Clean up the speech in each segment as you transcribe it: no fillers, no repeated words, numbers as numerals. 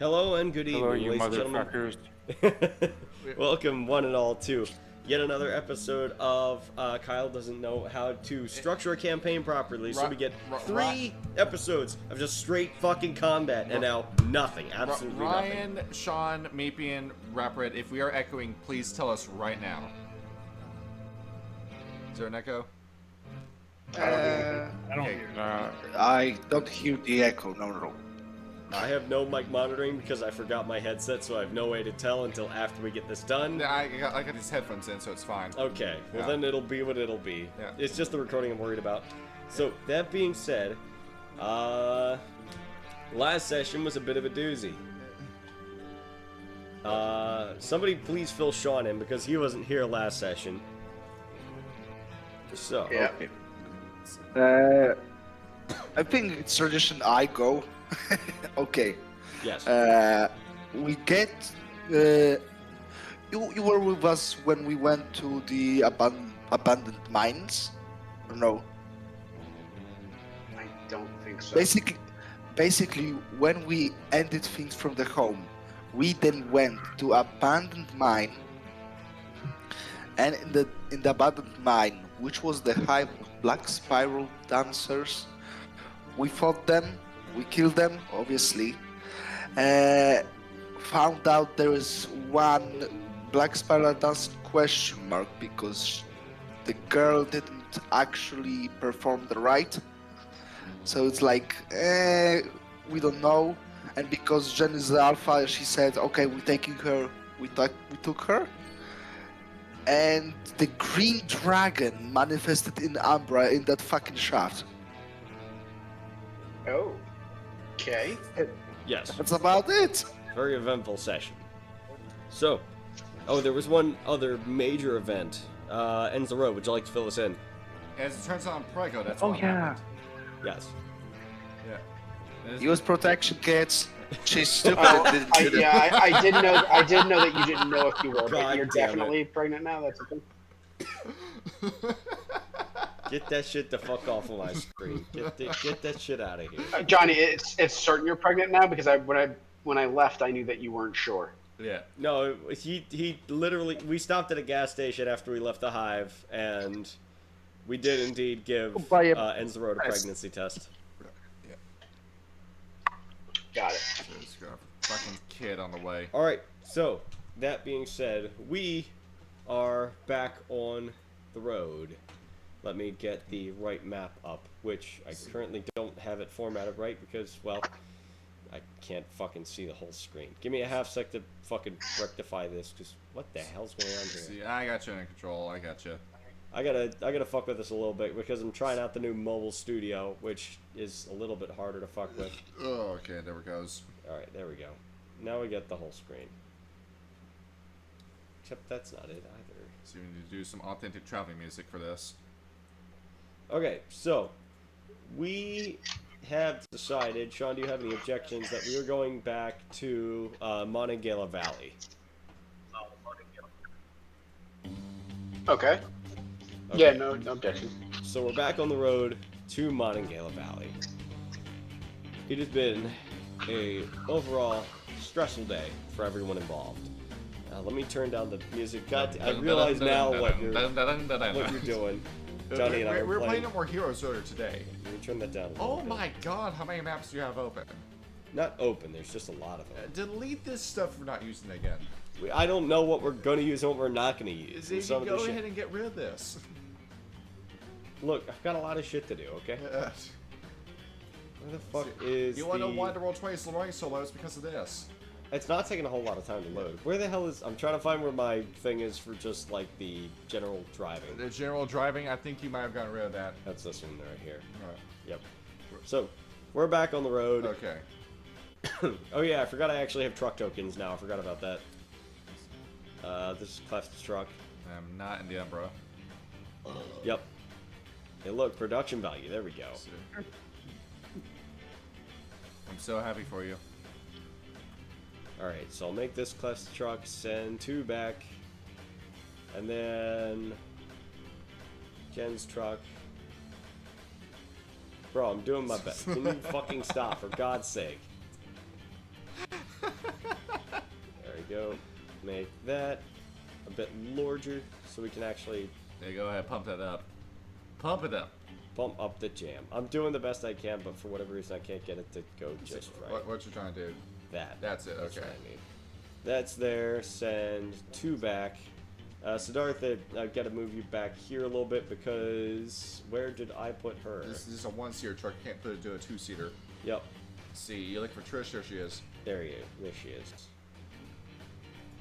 Hello and good Hello, evening, you ladies and gentlemen. motherfuckers. Welcome, one and all, to yet another episode of Kyle Doesn't Know How to Structure a Campaign Properly. So we get 3 episodes of just straight fucking combat, and now nothing, absolutely Ryan, nothing. Sean, Meepian, Rapid, if we are echoing, please tell us right now. Is there an echo? I don't hear the echo, no. I have no mic monitoring because I forgot my headset, so I have no way to tell until after we get this done. Yeah, I got these headphones in, so it's fine. Okay, well then it'll be what it'll be. Yeah. It's just the recording I'm worried about. So, that being said, last session was a bit of a doozy. Somebody please fill Sean in because he wasn't here last session. So, Yeah. I think it's tradition I go. Okay. Yes. We get... You were with us when we went to the abandoned mines? Or no? I don't think so. Basically, when we ended things from the home, we then went to abandoned mine, and in the abandoned mine, which was the hive of black spiral dancers, we fought them, we killed them, obviously. Found out there is one black spiral dance question mark because the girl didn't actually perform the rite. So it's like, we don't know. And because Jen is the alpha, she said, okay, we're taking her. We took her. And the green dragon manifested in Umbra in that fucking shaft. Oh. Okay. Yes. That's about it. Very eventful session. So, there was one other major event. Ends the road. Would you like to fill us in? As it turns out on Prego, that's Oh, what yeah. happened. Yes. Yeah. Use protection, kids. She's stupid. Oh, and didn't do that. yeah, I did know. I did know that you didn't know if you were, God but you're damn definitely pregnant now. That's okay. Get that shit the fuck off of my screen. Get that shit out of here. Johnny, it's certain you're pregnant now because when I left, I knew that you weren't sure. Yeah. No, he literally... We stopped at a gas station after we left the hive, and we did indeed give Ends the Road a pregnancy test. Got it. So it's got a fucking kid on the way. Alright, so, that being said, we are back on the road. Let me get the right map up, which I currently don't have it formatted right because, well, I can't fucking see the whole screen. Give me a half sec to fucking rectify this, because what the hell's going on here? See, I got you in control. I got you. I gotta fuck with this a little bit because I'm trying out the new mobile studio, which is a little bit harder to fuck with. Oh, okay. There it goes. Alright, there we go. Now we get the whole screen. Except that's not it either. So we need to do some authentic traveling music for this. Okay, so we have decided, Sean, do you have any objections, that we are going back to Monongahela Valley? Okay. Yeah, no objection. So we're back on the road to Monongahela Valley. It has been a overall stressful day for everyone involved. Let me turn down the music. God, I realize now what you're doing. Johnny and I we're playing. playing No More Heroes earlier today. Let me turn that down a little Oh bit. my god, how many maps do you have open? Not open, there's just a lot of them. Delete this stuff we're not using again. I don't know what we're going to use and what we're not going to use. Is Some of go the ahead shit. and get rid of this. Look, I've got a lot of shit to do, okay? Where the fuck is You want to know why the World 20 is running so low? It's because of this. It's not taking a whole lot of time to load. Where the hell is... I'm trying to find where my thing is for just, like, the general driving. The general driving, I think you might have gotten rid of that. That's this one right here. Alright. Yep. So, we're back on the road. Okay. Oh yeah, I forgot I actually have truck tokens now. I forgot about that. This is Clef's truck. I'm not in the Umbra. Yep. Hey look, production value. There we go. I'm so happy for you. Alright, so I'll make this Clef's truck, send 2 back. And then... Jen's truck. Bro, I'm doing my best. Can you fucking stop, for God's sake? go. Make that a bit larger so we can actually There you go ahead, pump that up. Pump it up. bump up the jam. I'm doing the best I can, but for whatever reason I can't get it to go just right. What you trying to do? That's it, That's okay. what I need. That's there. Send 2 back. Siddhartha, I've got to move you back here a little bit because where did I put her? This is a 1-seater truck. You can't put it to a 2-seater. Yep. Let's see, you look for Trish. There she is. There she is.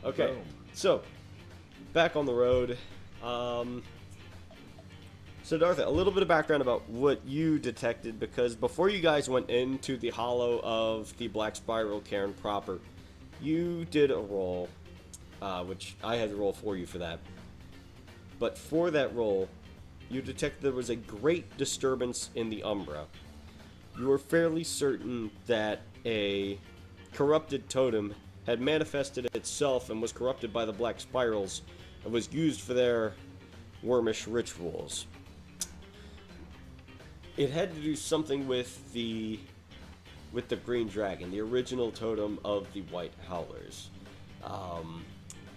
Okay, Boom. so back on the road. Siddhartha, a little bit of background about what you detected, because before you guys went into the hollow of the Black Spiral Cairn proper, you did a roll, which I had to roll for you for that. But for that roll, you detected there was a great disturbance in the Umbra. You were fairly certain that a corrupted totem had manifested itself and was corrupted by the Black Spirals and was used for their wormish rituals. It had to do something with the Green Dragon, the original totem of the White Howlers.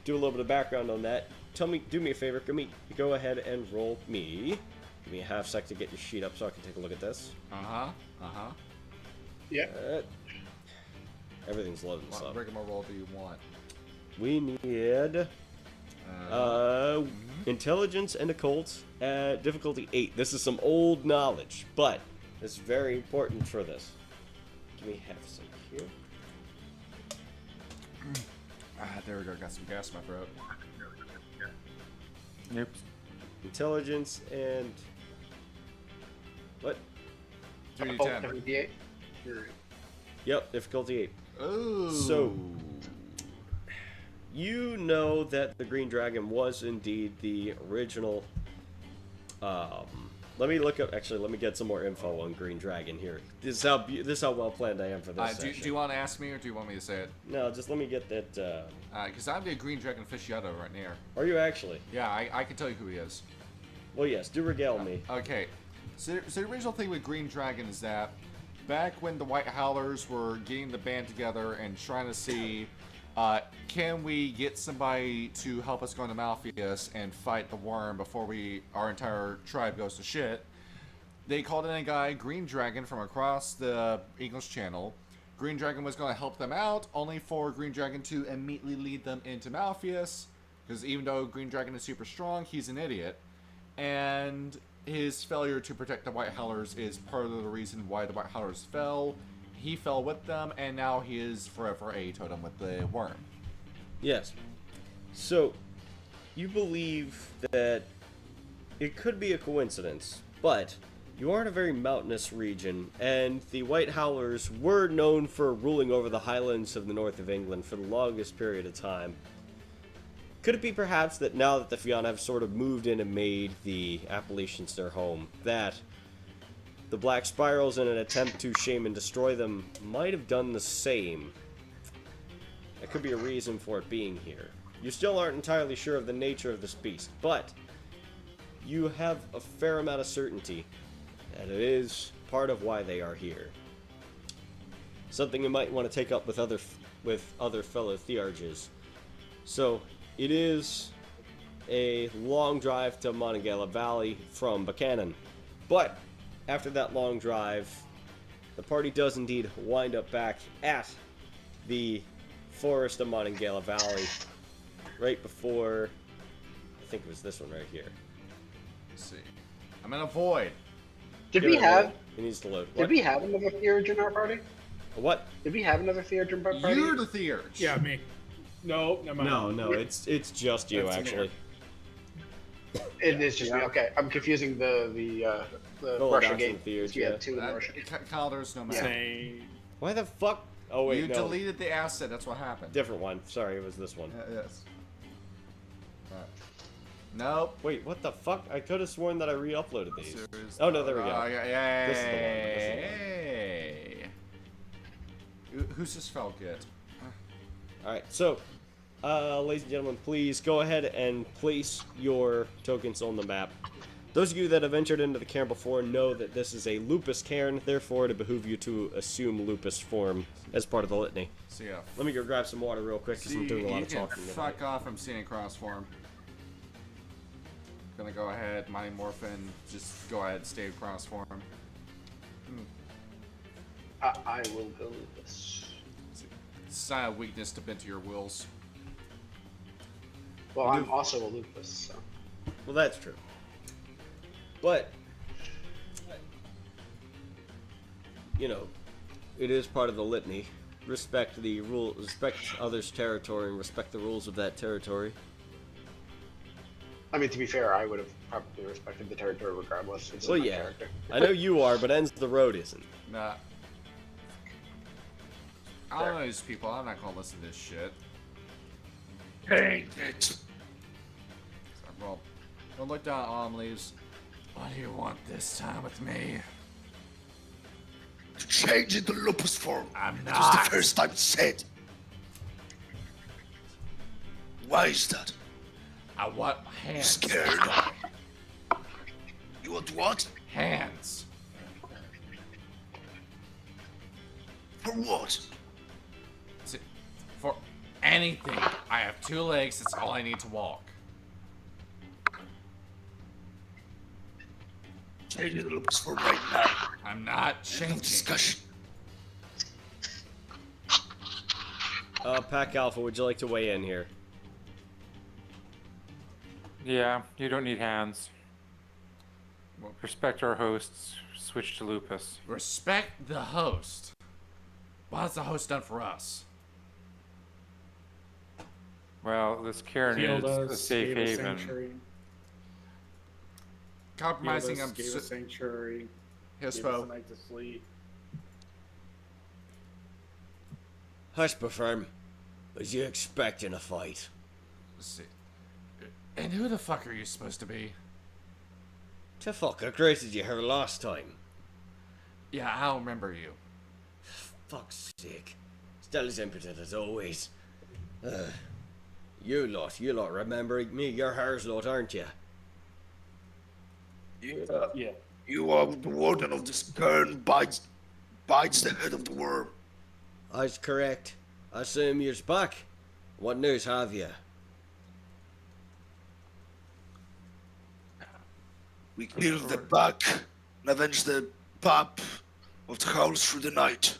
Do a little bit of background on that. Do me a favor, go ahead and roll me. Give me a half sec to get your sheet up so I can take a look at this. Yeah. Everything's loading What up. rigmarole do you want? We need intelligence and occult at difficulty 8. This is some old knowledge, but it's very important for this. Give me half a sec here. There we go. Got some gas in my throat. Yep. Intelligence and what? 3d10. 78. Yep, difficulty 8. Ooh. So, you know that the Green Dragon was indeed the original. Let me look up. Actually, let me get some more info on Green Dragon here. This is how well planned I am for this do session. you want to ask me or do you want me to say it? No, just let me get that. Because I'm the Green Dragon aficionado right near. Are you actually? Yeah, I can tell you who he is. Well, yes. Do regale me. Okay, so the original thing with Green Dragon is that back when the White Howlers were getting the band together and trying to see, can we get somebody to help us go into Malpheus and fight the worm before our entire tribe goes to shit, they called in a guy, Green Dragon, from across the English Channel. Green Dragon was going to help them out, only for Green Dragon to immediately lead them into Malpheus, because even though Green Dragon is super strong, he's an idiot. And his failure to protect the White Howlers is part of the reason why the White Howlers fell. He fell with them, and now he is forever a totem with the worm. Yes. So, you believe that it could be a coincidence, but you are in a very mountainous region, and the White Howlers were known for ruling over the highlands of the north of England for the longest period of time. Could it be perhaps that now that the Fianna have sort of moved in and made the Appalachians their home, that the Black Spirals, in an attempt to shame and destroy them, might have done the same? That could be a reason for it being here. You still aren't entirely sure of the nature of this beast, but you have a fair amount of certainty that it is part of why they are here. Something you might want to take up with other fellow Thearges. So, it is a long drive to Monongahela Valley from Buchanan, but after that long drive, the party does indeed wind up back at the forest of Monongahela Valley, right before, I think it was this one right here. Let's see. I'm in a void. Did we have? It needs to load. Did What? we have another Theurge in our party? What? Did we have another Theurge in our party? You're the Theurge. Yeah, me. No, never mind. No, it's just you That's actually. It is just me. Okay, I'm confusing the Russia Doxing game. Theurge, We had yeah. 2 in Russia. Kyle, there's no matter. Say, Why the fuck? Oh wait, You no. deleted the asset, that's what happened. Different one. Sorry, it was this one. Yes. Nope. Wait, what the fuck? I could have sworn that I re-uploaded these. Serious- Oh no, there we go. Yeah, This is the one, this is the one. Hey. Who's this fell get? Alright, so, ladies and gentlemen, please go ahead and place your tokens on the map. Those of you that have entered into the cairn before know that this is a lupus cairn, therefore it behoove you to assume lupus form as part of the litany. So yeah. Let me go grab some water real quick because I'm doing a lot of talking. Fuck off, I'm seeing cross form. Gonna go ahead, Mighty Morphin, just go ahead, stay cross form. I will go with this. It's not a weakness to bend to your wills. Well, I'm also a lupus, so. Well, that's true. But, you know, it is part of the litany. Respect the rule, respect others' territory, and respect the rules of that territory. I mean, to be fair, I would have probably respected the territory regardless. It's Well, my yeah. character. I know you are, but ends the road isn't. Nah. I don't know these people, I'm not gonna listen to this shit. Dang it. So, well, don't look down at Autumn Leaves. What do you want this time with me? To change into lupus form. I'm It was not. the first time said. Why is that? I want hands. Scared? You want what? Hands. For what? For anything. I have 2 legs, that's all I need to walk. Change into lupus form right now. I'm not End of changing. discussion. Pack Alpha, would you like to weigh in here? Yeah, you don't need hands. Respect our hosts. Switch to lupus. Respect the host. What has the host done for us? Well, this cairn Healed is a us, safe gave us haven. sanctuary. Compromising Healed us, him. gave us sanctuary. Gave us a Hispo. night to sleep. Hush, Firm. Was you expecting a fight? Let's see. And who the fuck are you supposed to be? To fuck, I created you here last time. Yeah, I don't remember you. Fuck's sake. Still as impotent as always. You lot remember me, you're hers lot, aren't you? Yeah. You are the warden of this cairn. Bites the head of the worm. That's correct. I assume you're back. What news have you? We killed the back and avenged the pap of the howls through the night.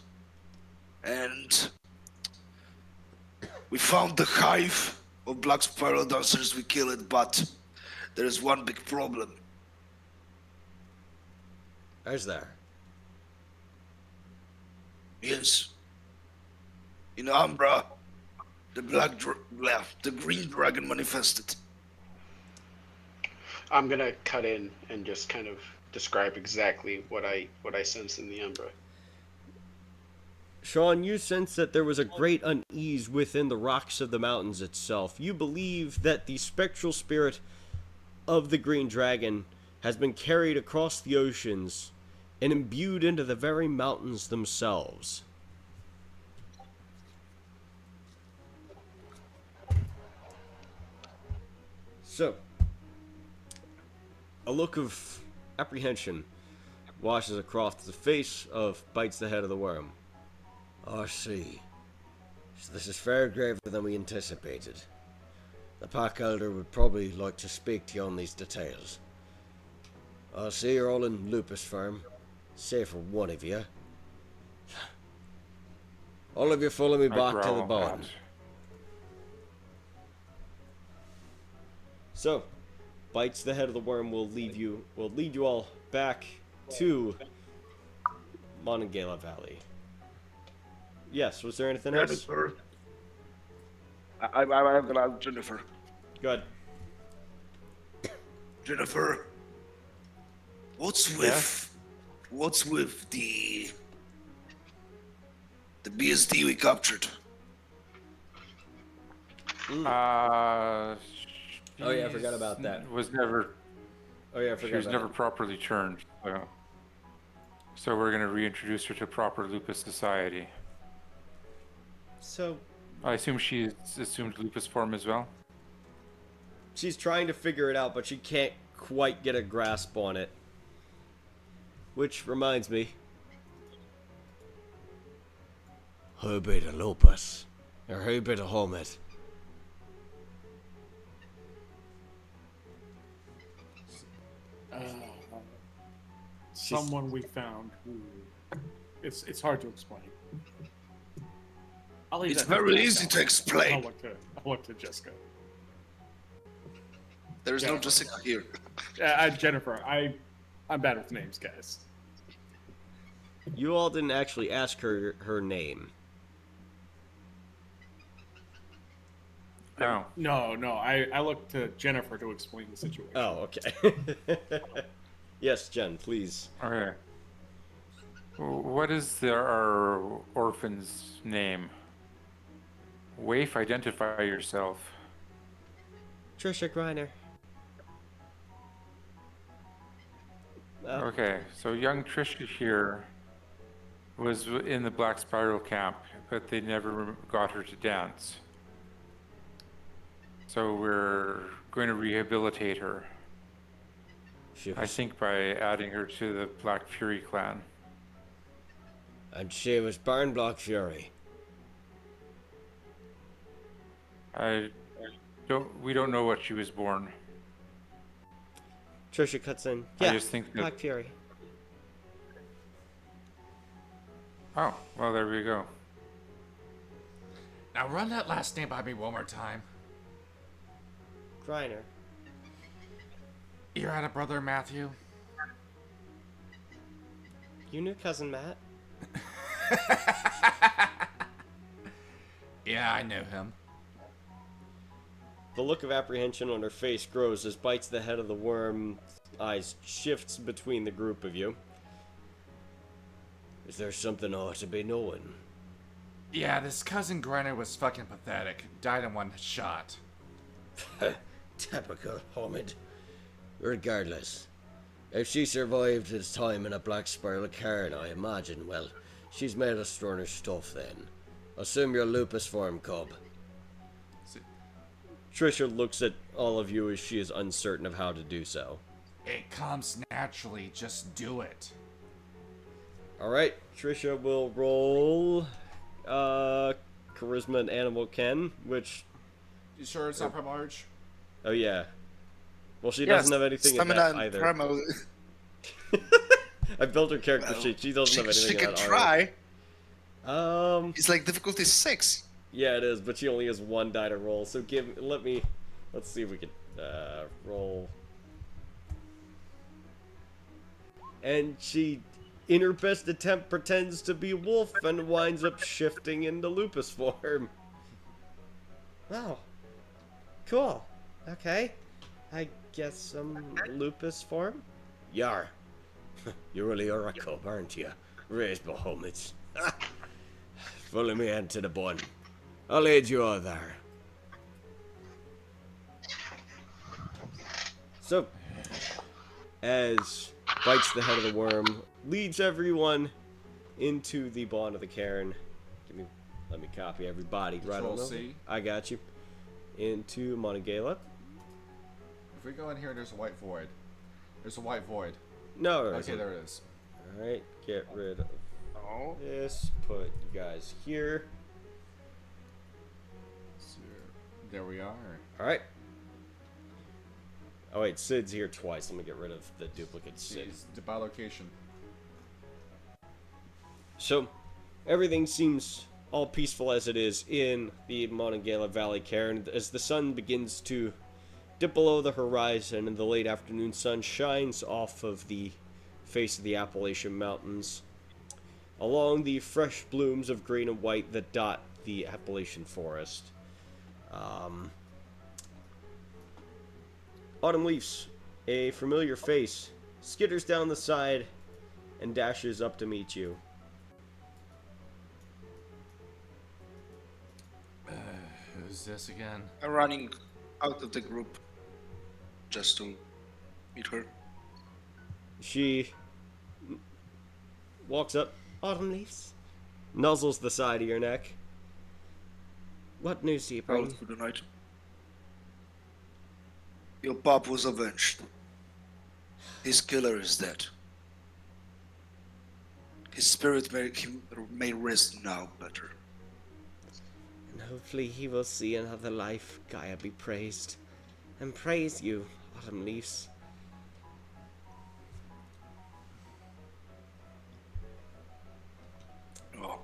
And we found the hive of black spiral dancers we killed, but there is one big problem. How's there? Yes. In Umbra, the the green dragon manifested. I'm gonna cut in and just kind of describe exactly what I sense in the Umbra. Sean, you sense that there was a great unease within the rocks of the mountains itself. You believe that the spectral spirit of the green dragon has been carried across the oceans and imbued into the very mountains themselves. So, a look of apprehension washes across the face of Bites the head of the worm. I see. So this is far graver than we anticipated. The Pack Elder would probably like to speak to you on these details. I see you're all in Lupus Farm. Save for one of you. All of you follow me I back to the growl barn. at- So, Bites the head of the worm will lead you all back to Monongahela Valley. Yes, was there anything else? Jennifer. I'm gonna ask Jennifer. Go ahead. Jennifer, what's with the BSD we captured? Oh yeah, I forgot about that. Was never. Oh yeah, I forgot She was about never that. properly turned. So we're gonna reintroduce her to proper lupus society. So, I assume she assumed lupus form as well. she's trying to figure it out, but she can't quite get a grasp on it. Which reminds me. Who be the lupus? Or who be the helmet? Someone we found who it's hard to explain. I'll leave It's that very to easy to explain. I'll look to Jessica. There's no Yeah. Jessica here. Jennifer, I'm bad with names, guys. You all didn't actually ask her name. Oh, No, I look to Jennifer to explain the situation. Oh, okay. Yes, Jen, please. okay. What is our orphan's name? Waif, identify yourself. Trisha Griner. Okay, so young Trisha here was in the Black Spiral camp, but they never got her to dance. So we're going to rehabilitate her, She I was, think by adding her to the Black Fury clan. and she was born Black Fury. We don't know what she was born. Trisha cuts in. I Yeah, just think that- Black Fury. Oh, well, there we go. Now run that last name by me one more time. Griner. You're out of brother Matthew? You knew Cousin Matt? Yeah, I know him. The look of apprehension on her face grows as bites the head of the worm eyes shifts between the group of you. Is there something I ought to be knowing? Yeah, this cousin Griner was fucking pathetic. Died in one shot. Typical Homid. Regardless, if she survived his time in a Black Spiral cairn, I imagine, well, she's made of stronger stuff then. Assume your lupus form, cub. Trisha looks at all of you as she is uncertain of how to do so. It comes naturally, just do it. Alright, Trisha will roll Charisma and Animal Ken, which, You sure it's not from Arch? oh yeah. Well, she Yes, doesn't have anything in stamina that and either. primal. I built her character sheet, she doesn't have anything She in can that try. either. It's like difficulty 6. Yeah, it is, but she only has one die to roll. So let's see if we can roll. And she, in her best attempt, pretends to be wolf and winds up shifting into lupus form. Wow, cool. Okay, I guess lupus form. Yar, you really are a cub, aren't you? Raised by homies. Follow me into the bun. I'll lead you all there. So, as bites the head of the worm, leads everyone into the bond of the cairn. Let me copy everybody right Control on over. C. I got you. Into Monongahela. If we go in here, there's a white void. There's a white void. No, there Okay, isn't. there it is. Alright, get rid of Oh. this. Put you guys here. So, there we are. Alright. Oh wait, Sid's here twice. Let me get rid of the duplicate Sid. Jeez, the bilocation. So, everything seems all peaceful as it is in the Monongahela Valley cairn. As the sun begins to dip below the horizon and the late afternoon sun shines off of the face of the Appalachian Mountains, along the fresh blooms of green and white that dot the Appalachian forest. Autumn Leafs, a familiar face, skitters down the side and dashes up to meet you. Who's this again? I'm running out of the group just to meet her. She walks up. Autumn Leaves. Nuzzles the side of your neck. What news do you bring? Out for the night. Your pop was avenged. His killer is dead. His spirit may rest now better. And hopefully he will see another life. Gaia be praised. And praise you, Autumn Leaves. Oh,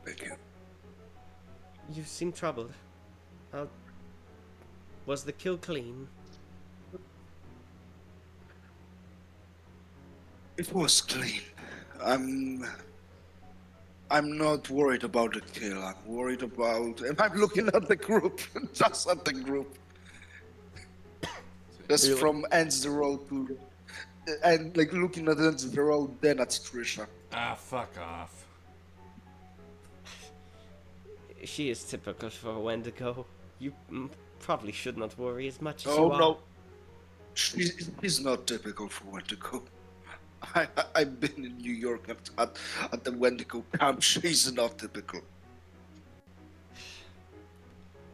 thank you. You seem troubled. How... Was the kill clean? It was clean. I'm not worried about the kill. I'm worried about, and I'm looking at the group, just at the group. Just Really? from ends the road to, and like looking at ends the road, then at Trisha. Ah, fuck off. She is typical for a Wendigo. You probably should not worry as much as Oh you are. no, she's not typical for Wendigo. I've been in New York at the Wendigo camp. She's not typical.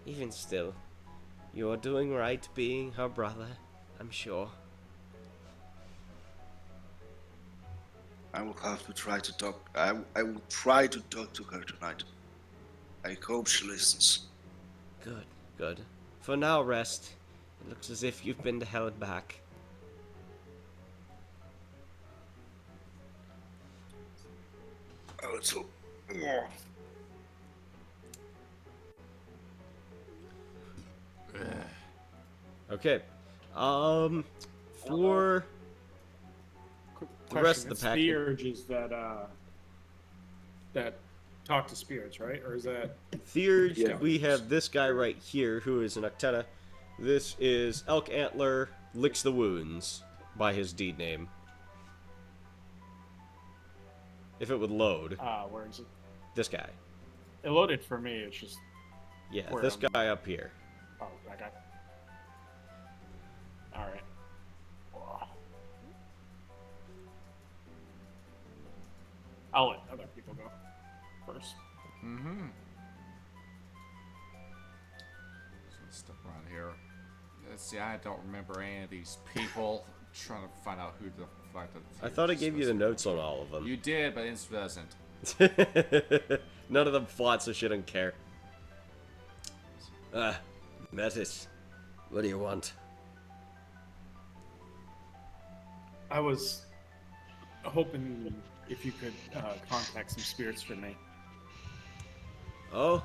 Even still, you are doing right being her brother, I'm sure. I will have to try to talk. I will try to talk to her tonight. I hope she listens. Good, good. For now, rest. It looks as if you've been held back. A little. Okay. For the rest of the It's pack. the urges that talk to spirits, right? Or is that Theurge, Yeah. we have this guy right here who is an Octena. This is Elk Antler Licks the Wounds by his deed name. If it would load. where is it? This guy. It loaded for me. It's just Yeah, Where this am I? guy up here. that guy. All right. I'll let other people go first. Mm-hmm. So let's step around here. Let's see, I don't remember any of these people. Trying to find out who the fuck the. I thought I gave you the notes on all of You did, but it doesn't. them. None of them fought, so she didn't care. Metis. What do you want? I was hoping if you could contact some spirits for me. Oh?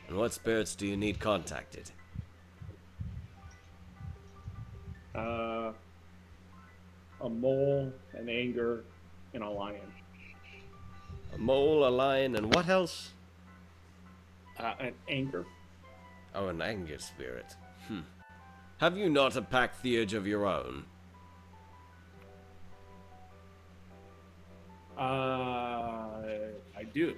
And what spirits do you need contacted? A mole, an anger, and a lion. A mole, a lion, and what else? An anger. Oh, an anger spirit. Have you not a pack theurge of your own? I do.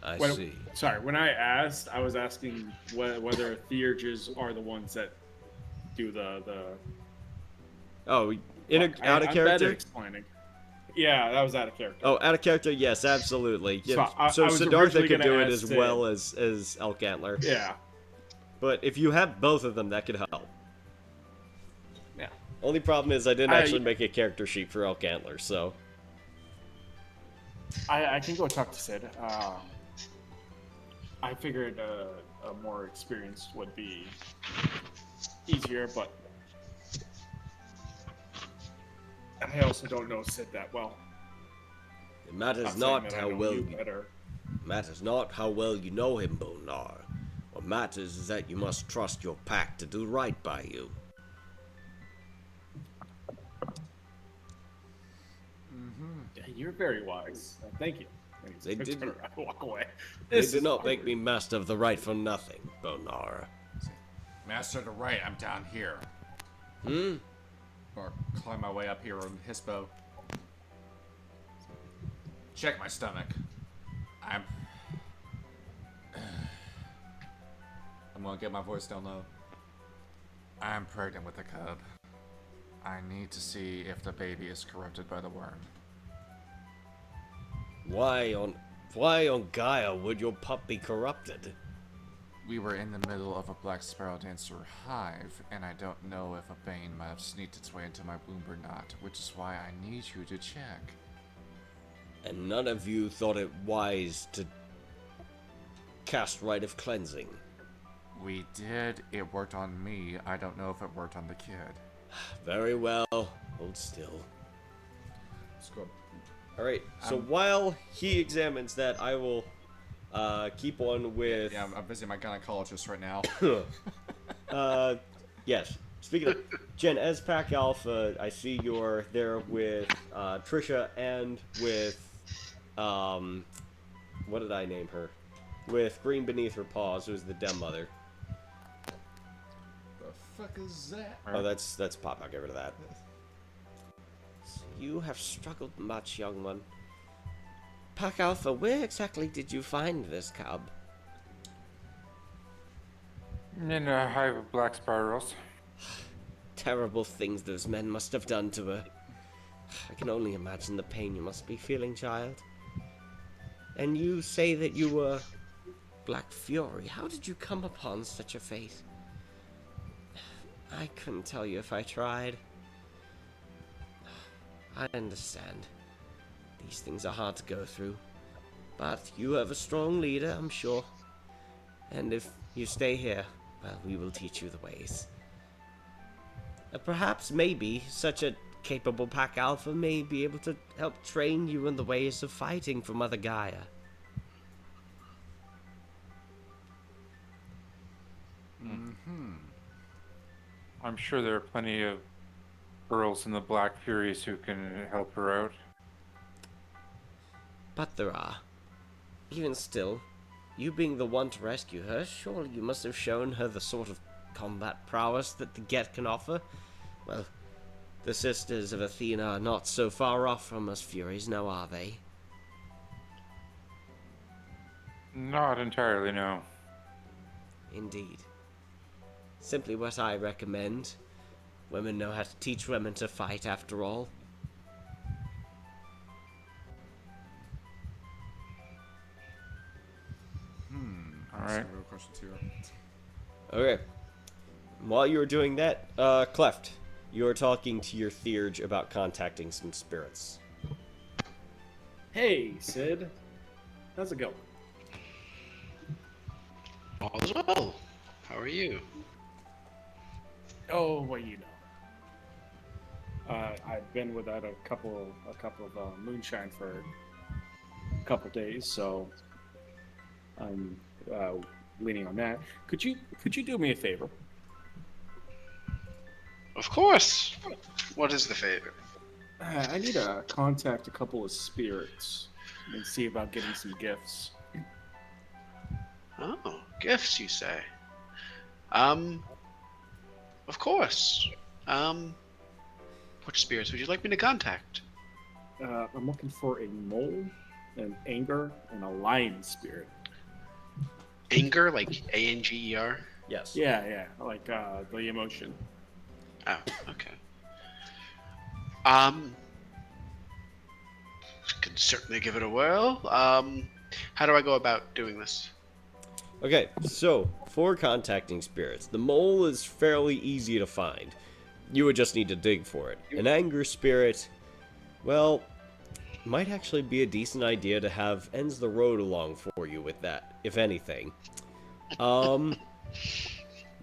I When- see. Sorry, when I asked, I was asking whether theurges are the ones that do the. Oh, out of I'm bad at character? explaining. Yeah, that was out of character. Oh, out of character, yes, absolutely. Yeah, I so was Siddhartha originally could do gonna it ask as Sid. well as Elk Antler. Yeah. But if you have both of them, that could help. Yeah. Only problem is I didn't I- actually make a character sheet for Elk Antler, so... I can go talk to Sid. I figured a more experienced would be easier, but I also don't know Sid that well. It matters Not saying not that I how know well you better. matters not how well you know him, Bonar. What matters is that you must trust your pack to do right by you. Yeah, you're very wise. Thank you. They Turn didn't- around and walk away. They This did is not make awkward. me master of the right for nothing, Bonar. Master to right, I'm down here. Or climb my way up here on Hispo. Check my stomach. I'm gonna get my voice down low. I'm pregnant with a cub. I need to see if the baby is corrupted by the worm. Why on Gaia would your pup be corrupted? We were in the middle of a Black Spiral Dancer hive, and I don't know if a Bane might have sneaked its way into my womb or not, which is why I need you to check. And none of you thought it wise to cast Rite of Cleansing. We did. It worked on me. I don't know if it worked on the kid. Very well. Hold still. Let's go. Alright, so while he examines that, I will keep on with... Yeah, I'm visiting my gynecologist right now. Yes. Speaking of... Jen, as Pack Alpha, I see you're there with Trisha and with... what did I name her? With Green Beneath Her Paws, who's the Dem Mother. The fuck is that? Oh, that's Pop. I'll get rid of that. So you have struggled much, young one. Pack Alpha, where exactly did you find this cub? In a hive of black spirals. Terrible things those men must have done to her. I can only imagine the pain you must be feeling, child. And you say that you were Black Fury. How did you come upon such a fate? I couldn't tell you if I tried. I understand. These things are hard to go through. But you have a strong leader, I'm sure. And if you stay here, well, we will teach you the ways. Perhaps, maybe, such a capable Pack Alpha may be able to help train you in the ways of fighting for Mother Gaia. I'm sure there are plenty of girls in the Black Furies who can help her out. But there are. Even still, you being the one to rescue her, surely you must have shown her the sort of combat prowess that the Get can offer. Well, the Sisters of Athena are not so far off from us Furies, now are they? Not entirely, no. Indeed. Simply what I recommend. Women know how to teach women to fight, after all. Alright. Question two. Okay. While you were doing that, Cleft, you were talking to your Theurge about contacting some spirits. Hey, Sid. How's it going? All is well. How are you? Oh, well, you know. I've been without a couple of moonshine for a couple days, so I'm leaning on that. Could you do me a favor? Of course. What is the favor? I need to contact a couple of spirits and see about getting some gifts. Oh, gifts, you say? Of course. Which spirits would you like me to contact? I'm looking for a mole, an anger, and a lion spirit. Anger, like A-N-G-E-R? Yes. Yeah, like the emotion. Oh, okay. Could certainly give it a whirl. How do I go about doing this? Okay, so, for contacting spirits, the mole is fairly easy to find. You would just need to dig for it. An anger spirit, well, might actually be a decent idea to have Ends the Road along for you with that, if anything. The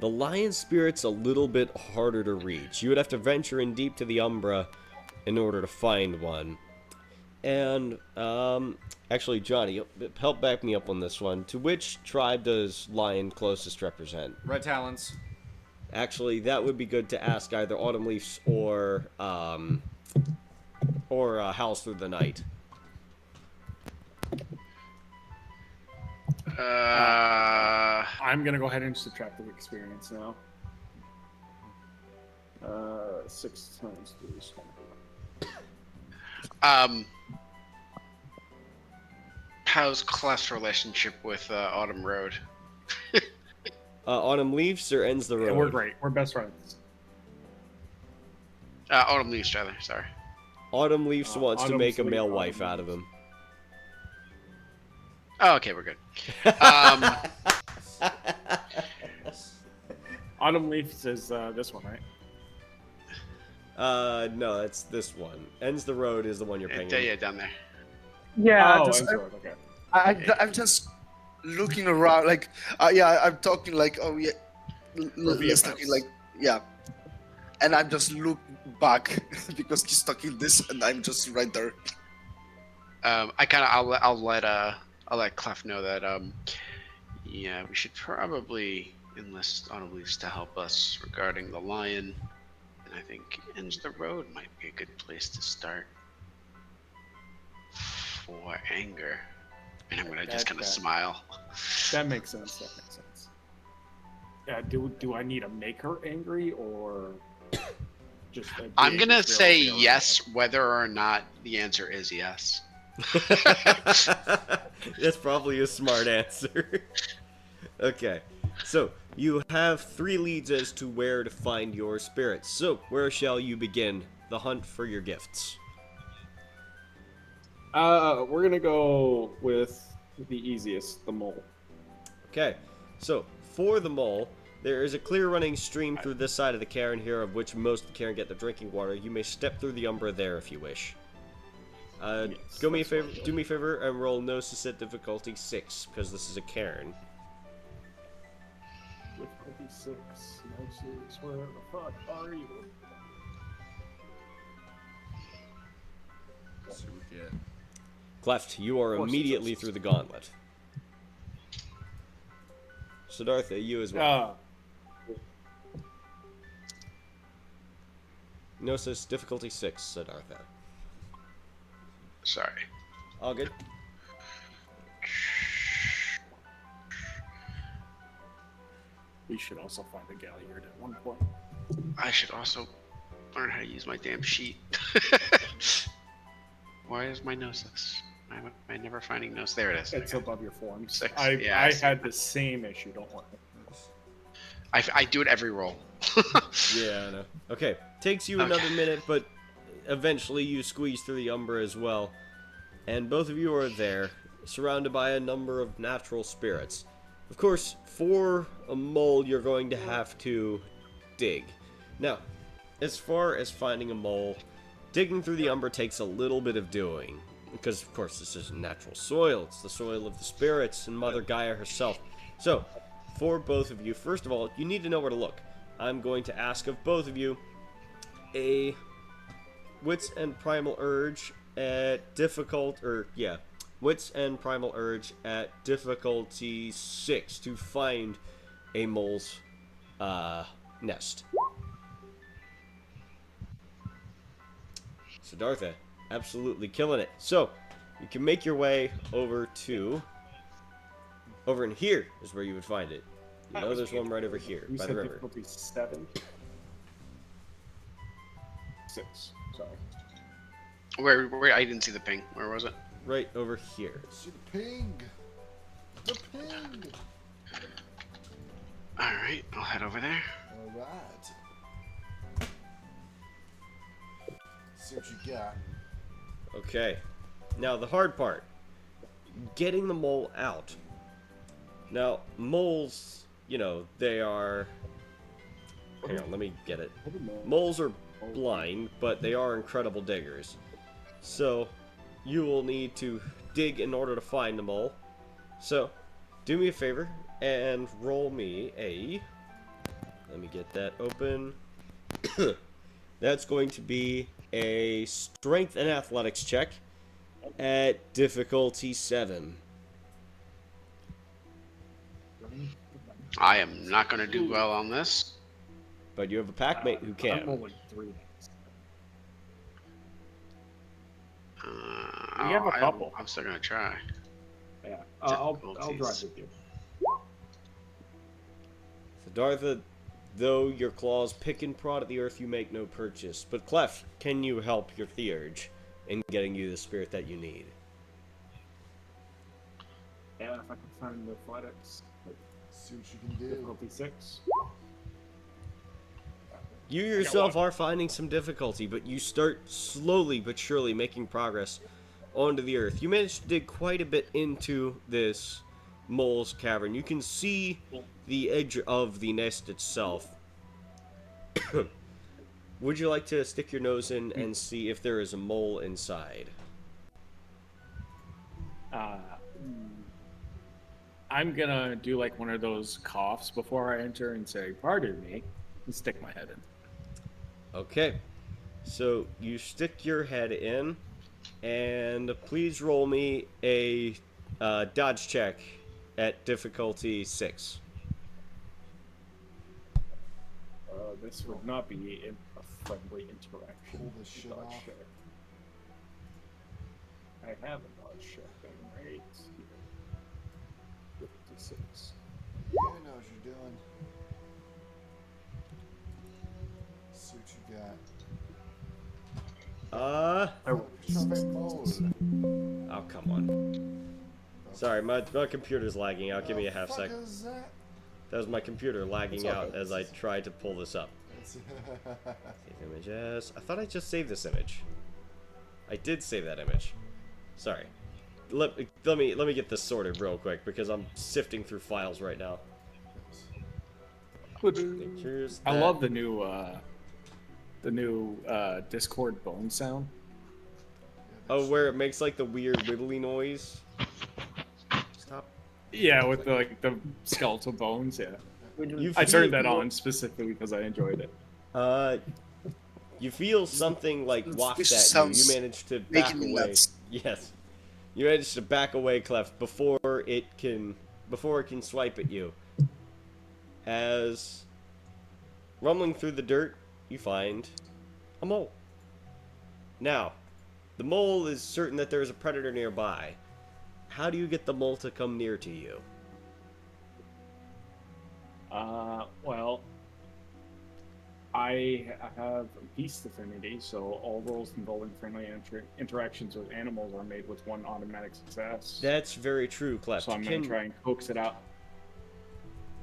lion spirit's a little bit harder to reach. You would have to venture in deep to the Umbra in order to find one. And, actually, Johnny, help back me up on this one. To which tribe does lion closest represent? Red Talons. Actually, that would be good to ask either Autumn Leafs or Howls Through the Night. I'm gonna go ahead and subtract the experience now. 6 times 3 is 20. How's Clef's relationship with Autumn Road? Autumn Leafs or Ends the Road? Yeah, we're great. We're best friends. Autumn Leaves, rather. Sorry. Autumn Leafs wants to Autumn make a Leaf, male Autumn wife out of Leaves. him. Oh, okay, we're good. Autumn Leaf is this one, right? No, that's this one. Ends the road is the one you're pinging. Yeah, down there. Yeah, Oh, just, Ensword, okay. I'm just looking around, like, yeah, I'm talking like, oh yeah, let's talking like, yeah, and I'm just look back because he's talking this, and I'm just right there. I'll let Clef know that yeah, we should probably enlist Autumn Leaves to help us regarding the lion, and I think Ends the Road might be a good place to start for anger. And I'm gonna just kind of smile. That makes sense. That makes sense. Do I need to make her angry or just? I'm gonna say yes, whether or not the answer is yes. That's probably a smart answer. Okay, so you have 3 leads as to where to find your spirits. So where shall you begin the hunt for your gifts? We're gonna go with the easiest, the mole. Okay, so for the mole, there is a clear running stream through this side of the cairn here, of which most of the cairn get their drinking water. You may step through the umbra there if you wish. Yes, do me a favor and roll Gnosis at difficulty 6, because this is a cairn. Difficulty 6. Gnosis, where the fuck are you? Let's see what we get. Cleft, you are immediately through the gauntlet. Siddhartha, you as well. Gnosis, difficulty 6, Siddhartha. Sorry. All good? We should also find a Galliard at one point. I should also learn how to use my damn sheet. Why is my Gnosis? Why am I never finding Gnosis? There it is. It's above your forms. 6. I Yeah, had the same issue, don't worry. I do it every roll. Yeah, I know. Okay, takes you another minute, but eventually you squeeze through the umbra as well. And both of you are there, surrounded by a number of natural spirits. Of course, for a mole, you're going to have to dig. Now, as far as finding a mole, digging through the umbra takes a little bit of doing. Because, of course, this isn't natural soil. It's the soil of the spirits and Mother Gaia herself. So, for both of you, first of all, you need to know where to look. I'm going to ask of both of you a Wits and Primal Urge at Wits and Primal Urge at difficulty 6 to find a mole's nest. Siddhartha, absolutely killing it. So, you can make your way over in here is where you would find it. You know there's one right over here, You by said the river. difficulty 7? 6, sorry. Where I didn't see the ping. Where was it? Right over here. See the ping. The ping. All right, I'll head over there. All right. See what you got. Okay. Now, the hard part. Getting the mole out. Now, moles, you know, they are... Hang on, let me get it. Moles are blind, but they are incredible diggers. So, you will need to dig in order to find the mole. So, do me a favor and roll me a... Let me get that open. That's going to be a strength and athletics check at difficulty 7. I am not going to do well on this. But you have a packmate who I'm can. rolling 3. We have a couple. I'm still going to try. Yeah, I'll Difficulties. drive with you. Siddhartha, though your claws pick and prod at the earth, you make no purchase. But Clef, can you help your Theurge in getting you the spirit that you need? Yeah, if I can find the athletics. See what you can do. Difficulty 6. You yourself are finding some difficulty, but you start slowly but surely making progress onto the earth. You manage to dig quite a bit into this mole's cavern. You can see the edge of the nest itself, Would you like to stick your nose in and see if there is a mole inside? I'm gonna do like one of those coughs before I enter and say, "Pardon me," and stick my head in. Okay. So you stick your head in, and please roll me a dodge check at difficulty 6. This would not be a friendly interaction. Pull this shit Dodge off. check. I have a dodge check thing right here. 56. Yeah, I know what you're doing. See what you got. Survey mode. Oh, come on. Sorry, my computer's lagging out. Give me a half Fuck second. is that? That was my computer lagging It's all out right. as I tried to pull this up. Save images. I thought I just saved this image. I did save that image. Sorry. Let me get this sorted real quick because I'm sifting through files right now. Pictures. I love the new Discord bone sound. Oh, where it makes like the weird wibbly noise. Stop. Yeah, with the skeletal bones. Yeah, You I feel- turned that on specifically because I enjoyed it. You feel something like waft This at you. sounds You manage to back making me away. nuts. Yes. You manage to back away, Clef, before it can swipe at you. As rumbling through the dirt, you find a mole. Now, the mole is certain that there is a predator nearby. How do you get the mole to come near to you? Well, I have beast affinity, so all rolls involving friendly interactions with animals are made with one automatic success. That's very true, Clef. So I'm gonna try and coax it out.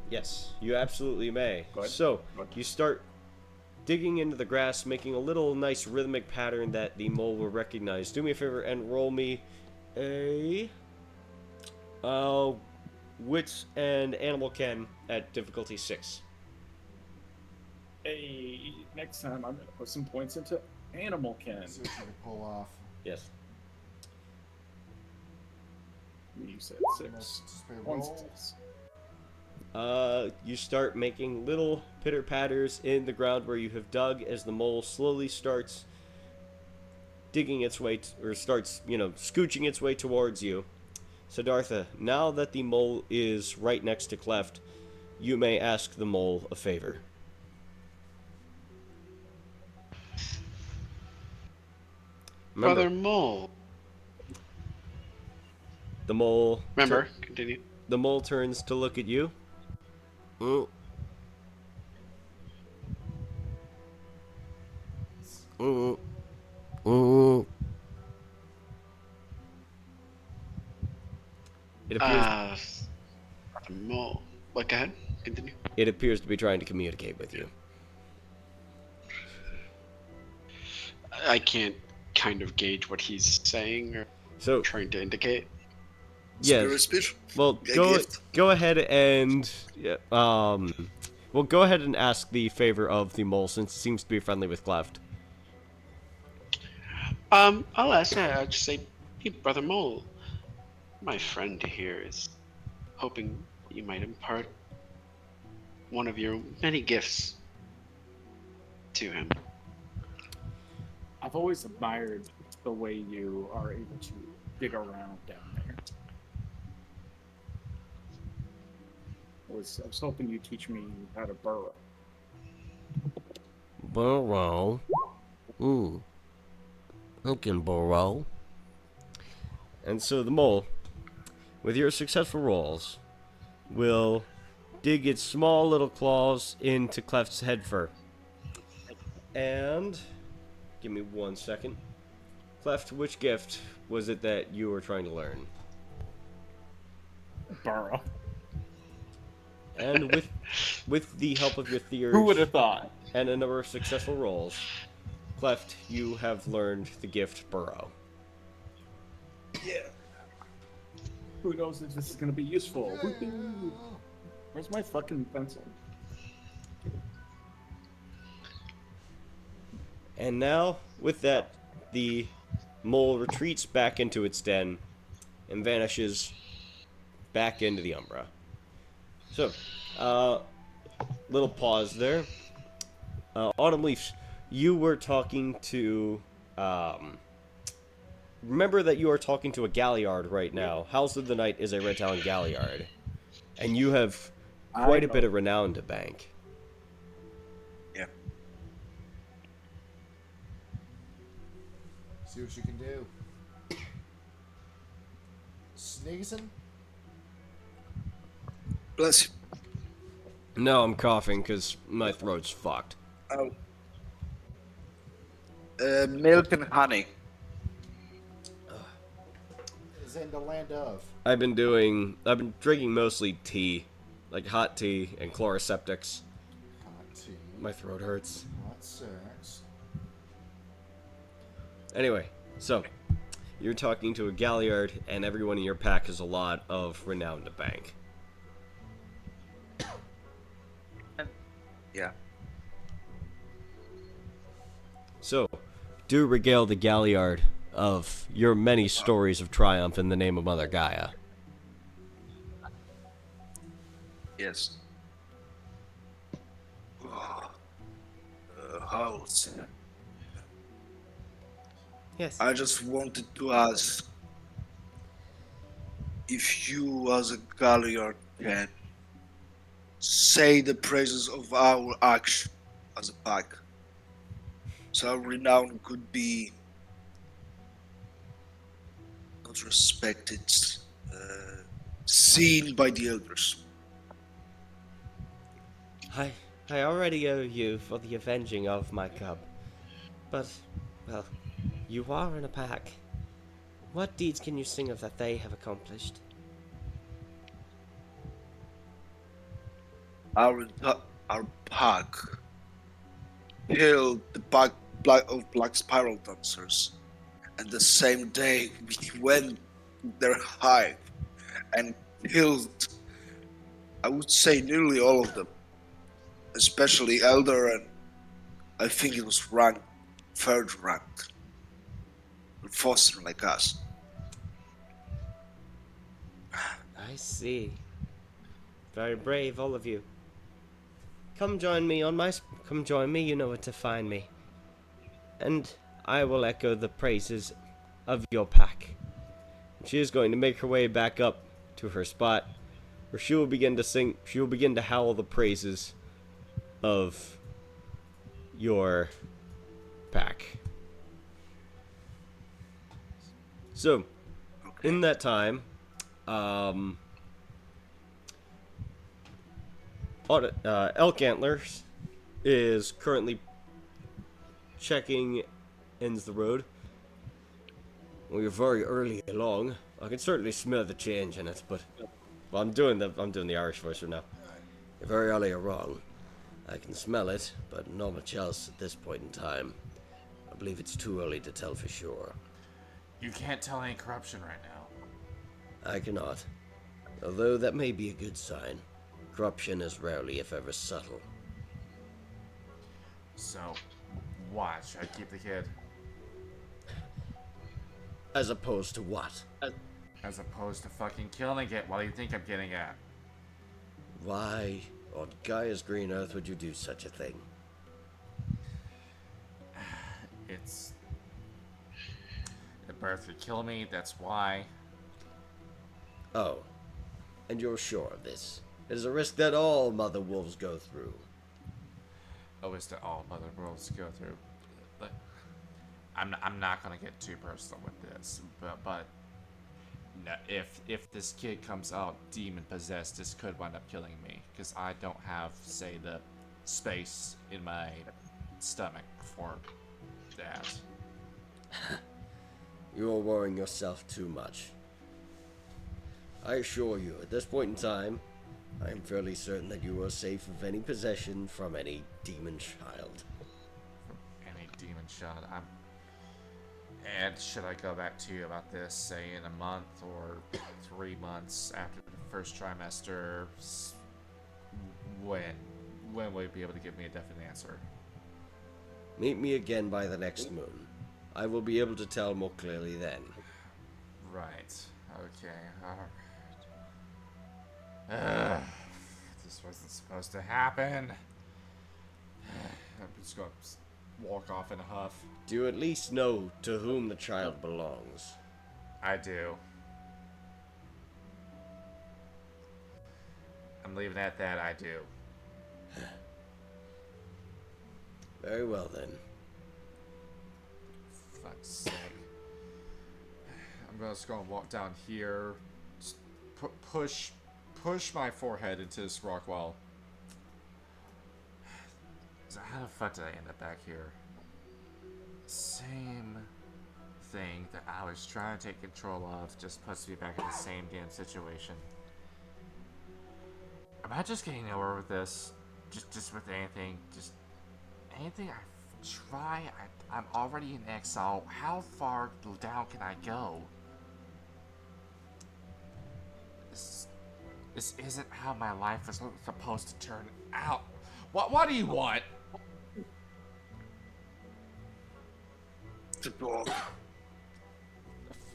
Yes, you absolutely may. Go ahead. So, Go ahead. you start digging into the grass, making a little nice rhythmic pattern that the mole will recognize. Do me a favor and roll me a wits and animal ken at difficulty 6. Hey, next time I'm gonna put some points into animal ken. See what you can pull off. Yes. You said Let's 6. just pay a One roll. success. You start making little pitter patters in the ground where you have dug as the mole slowly starts digging its way, or starts, scooching its way towards you. Siddhartha, now that the mole is right next to Cleft, you may ask the mole a favor. Remember, Brother Mole. the mole. Remember, continue. The mole turns to look at you. Mm. Mm. Mm. It appears. Brother Mole. What, go ahead. Continue. It appears to be trying to communicate with you. I can't kind of gauge what he's saying or So, trying to indicate. yes. Spirit speech? Well, A go gift? go ahead and well, go ahead and ask the favor of the mole since it seems to be friendly with Cleft. I'll ask that. I'll just say, hey, Brother Mole, my friend here is hoping you might impart one of your many gifts to him. I've always admired the way you are able to dig around down there. I was hoping you'd teach me how to burrow. Burrow. I can burrow. And so the mole, with your successful rolls, will dig its small little claws into Cleft's head fur. And give me 1 second. Cleft, which gift was it that you were trying to learn? Burrow. And with the help of your theory Who would have thought? and a number of successful rolls, Cleft, you have learned the gift Burrow. Who knows if this is gonna be useful? Woohoo! Where's my fucking pencil? And now, with that, the mole retreats back into its den and vanishes back into the Umbra. So, little pause there. Autumn Leafs, you were talking to. Remember that you are talking to a Galliard right now. House of the Night is a Red Talon Galliard. And you have quite a bit of renown to bank. Yeah. See what you can do. Sneezing? Bless you. No, I'm coughing because my throat's fucked. Oh. Milk and honey. Is in the land of. I've been drinking mostly tea. Like hot tea and chloroseptics. Hot tea. My throat hurts. Hot sex. Anyway, so you're talking to a Galliard, and everyone in your pack has a lot of renown to bank. Yeah. So, do regale the Galliard of your many stories of triumph in the name of Mother Gaia. Yes. House. Yes. I just wanted to ask if you, as a Galliard, can say the praises of our action as a pack, so our renown could be not respected, seen by the elders. I already owe you for the avenging of my cub. But, well, you are in a pack. What deeds can you sing of that they have accomplished? Our pack killed the pack of Black Spiral Dancers, and the same day we went to their hive and killed, I would say, nearly all of them, especially Elder, and I think it was rank, third rank, Foster like us. I see. Very brave, all of you. Come join me, you know where to find me. And I will echo the praises of your pack. She is going to make her way back up to her spot, where she will begin to howl the praises of your pack. So, in that time, Elk Antlers is currently checking ends the road. We are very early along. I can certainly smell the change in it, but well, I'm doing the Irish voice right now. You're very early along. I can smell it, but not much else at this point in time. I believe it's too early to tell for sure. You can't tell any corruption right now. I cannot. Although that may be a good sign. Corruption is rarely, if ever, subtle. So, what? Should I keep the kid? As opposed to what? As opposed to fucking killing it. What do you think I'm getting at? Why on Gaia's green earth would you do such a thing? It's... The birth would kill me, that's why. Oh, and you're sure of this? It is a risk that all mother wolves go through. Oh, it's that all mother worlds go through. But I'm not gonna get too personal with this, but no, if this kid comes out demon possessed, this could wind up killing me because I don't have, say, the space in my stomach for that. You are worrying yourself too much. I assure you, at this point in time, I am fairly certain that you are safe of any possession from any demon child. From any demon child, And should I go back to you about this, say, in a month or 3 months after the first trimester? When will you be able to give me a definite answer? Meet me again by the next moon. I will be able to tell more clearly then. Right. Okay. This wasn't supposed to happen. I'm just gonna walk off in a huff. Do you at least know to whom the child belongs? I do. I'm leaving it at that. I do. Very well then. Fuck's sake. I'm just gonna walk down here. Just push my forehead into this rock wall. So how the fuck did I end up back here? Same thing that I was trying to take control of just puts me back in the same damn situation. Am I just getting nowhere with this? Just with anything? Just anything I try? I'm already in exile. How far down can I go? This isn't how my life is supposed to turn out. What do you want? The dog.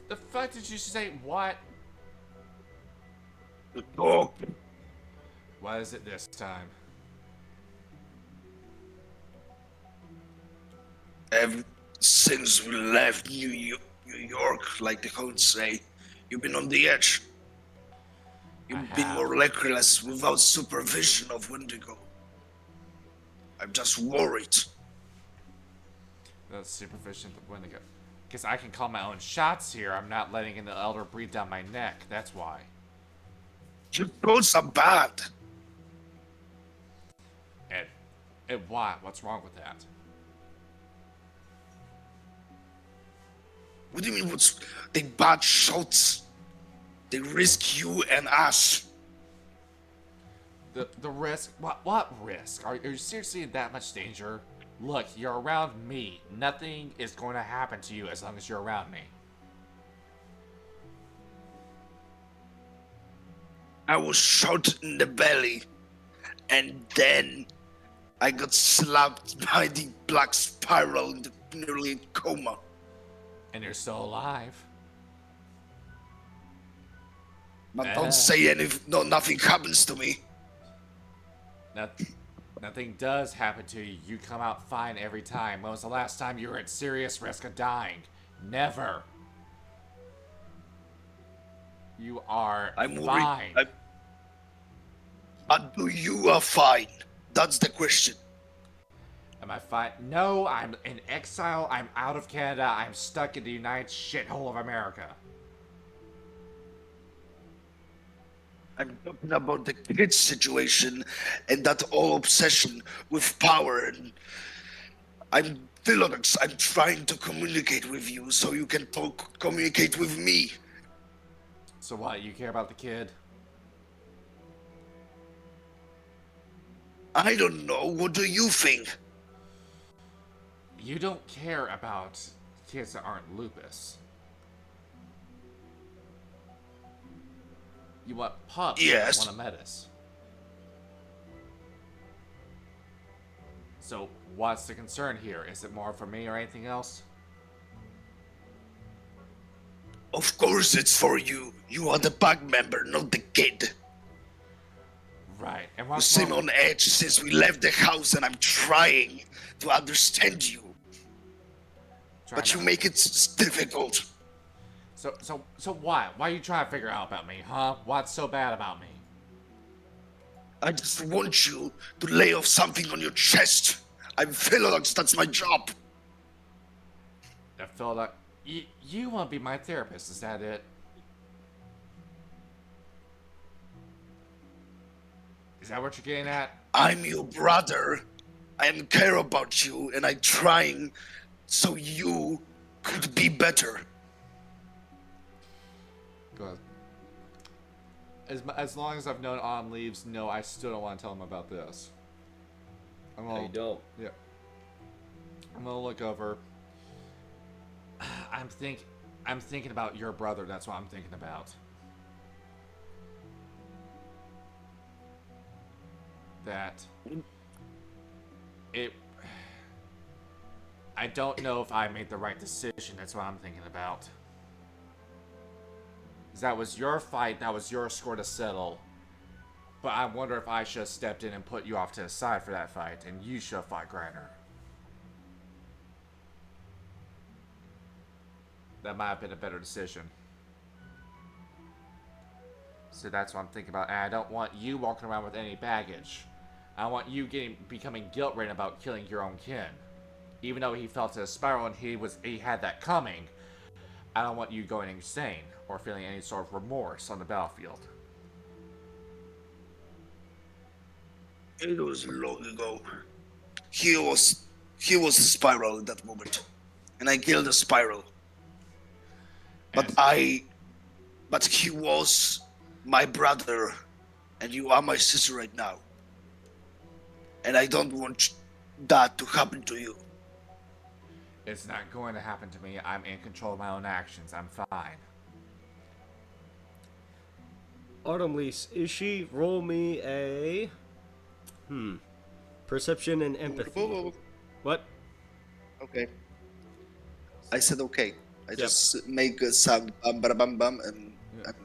The fuck did you say what? The dog. What is it this time? Ever since we left New York, like the codes say, you've been on the edge. You've been more reckless without supervision of Wendigo. I'm just worried. That's supervision of Wendigo. Because I can call my own shots here. I'm not letting in the elder breathe down my neck. That's why. Your thoughts are bad. And why? What's wrong with that? What do you mean? They bad shots? They risk you and us. The risk? What risk? Are you seriously in that much danger? Look, you're around me. Nothing is going to happen to you as long as you're around me. I was shot in the belly, and then I got slapped by the black spiral in the nearly coma. And you're still alive. But don't say nothing happens to me. Nothing does happen to you. You come out fine every time. When was the last time you were at serious risk of dying? Never. You are fine. But you are fine. That's the question. Am I fine? No, I'm in exile. I'm out of Canada. I'm stuck in the United shithole of America. I'm talking about the kid situation and that whole obsession with power. And I'm Philodox. I'm trying to communicate with you so you can communicate with me. So what? You care about the kid? I don't know. What do you think? You don't care about kids that aren't lupus. You want pups? Yes. You want a metis. So what's the concern here? Is it more for me or anything else? Of course it's for you. You are the pack member, not the kid. Right. And You what's seem wrong? on edge since we left the house, and I'm trying to understand you. But you make it difficult. So what? Why are you trying to figure out about me, huh? What's so bad about me? I just want you to lay off something on your chest. I'm Philodox, that's my job. I feel like you want to be my therapist, is that it? Is that what you're getting at? I'm your brother. I care about you, and I'm trying so you could be Good. As long as I've known On leaves, no, I still don't want to tell him about this. No, you don't. Yeah. I'm gonna look over. I'm thinking about your brother. That's what I'm thinking about. That I don't know if I made the right decision. That's what I'm thinking about. 'Cause that was your fight. That was your score to settle. But I wonder if I should have stepped in and put you off to the side for that fight, and you should have fought Griner. That might have been a better decision. So that's what I'm thinking about. And I don't want you walking around with any baggage. I want you becoming guilt-ridden about killing your own kin. Even though he fell to the spiral and he had that coming, I don't want you going insane or feeling any sort of remorse on the battlefield. It was long ago. He was a spiral at that moment, and I killed the spiral. But he was my brother, and you are my sister right now. And I don't want that to happen to you. It's not going to happen to me. I'm in control of my own actions. I'm fine. Autumn Lease, is she? Roll me a... Perception and empathy. Whoa. What? Okay. I said okay. I just make a sound bum bada bum bum and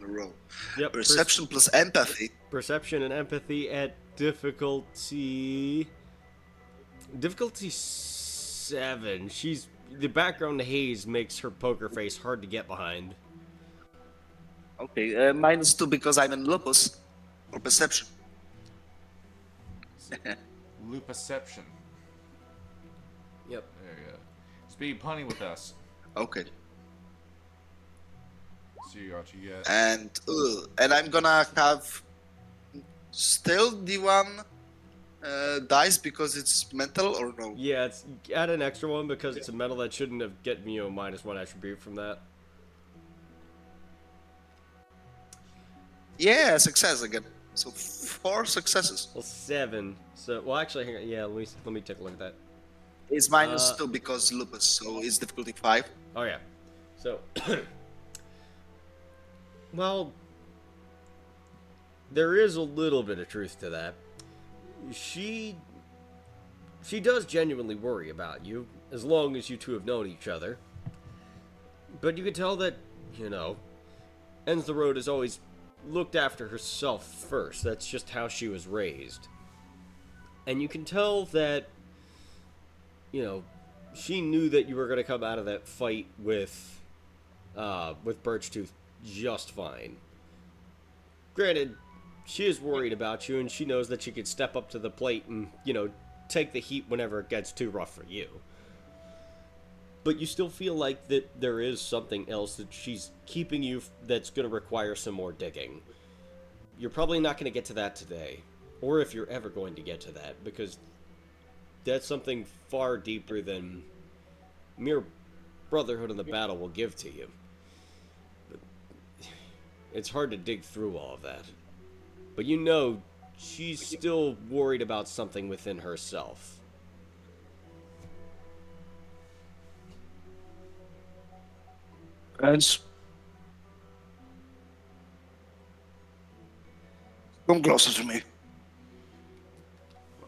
roll. Yep. Perception plus empathy. Perception and empathy at difficulty 7. She's the background haze makes her poker face hard to get behind. Okay, -2 because I'm in lupus. Or perception. Luperception. Yep. There you go. Speed punning with us. Okay. See what you get. And I'm gonna have still D1 dice because it's mental or no? Yeah, it's add an extra one because it's a metal that shouldn't have gotten you a -1 attribute from that. Yeah, success again. So 4 successes. Well, 7. So, well, actually, hang on. Yeah, let me take a look at that. It's -2 because lupus, so it's difficulty 5. Oh yeah. So, well, there is a little bit of truth to that. She does genuinely worry about you, as long as you two have known each other. But you can tell that, Ends the Road has always looked after herself first. That's just how she was raised. And you can tell that, she knew that you were going to come out of that fight with Birchtooth just fine. Granted, she is worried about you, and she knows that she could step up to the plate and, take the heat whenever it gets too rough for you. But you still feel like that there is something else that she's keeping you that's going to require some more digging. You're probably not going to get to that today, or if you're ever going to get to that, because that's something far deeper than mere brotherhood in the battle will give to you. But it's hard to dig through all of that. But she's still worried about something within herself. And come closer to me.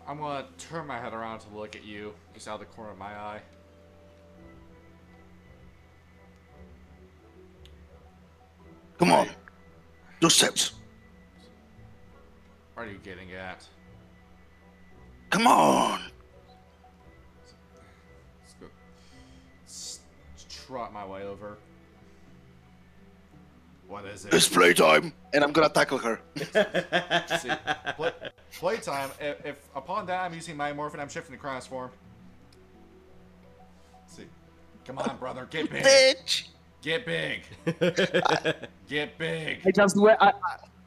I'm gonna turn my head around to look at you, just out of the corner of my eye. Come on. 2 steps. What are you getting at? Come on. Let's go. Trot my way over. What is it? It's playtime, and I'm gonna tackle her. See, playtime. If upon that I'm using my morphin, I'm shifting to Cronos form. See, come on, brother, get big. Bitch. Get big. Get big.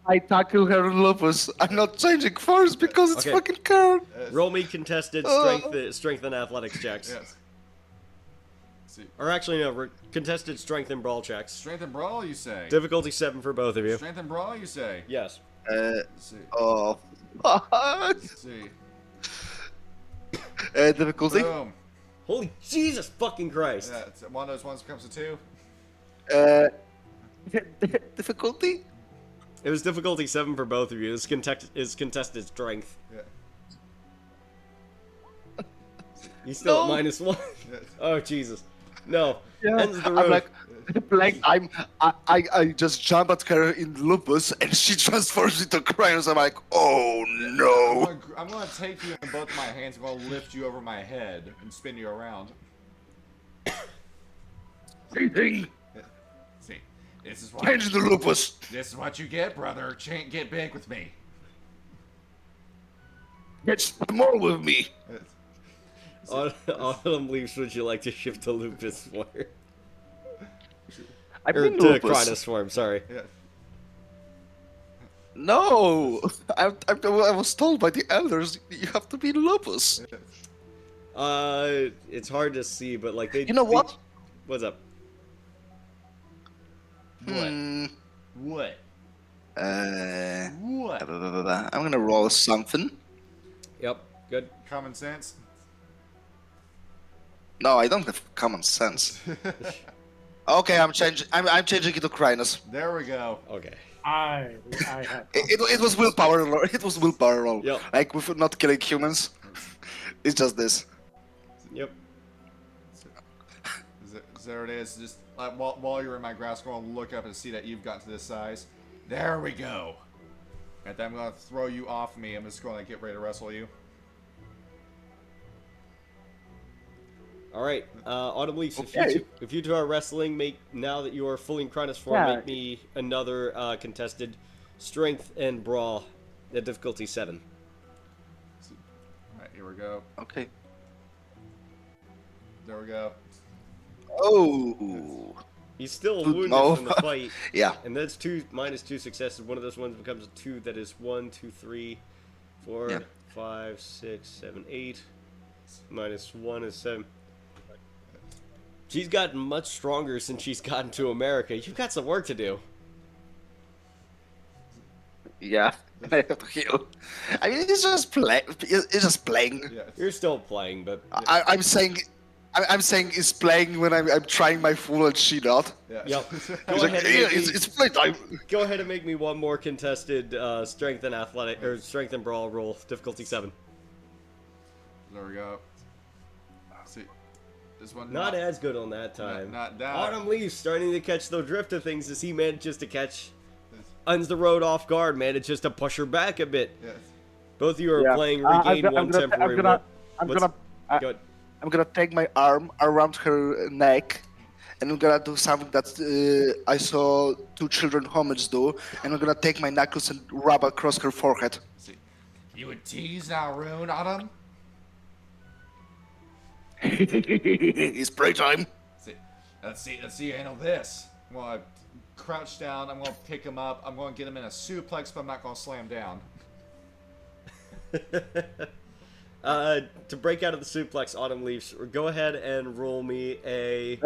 I tackle her in lupus. I'm not changing first because it's Okay. fucking card. Roll me contested strength and athletics checks. Yes. See, Or actually, no, contested strength and brawl checks. strength and brawl, you say? Difficulty 7 for both of you. Strength and brawl, you say? Yes. Let's see. Oh, fuck. Let's see. Difficulty. Boom. Holy Jesus fucking Christ. Yeah, it's one of those ones becomes a 2. Difficulty. It was difficulty 7 for both of you. This is contested strength. Yeah. You still at No. -1? Oh Jesus. No. Yeah. Ends the I'm road. like I just jump at her in lupus and she transforms into Cronus. I'm like, oh no. I'm gonna take you in both my hands. I'm gonna lift you over my head and spin you around. Anything. See, this is what Change the lupus. this is what you get, brother. Get big with me. Get more with me. Autumn Leaves, would you like to shift to lupus form? I'm Or in to lupus. Cronus form, sorry. Yeah. No, I was told by the elders you have to be in lupus. It's hard to see, but like they. You know what? What's up? What? Hmm. What? What? What? I'm gonna roll something. Yep. Good. Common sense. No, I don't have common sense. Okay, I'm changing. I'm changing it to Crinus. There we go. Okay. I have. It was willpower. It was willpower roll. Yep. Like with not killing humans. It's just this. Yep. There it is. Just like, while you're in my grasp, I'm gonna look up and see that you've got to this size. There we go. And then I'm gonna throw you off me. I'm just gonna get ready to wrestle you. All right. Autumn Leaves. Okay. If you two are wrestling, now that you are fully in Cronus form, Yeah. make me another contested strength and brawl at difficulty 7. All right, here we go. Okay. There we go. Oh. He's still wounded No. from the fight. Yeah. And that's -2 successes. One of those ones becomes a 2. That is 1, 2, 3, 4, Yeah. 5, 6, 7, 8. -1 is 7. She's gotten much stronger since she's gotten to America. You've got some work to do. Yeah. I have to heal. I mean, it's just play. It's just playing. Yeah. You're still playing, but I'm saying. I'm saying it's playing when I'm trying my full and she not. Yeah. Yep. It's Go like, ahead and yeah, make me- it's playtime. Go ahead and make me one more contested strength and athletic or strength and brawl roll, difficulty 7. There we go. See, this one Not as good on that time. Not that. Autumn Leaves starting to catch the drift of things as he manages to catch Uns the road off guard, manages to push her back a bit. Yes. Both of you are Yeah. playing regain one temporary. I'm What's- gonna. Good. I'm gonna take my arm around her neck, and I'm gonna do something that I saw 2 children homage do, and I'm gonna take my knuckles and rub across her forehead. See, you would tease now, Rune, Autumn. It's playtime. See, let's see you handle this. I'm gonna crouch down. I'm gonna pick him up. I'm gonna get him in a suplex, but I'm not gonna slam down. To break out of the suplex, Autumn Leaves, go ahead and roll me a.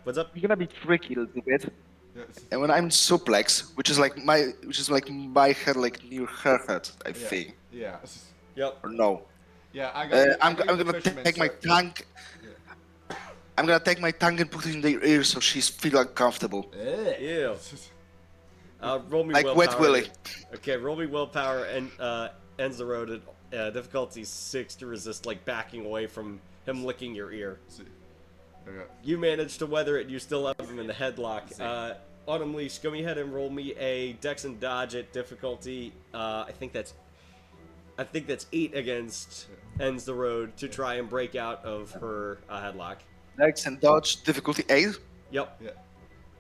What's up? You're gonna be tricky a little bit. Yes. And when I'm suplex, which is like my head, like near her head, I think, Yeah. Yep. or no. Yeah, I got. I'm gonna take my tongue. I'm gonna take my tongue and put it in their ear so she's feel uncomfortable. Ew. Roll me Like willpower. Wet Willy. Okay, roll me willpower and ends the road at difficulty 6 to resist like backing away from him licking your ear. See. Okay. You managed to weather it. You still have him in the headlock. Autumn Leash, go ahead and roll me a Dex and Dodge at difficulty. I think that's 8 against ends the road to try and break out of her headlock. Dex and dodge, difficulty 8. Yep. Yeah.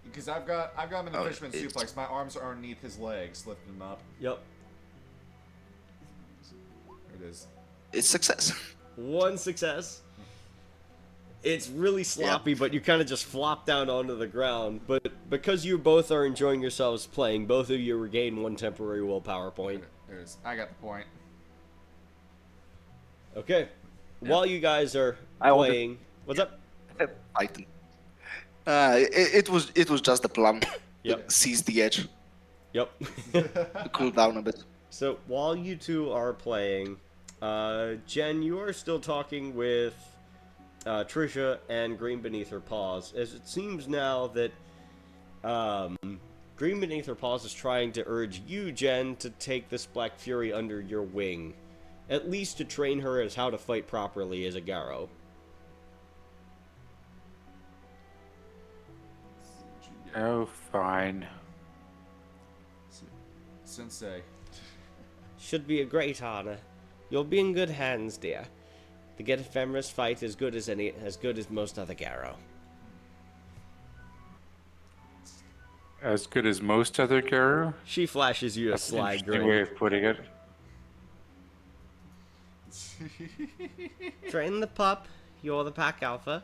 Because I've got him in the Oh, fisherman it's- suplex. My arms are underneath his legs, lifting him up. Yep. There it is. It's success. 1 success. It's really sloppy, but you kind of just flop down onto the ground. But because you both are enjoying yourselves playing, both of you regain 1 temporary willpower point. There it is. I got the point. Okay. While you guys are I will playing, what's up? Python. It was just a plan. Yep. Seize the edge. Yep. To cool down a bit. So while you two are playing, Jen, you are still talking with Trisha and Green Beneath Her Paws, as it seems now that Green Beneath Her Paws is trying to urge you, Jen, to take this Black Fury under your wing. at least to train her as how to fight properly as a Garo. Oh, fine. Sensei. Should be a great honor. You'll be in good hands, dear. The Get Ephemeris fight as good as most other Garo. As good as most other Garu? She flashes you a That's an sly interesting way grin. of putting it. Train the pup. You're the pack alpha.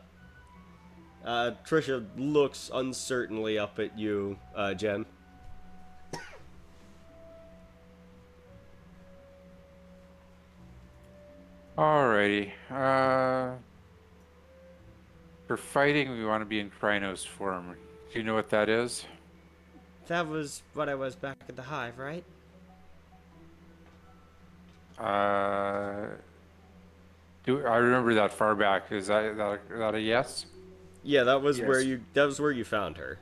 Trisha looks uncertainly up at you, Jen. Alrighty. For fighting, we want to be in Krynos form. Do you know what that is? That was what I was back at the hive, right? I remember that far back? Is that a yes? Yeah, that was where Yes. you found her.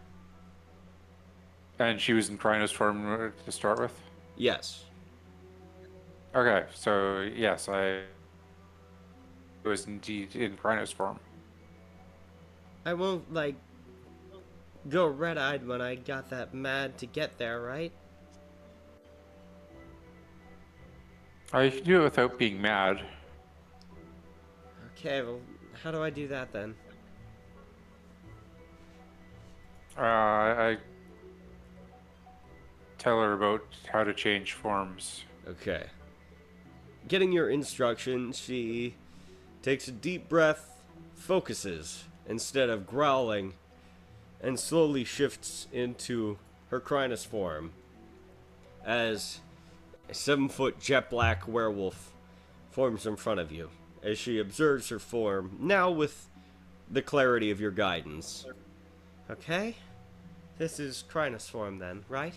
And she was in Krynos form to start with? Yes. Okay, so yes, I was indeed in Krynos form. I won't, like, go red-eyed when I got that mad to get there, right? You can do it without being mad. Okay, well, how do I do that then? I tell her about how to change forms. Okay. Getting your instruction, she takes a deep breath, focuses instead of growling, and slowly shifts into her Krynos form as a 7-foot jet black werewolf forms in front of you as she observes her form, now with the clarity of your guidance. Okay? This is Krynos form then, right?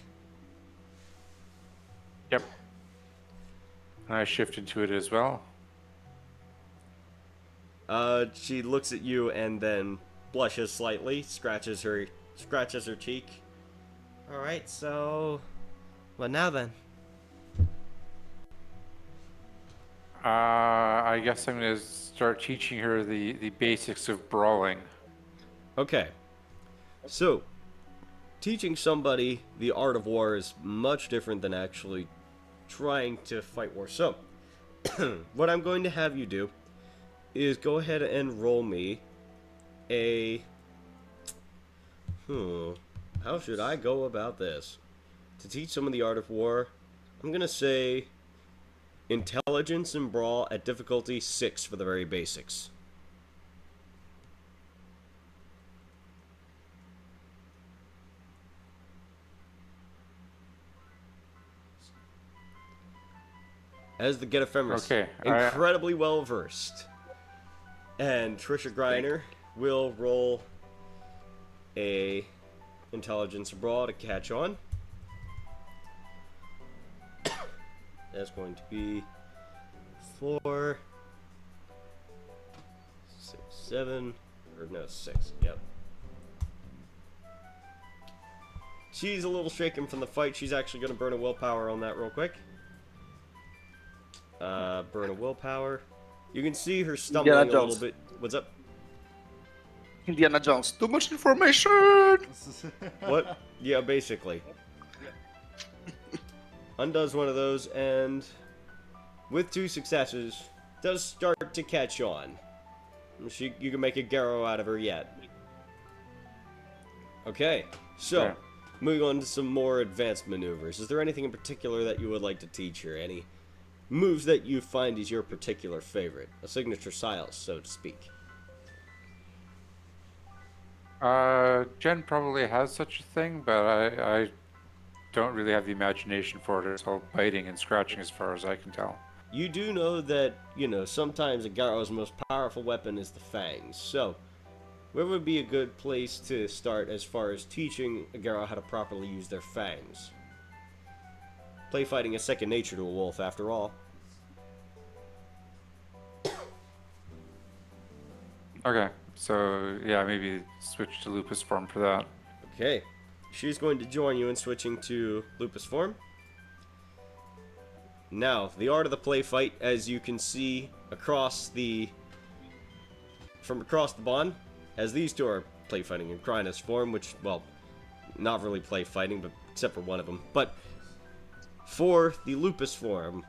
Yep. And I shift into it as well. She looks at you and then blushes slightly, scratches her cheek. Alright, so what now then? I guess I'm going to start teaching her the basics of brawling. Okay. So, teaching somebody the art of war is much different than actually trying to fight war. So, what I'm going to have you do is go ahead and roll me a... How should I go about this? To teach someone the art of war, I'm going to say intelligence and brawl at difficulty 6 for the very basics. As the Get Ephemeris, Okay, incredibly well versed. And Trisha Griner will roll a intelligence brawl to catch on. That's going to be 4, 6, 7, or no, 6. Yep. She's a little shaken from the fight. She's actually going to burn a willpower on that real quick. Burn a willpower. You can see her stumbling a little Jones. bit. What's up? Indiana Jones. Too much information. What? Yeah, basically. Undoes one of those, and with 2 successes, does start to catch on. You can make a Garo out of her yet. Okay, so, Okay. moving on to some more advanced maneuvers. Is there anything in particular that you would like to teach her? Any moves that you find is your particular favorite? A signature style, so to speak. Jen probably has such a thing, but I don't really have the imagination for it. It's all biting and scratching as far as I can tell. You do know that, sometimes a Garo's most powerful weapon is the fangs. So, where would be a good place to start as far as teaching a Garo how to properly use their fangs? Play fighting is second nature to a wolf, after all. Okay, so yeah, maybe switch to lupus form for that. Okay. She's going to join you in switching to lupus form. Now, the art of the play fight, as you can see from across the bond, as these two are play fighting in Crinus form, which, well, not really play fighting, but except for one of them. But for the Lupus form,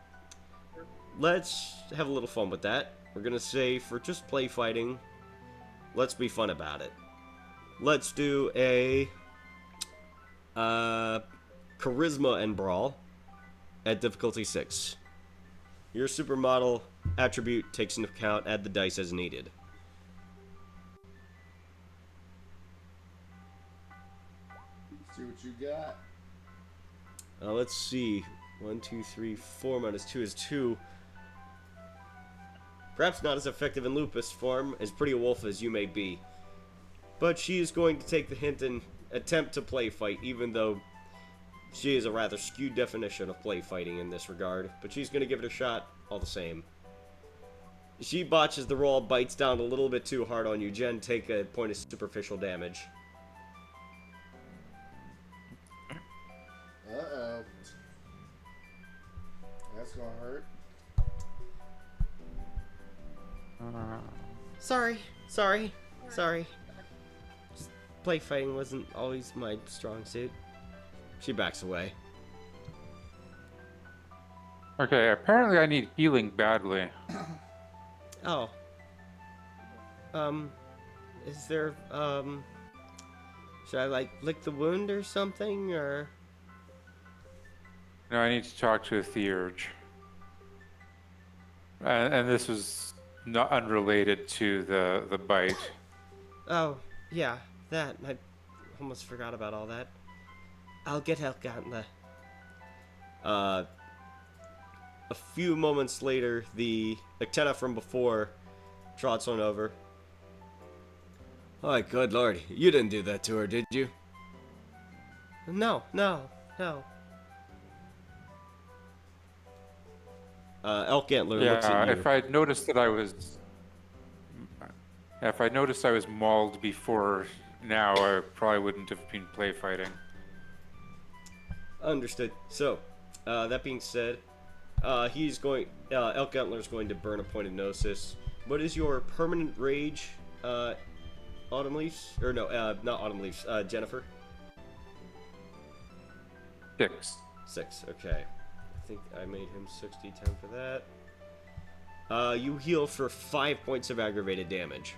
let's have a little fun with that. We're gonna say for just play fighting, let's be fun about it. Let's do a Charisma and Brawl at difficulty 6. Your supermodel attribute takes into account, add the dice as needed. See what you got. Let's see. 1, 2, 3, 4 minus 2 is 2. Perhaps not as effective in Lupus form, as pretty a wolf as you may be. But she is going to take the hint and attempt to play fight, even though she is a rather skewed definition of play fighting in this regard. But she's going to give it a shot all the same. She botches the roll, bites down a little bit too hard on you. Jen, take a point of superficial damage. Uh-oh. That's gonna hurt. Sorry. Just play fighting wasn't always my strong suit. She backs away. Okay, apparently I need healing badly. Oh. Is there, should I, like, lick the wound or something, or? No, I need to talk to a theurge. And this was not unrelated to the bite. Oh, yeah, that. I almost forgot about all that. I'll get Elgantla. A few moments later, the Ectena from before trots on over. Oh, good lord. You didn't do that to her, did you? No. Elk Antler looks at Yeah, you. if I'd noticed that I was... If I noticed I was mauled before now, I probably wouldn't have been play fighting. Understood. So, that being said, he's going. Elk Antler's going to burn a point of gnosis. What is your permanent rage, Autumn Leaves? Or no, not Autumn Leaves. Jennifer. 6. 6. Okay. I think I made him 60, 10 for that. You heal for 5 points of aggravated damage.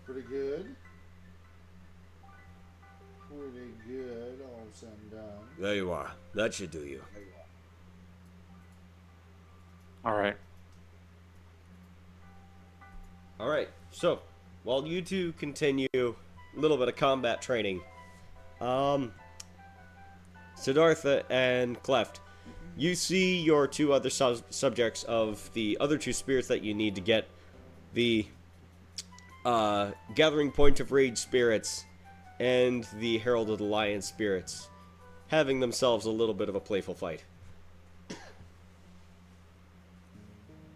Pretty good. Pretty good, all said and done. There you are. That should do you. Alright. Alright, so, while you two continue a little bit of combat training, Siddhartha and Cleft, you see your two other subjects of the other two spirits that you need to get the Gathering Point of Rage spirits and the Herald of the Lion spirits having themselves a little bit of a playful fight.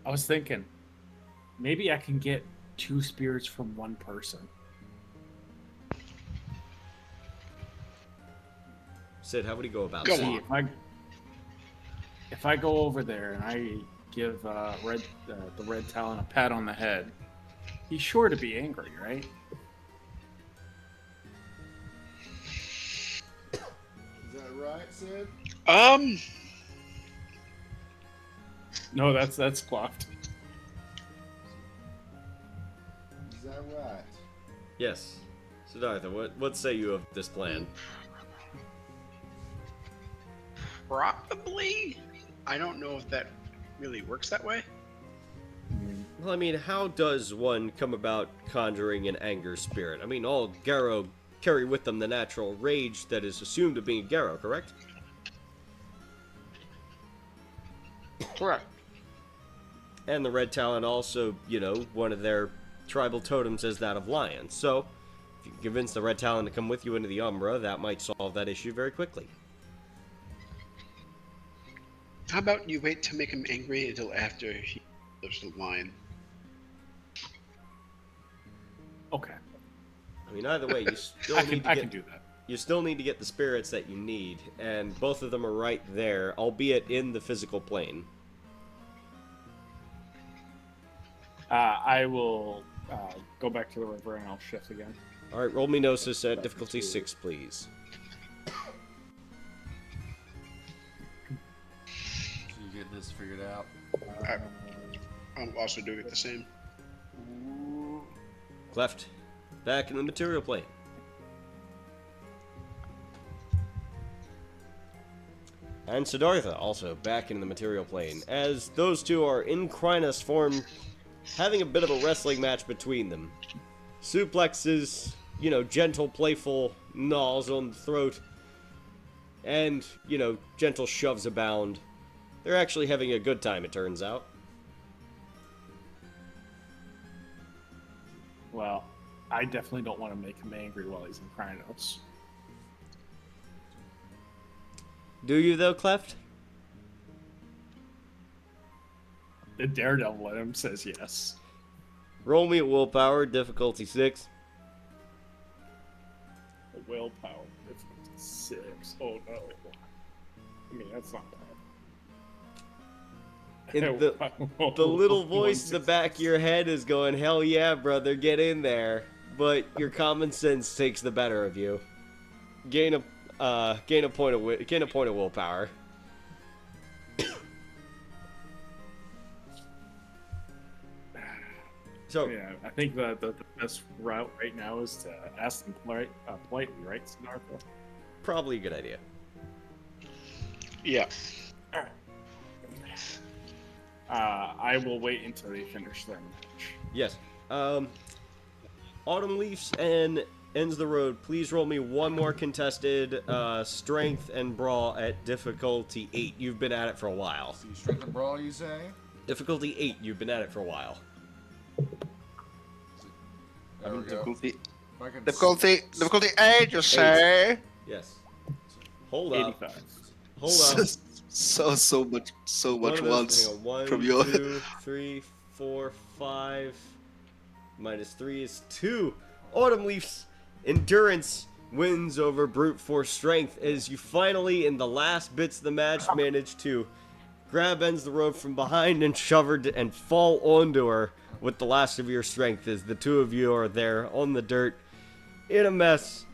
I was thinking, maybe I can get 2 spirits from one person. Sid, how would he go about Go that? on. See, if I go over there and I give the Red Talon a pat on the head, he's sure to be angry, right? Is that right, Sid? No, that's Cleft. Is that right? Yes. Siddhartha, what say you of this plan? Probably. I don't know if that really works that way. Well, I mean, how does one come about conjuring an anger spirit? I mean, all Garrow carry with them the natural rage that is assumed to be Garrow, correct? Correct. And the Red Talon also, one of their tribal totems is that of Lion. So, if you can convince the Red Talon to come with you into the Umbra, that might solve that issue very quickly. How about you wait to make him angry until after he lives the line? Okay, I mean, either way, you still I need can to do that. you still need to get the spirits that you need, and both of them are right there, albeit in the physical plane. I will go back to the river and I'll shift again. Alright, roll me Gnosis at difficulty 6, please. So you get this figured out. I'm also doing it the same. Cleft, back in the material plane. And Siddhartha, also back in the material plane, as those two are in Crinus form, having a bit of a wrestling match between them. Suplexes, gentle, playful gnaws on the throat, and, gentle shoves abound. They're actually having a good time, it turns out. Well, I definitely don't want to make him angry while he's in Krynos. Do you, though, Cleft? The daredevil in him says yes. Roll me a willpower, difficulty 6. The willpower, difficulty 6. Oh no. I mean, that's not bad. And the little voice in the back of your head is going, hell yeah, brother, get in there. But your common sense takes the better of you. Gain a point of willpower. So Yeah, I think the best route right now is to ask them politely, right, Siddhartha? probably a good idea. Yeah. I will wait until they finish their match. Yes. Autumn Leafs and Ends the Road. Please roll me one more contested strength and brawl at difficulty 8. You've been at it for a while. So you strength and brawl, you say? Difficulty 8. You've been at it for a while. There we go. Difficulty, If I can difficulty 8, you say? Yes. Hold up. 85. Hold up. So much One of those- once hang on, 1, from your 2, 3, 4, 5. Minus 3 is 2. Autumn Leaf's endurance wins over brute force strength as you finally, in the last bits of the match, manage to grab Ends the Road from behind and shove her and fall onto her with the last of your strength as the two of you are there on the dirt in a mess,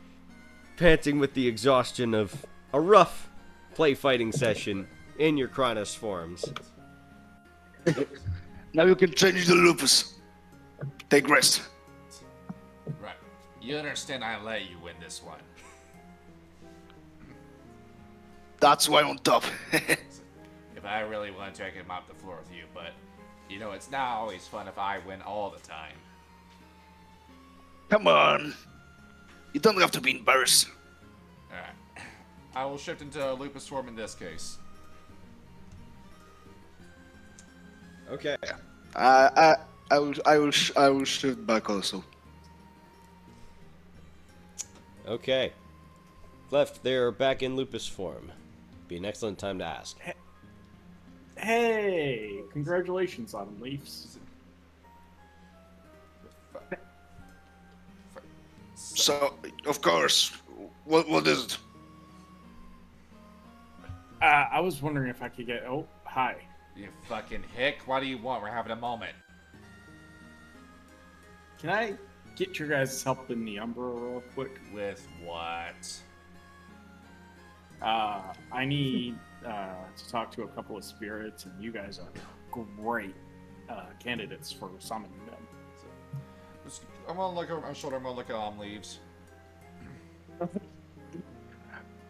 panting with the exhaustion of a rough play fighting session in your Kronos forms. Now you can change the lupus. Take rest. Right. You understand I let you win this one. That's why I'm on top. If I really wanted to, I could mop the floor with you, but, it's not always fun if I win all the time. Come on. You don't have to be embarrassed. Alright. I will shift into lupus form in this case. Okay. I will shift back also. Okay. Left, they're back in lupus form. Be an excellent time to ask. Hey, congratulations, Autumn Leafs. So, of course, what is it? I was wondering if I could get. Oh, hi. You fucking hick. What do you want? We're having a moment. Can I get your guys' help in the Umbra real quick? With what? I need to talk to a couple of spirits, and you guys are great candidates for summoning them. I'm gonna look over my shoulder. I'm gonna look at leaves.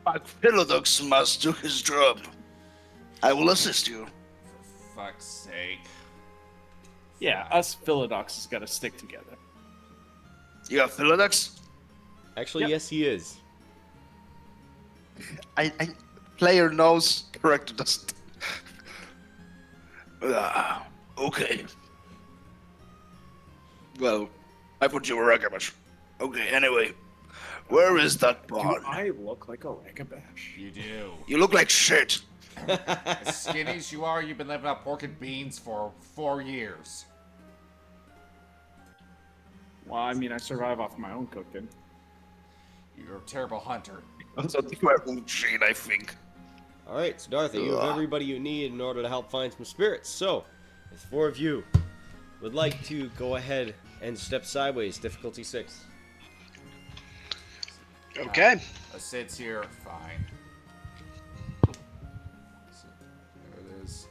But Philodox must do his job. I will assist you. For fuck's sake. Yeah, us Philodoxes got to stick together. You have Philodox? Actually, Yep. yes, he is. I player knows, character doesn't. Okay. Well, I thought you were Ragabash. Okay, anyway. Where is that Do barn? I look like a Ragabash? You do. You look like shit. As skinny as you are, you've been living on pork and beans for 4 years. Well, I mean, I survive off my own cooking. You're a terrible hunter. Also, the werewolf gene, I think. Alright, Siddhartha, you have Ugh. everybody you need in order to help find some spirits. So, if 4 of you would like to go ahead and step sideways, difficulty 6. Okay. Sid's here. Fine. There it is.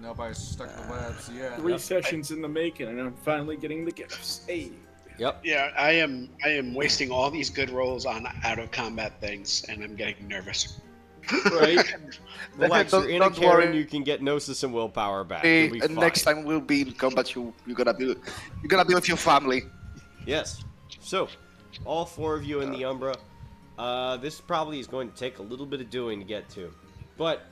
Nobody's stuck in the webs yet. 3 sessions in the making, and I'm finally getting the gifts. Hey. Yep. Yeah, I am wasting all these good rolls on out of combat things, and I'm getting nervous. Right? Relax, you're in a Don't Karen, worry. you can get Gnosis and willpower back. You'll be And fine. next time we'll be in combat. You're gonna be with your family. Yes. So, all 4 of you in the Umbra. This probably is going to take a little bit of doing to get to. But,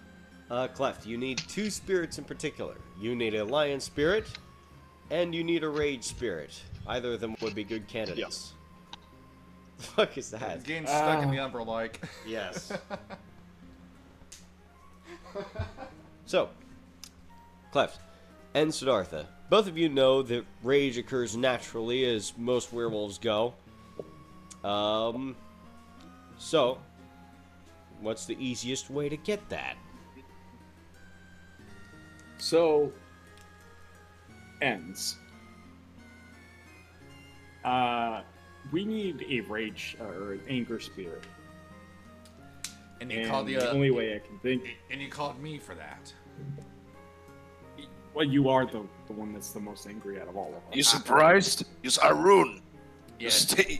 Cleft, you need 2 spirits in particular. You need a lion spirit, and you need a rage spirit. Either of them would be good candidates. The fuck is that? Getting stuck in the Umbra like. Yes. So, Cleft and Siddhartha, both of you know that rage occurs naturally as most werewolves go. So, what's the easiest way to get that? So, ends. We need a rage or an anger spirit. And you And called the only way I can think. And you called me for that. Well, you are the one that's the most angry out of all of us. You surprised? Use Arun. Yeah.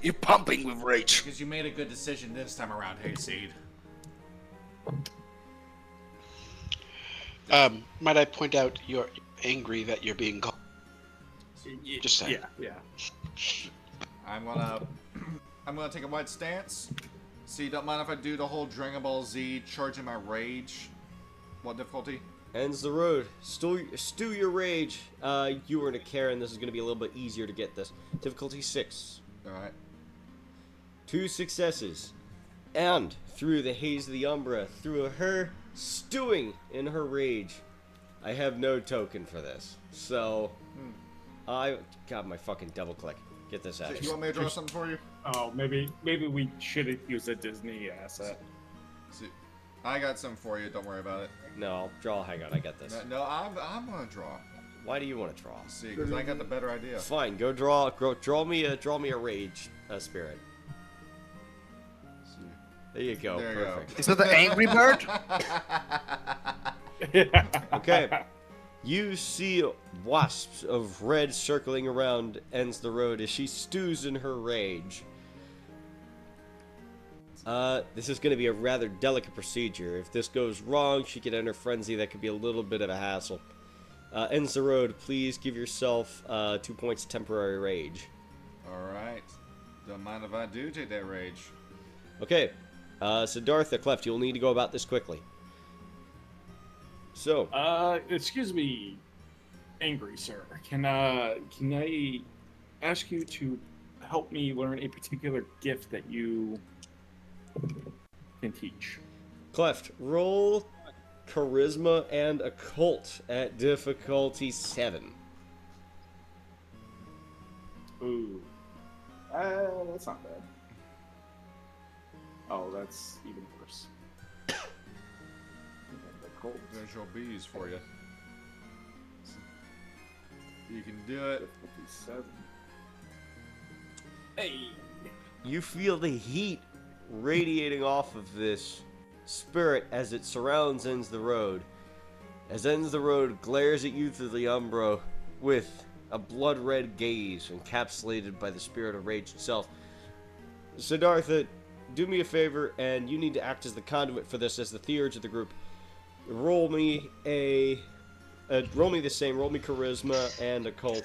You're pumping with rage. Because you made a good decision this time around, Hayseed. Might I point out you're angry that you're being called? Just saying. Yeah. I'm gonna take a wide stance. See, don't mind if I do the whole Dragon Ball Z charging my rage. What difficulty? Ends the road. Stew your rage. You were in a Karen. This is going to be a little bit easier to get this. Difficulty 6. Alright. 2 successes. And through the haze of the Umbra, through her stewing in her rage, I have no token for this. So, God, my fucking double click. Get this out of You here. want me to draw something for you? Oh, maybe we should use a Disney asset. See, I got some for you. Don't worry about it. No, I'll draw. Hang on, I got this. No, I'm gonna draw. Why do you want to draw? See, because I got the better idea. Fine, go draw. Draw me a rage spirit. There you go. There you go. Perfect. Is that the angry bird? Okay. You see wasps of red circling around Ends the Road as she stews in her rage. This is going to be a rather delicate procedure. If this goes wrong, she could enter frenzy. That could be a little bit of a hassle. Ends the Road, please give yourself 2 points temporary rage. Alright. Don't mind if I do take that rage. Okay. Siddhartha, Cleft, you'll need to go about this quickly. So, Excuse me, angry sir. Can I ask you to help me learn a particular gift that you can teach? Cleft, roll charisma and occult at difficulty 7. Ooh. That's not bad. Oh, that's even worse. There's your bees for you. You can do it. 57. Hey! You feel the heat radiating off of this spirit as it surrounds Ends the Road. As Ends the Road glares at you through the Umbra with a blood-red gaze encapsulated by the spirit of rage itself. Siddhartha, do me a favor, and you need to act as the conduit for this, as the theurge of the group. Roll me the same. Roll me charisma and occult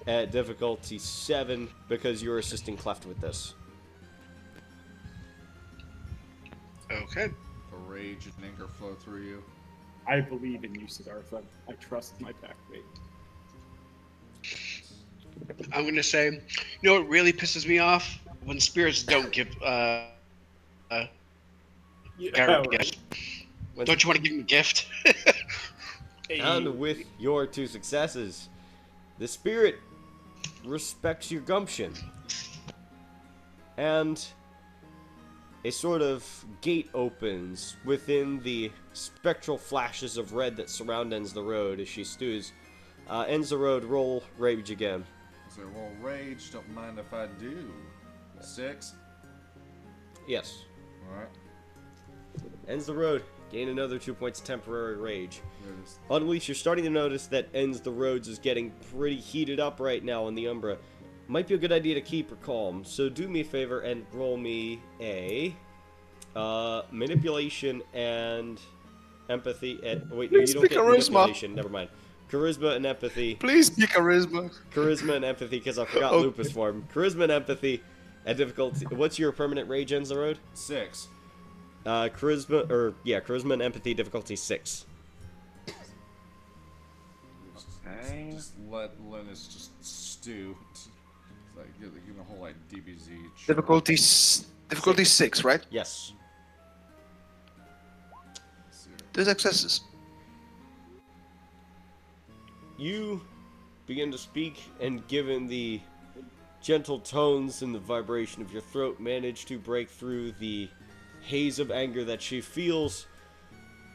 at difficulty 7 because you're assisting Cleft with this. Okay. The rage and anger flow through you. I believe in you, Siddhartha. I trust my packmate. I'm gonna say, you know what really pisses me off? When spirits don't give Yeah, Garrett right. gifts. Don't you want to give him a gift? And with your 2 successes, the spirit respects your gumption. and a sort of gate opens within the spectral flashes of red that surround Ends the Road as she stews. Ends the Road, roll rage again. So roll rage. Don't mind if I do. 6. Yes. All right. Ends the Road, gain another 2 points of temporary rage. There it is. Unleash, you're starting to notice that Ends the Roads is getting pretty heated up right now in the Umbra. Might be a good idea to keep her calm, so do me a favor and roll me a manipulation and empathy. Wait, no, you Please don't pick get charisma. manipulation. Never mind. Charisma and empathy. Please be charisma. Charisma and empathy, because I forgot Okay. lupus form. Charisma and empathy and difficulty. What's your permanent rage, Ends the Road? 6. Charisma and empathy, difficulty 6. Okay. Just let Linus just stew. It's like give him a whole like DBZ. Difficulty 6, right? Yes. Two successes. You begin to speak, and given the gentle tones and the vibration of your throat, manage to break through the haze of anger that she feels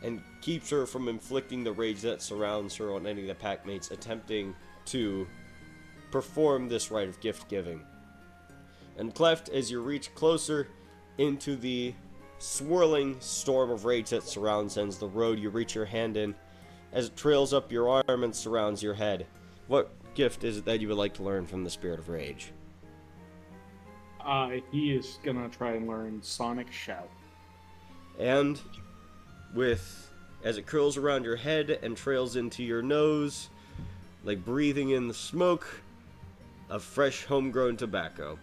and keeps her from inflicting the rage that surrounds her on any of the packmates attempting to perform this rite of gift giving. And Cleft, as you reach closer into the swirling storm of rage that surrounds Ends the Road, you reach your hand in as it trails up your arm and surrounds your head. What gift is it that you would like to learn from the Spirit of Rage? He is gonna try and learn Sonic Shout. And as it curls around your head and trails into your nose, like breathing in the smoke of fresh homegrown tobacco.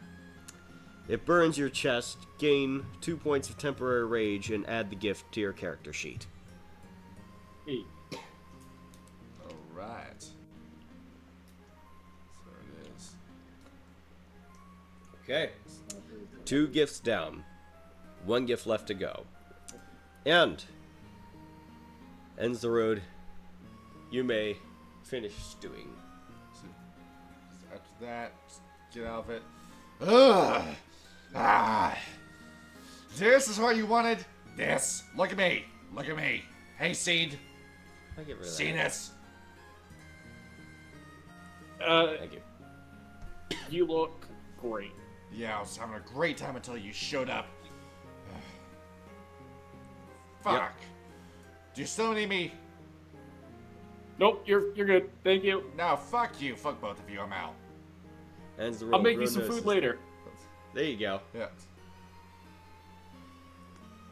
It burns your chest, gain 2 points of temporary rage, and add the gift to your character sheet. Hey, All right. So it is. Okay. 2 gifts down. 1 gift left to go. And Ends the Road. You may finish stewing. So after that, just get out of it. Ugh. Ah. This is what you wanted. This. Look at me. Look at me. Hey, Seed. I get rid of See that. this? Thank you. you look great. Yeah, I was having a great time until you showed up. Fuck. Yep. Do you still need me? Nope, you're good. Thank you. No, fuck you. Fuck both of you. I'm out. Ends the Road. I'll make you Road some notices. food later. There you go. Yeah.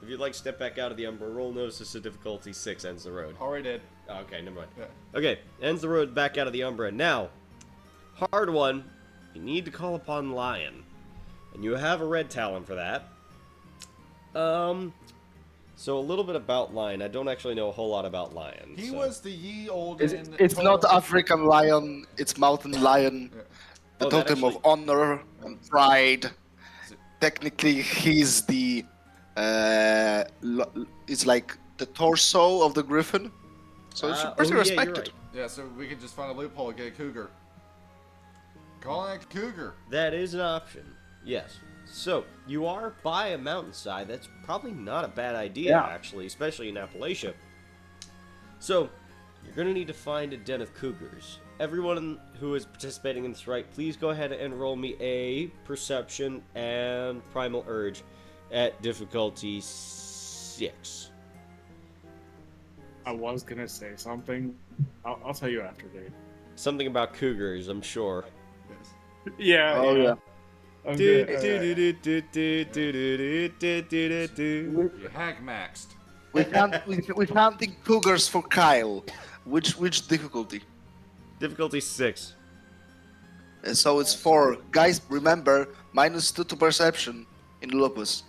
If you'd like to step back out of the Umbra, roll notice of difficulty 6, Ends the Road. Already did. Oh, okay, never mind. Yeah. Okay, Ends the Road, back out of the Umbra. Now, hard one, you need to call upon Lion. And you have a red talon for that. So a little bit about Lion. I don't actually know a whole lot about Lion. He so. was the ye old. It's not African lion, it's mountain lion. The Oh, that totem of actually- honor and pride. Technically, he's the. It's like the torso of the griffin. So it's pretty yeah, you're respected. right. Yeah, so we could just find a loophole and get a cougar. Call it a cougar. That is an option. Yes. So, you are by a mountainside. That's probably not a bad idea, Yeah. actually, especially in Appalachia. So, you're going to need to find a den of cougars. Everyone who is participating in this rite, please go ahead and roll me a perception and primal urge at difficulty 6. I was gonna say something. I'll tell you after, Dave. Something about cougars, I'm sure. Yeah. Oh, yeah. I'm Do, good. do, do, do, do, do, do, do, do, do, do. You hag maxed. We're hunting cougars for Kyle. Which difficulty? Difficulty 6. So it's 4. Guys, remember, -2 to perception in lupus.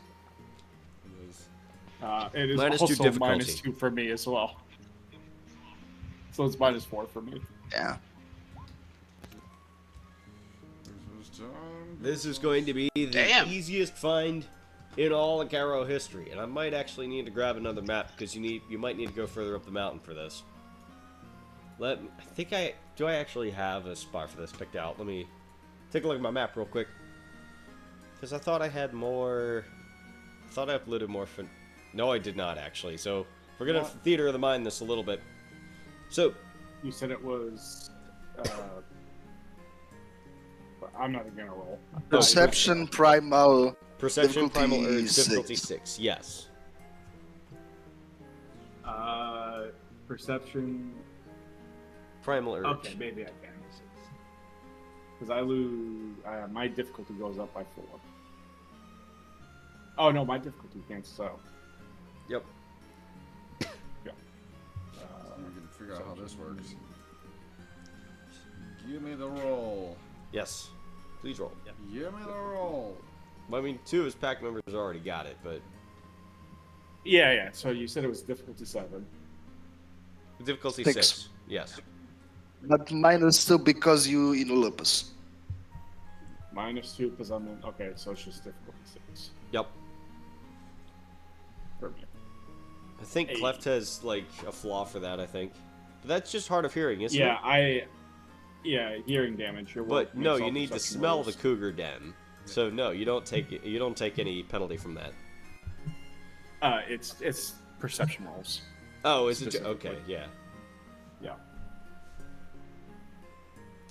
It is -2 also difficulty. -2 for me as well. So it's -4 for me. Yeah. This is going to be the Damn. easiest find in all of Garrow history, and I might actually need to grab another map because you might need to go further up the mountain for this. Do I actually have a spot for this picked out? Let me take a look at my map real quick. Because I thought I had more... I thought I uploaded more for... No, I did not, actually. So, we're going to What? theater of the mind this a little bit. So, You said it was. I'm not even gonna roll. Perception primal. perception, primal Difficulty urge, difficulty 6. 6. Yes. Perception. Primal urge. Okay, maybe I can. Because I lose. My difficulty goes up by 4. Oh no, my difficulty cancels out. Yep. Yeah. We can figure out how this works. Give me the roll. Yes. Please roll. Give me the roll. Well, I mean, 2 of his pack members already got it, but... Yeah. So you said it was difficulty 7. Difficulty 6. 6. Yes. But -2 because you in lupus. -2 because I'm in. Okay, so it's just difficulty 6 Yep. for me. I think Hey. Cleft has, like, a flaw for that, I think. But that's just hard of hearing, isn't Yeah, it? hearing damage. Your But work no, makes you all need to perception smell rolls. the cougar den. So no, you don't take any penalty from that. It's perception rolls. Oh, is it? Specifically. Okay, yeah. Yeah.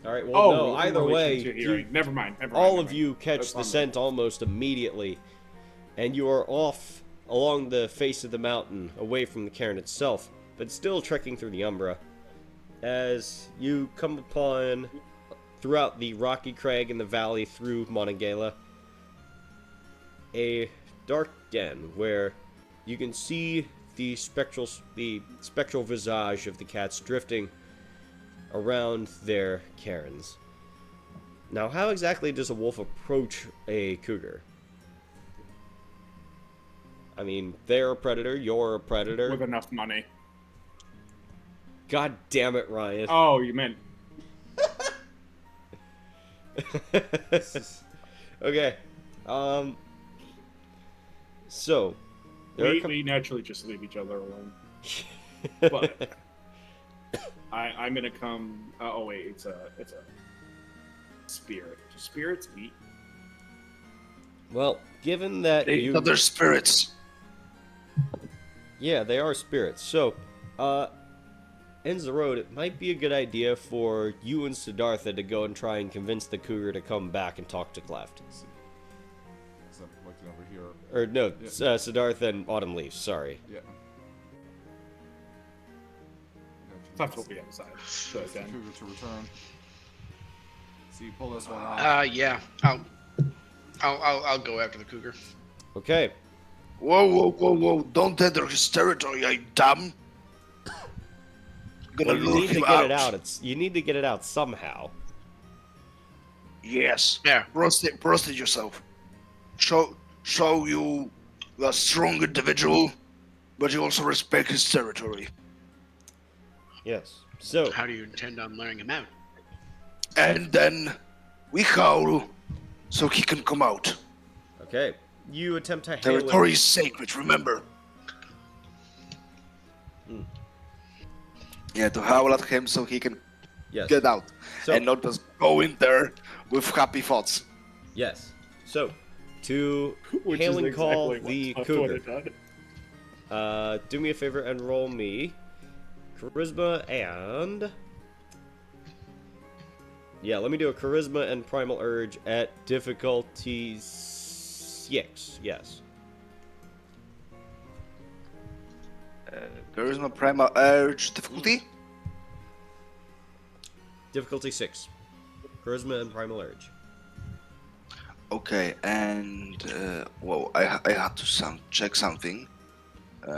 All right. Well, no. in Either relation way, to hearing. Never mind. all of you catch That's the on me. scent almost immediately, and you are off along the face of the mountain, away from the cairn itself, but still trekking through the Umbra. As you come upon, throughout the rocky crag in the valley through Monongahela, a dark den where you can see the spectral visage of the cats drifting around their cairns. Now, how exactly does a wolf approach a cougar? I mean, they're a predator, you're a predator. with enough money. God damn it, Ryan. Oh, you meant Okay. So, there are a we naturally just leave each other alone. But I'm gonna come. Oh wait, it's a spirit. Do spirits eat? well, given that They you... other spirits. Yeah, they are spirits. So, ends the road, it might be a good idea for you and Siddhartha to go and try and convince the cougar to come back and talk to Cleft. So I'm looking over here. Or, no, Yeah. Siddhartha and Autumn Leaf, sorry. Yeah. That's what we have decided. So Ask the then, cougar to return. So you pull this one off. Yeah. I'll go after the cougar. Okay. Whoa. Don't enter his territory, I dumb. Gonna Well, you lure need to him get it out. You need to get it out somehow. Yes. Yeah. Prostrate yourself. Show you a strong individual, but you also respect his territory. Yes. So, How do you intend on luring him out? And then we howl so he can come out. okay. You attempt to hail Territory him. is sacred, remember? Yeah, to howl at him so he can Yes. get out. So- and not just go in there with happy thoughts. Yes. So, to which hail and is call exactly the what cougar. I done. Do me a favor and roll me charisma and... Yeah, let me do a charisma and primal urge at difficulty 6. Yes. Charisma, primal urge, difficulty? Difficulty 6. Charisma and primal urge. Okay, and whoa, I had to check something. You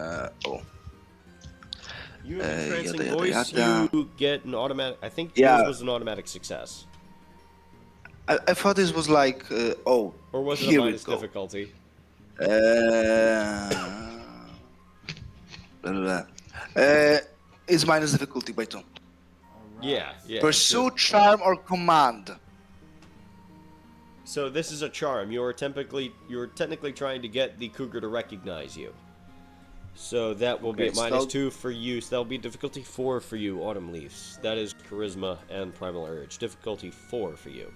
have a trancing yada, voice, yada. you get an automatic... I think Yeah. yours was an automatic success. I thought this was like Or was it a here we minus go. difficulty? Blah, blah, blah. It's minus difficulty by 2. Yeah, yeah. Pursue, charm, or command. So this is a charm. You're technically trying to get the cougar to recognize you. So that will be Okay, at minus so- 2 for you. So that'll be difficulty 4 for you, Autumn Leaves. That is charisma and primal urge. Difficulty 4 for you.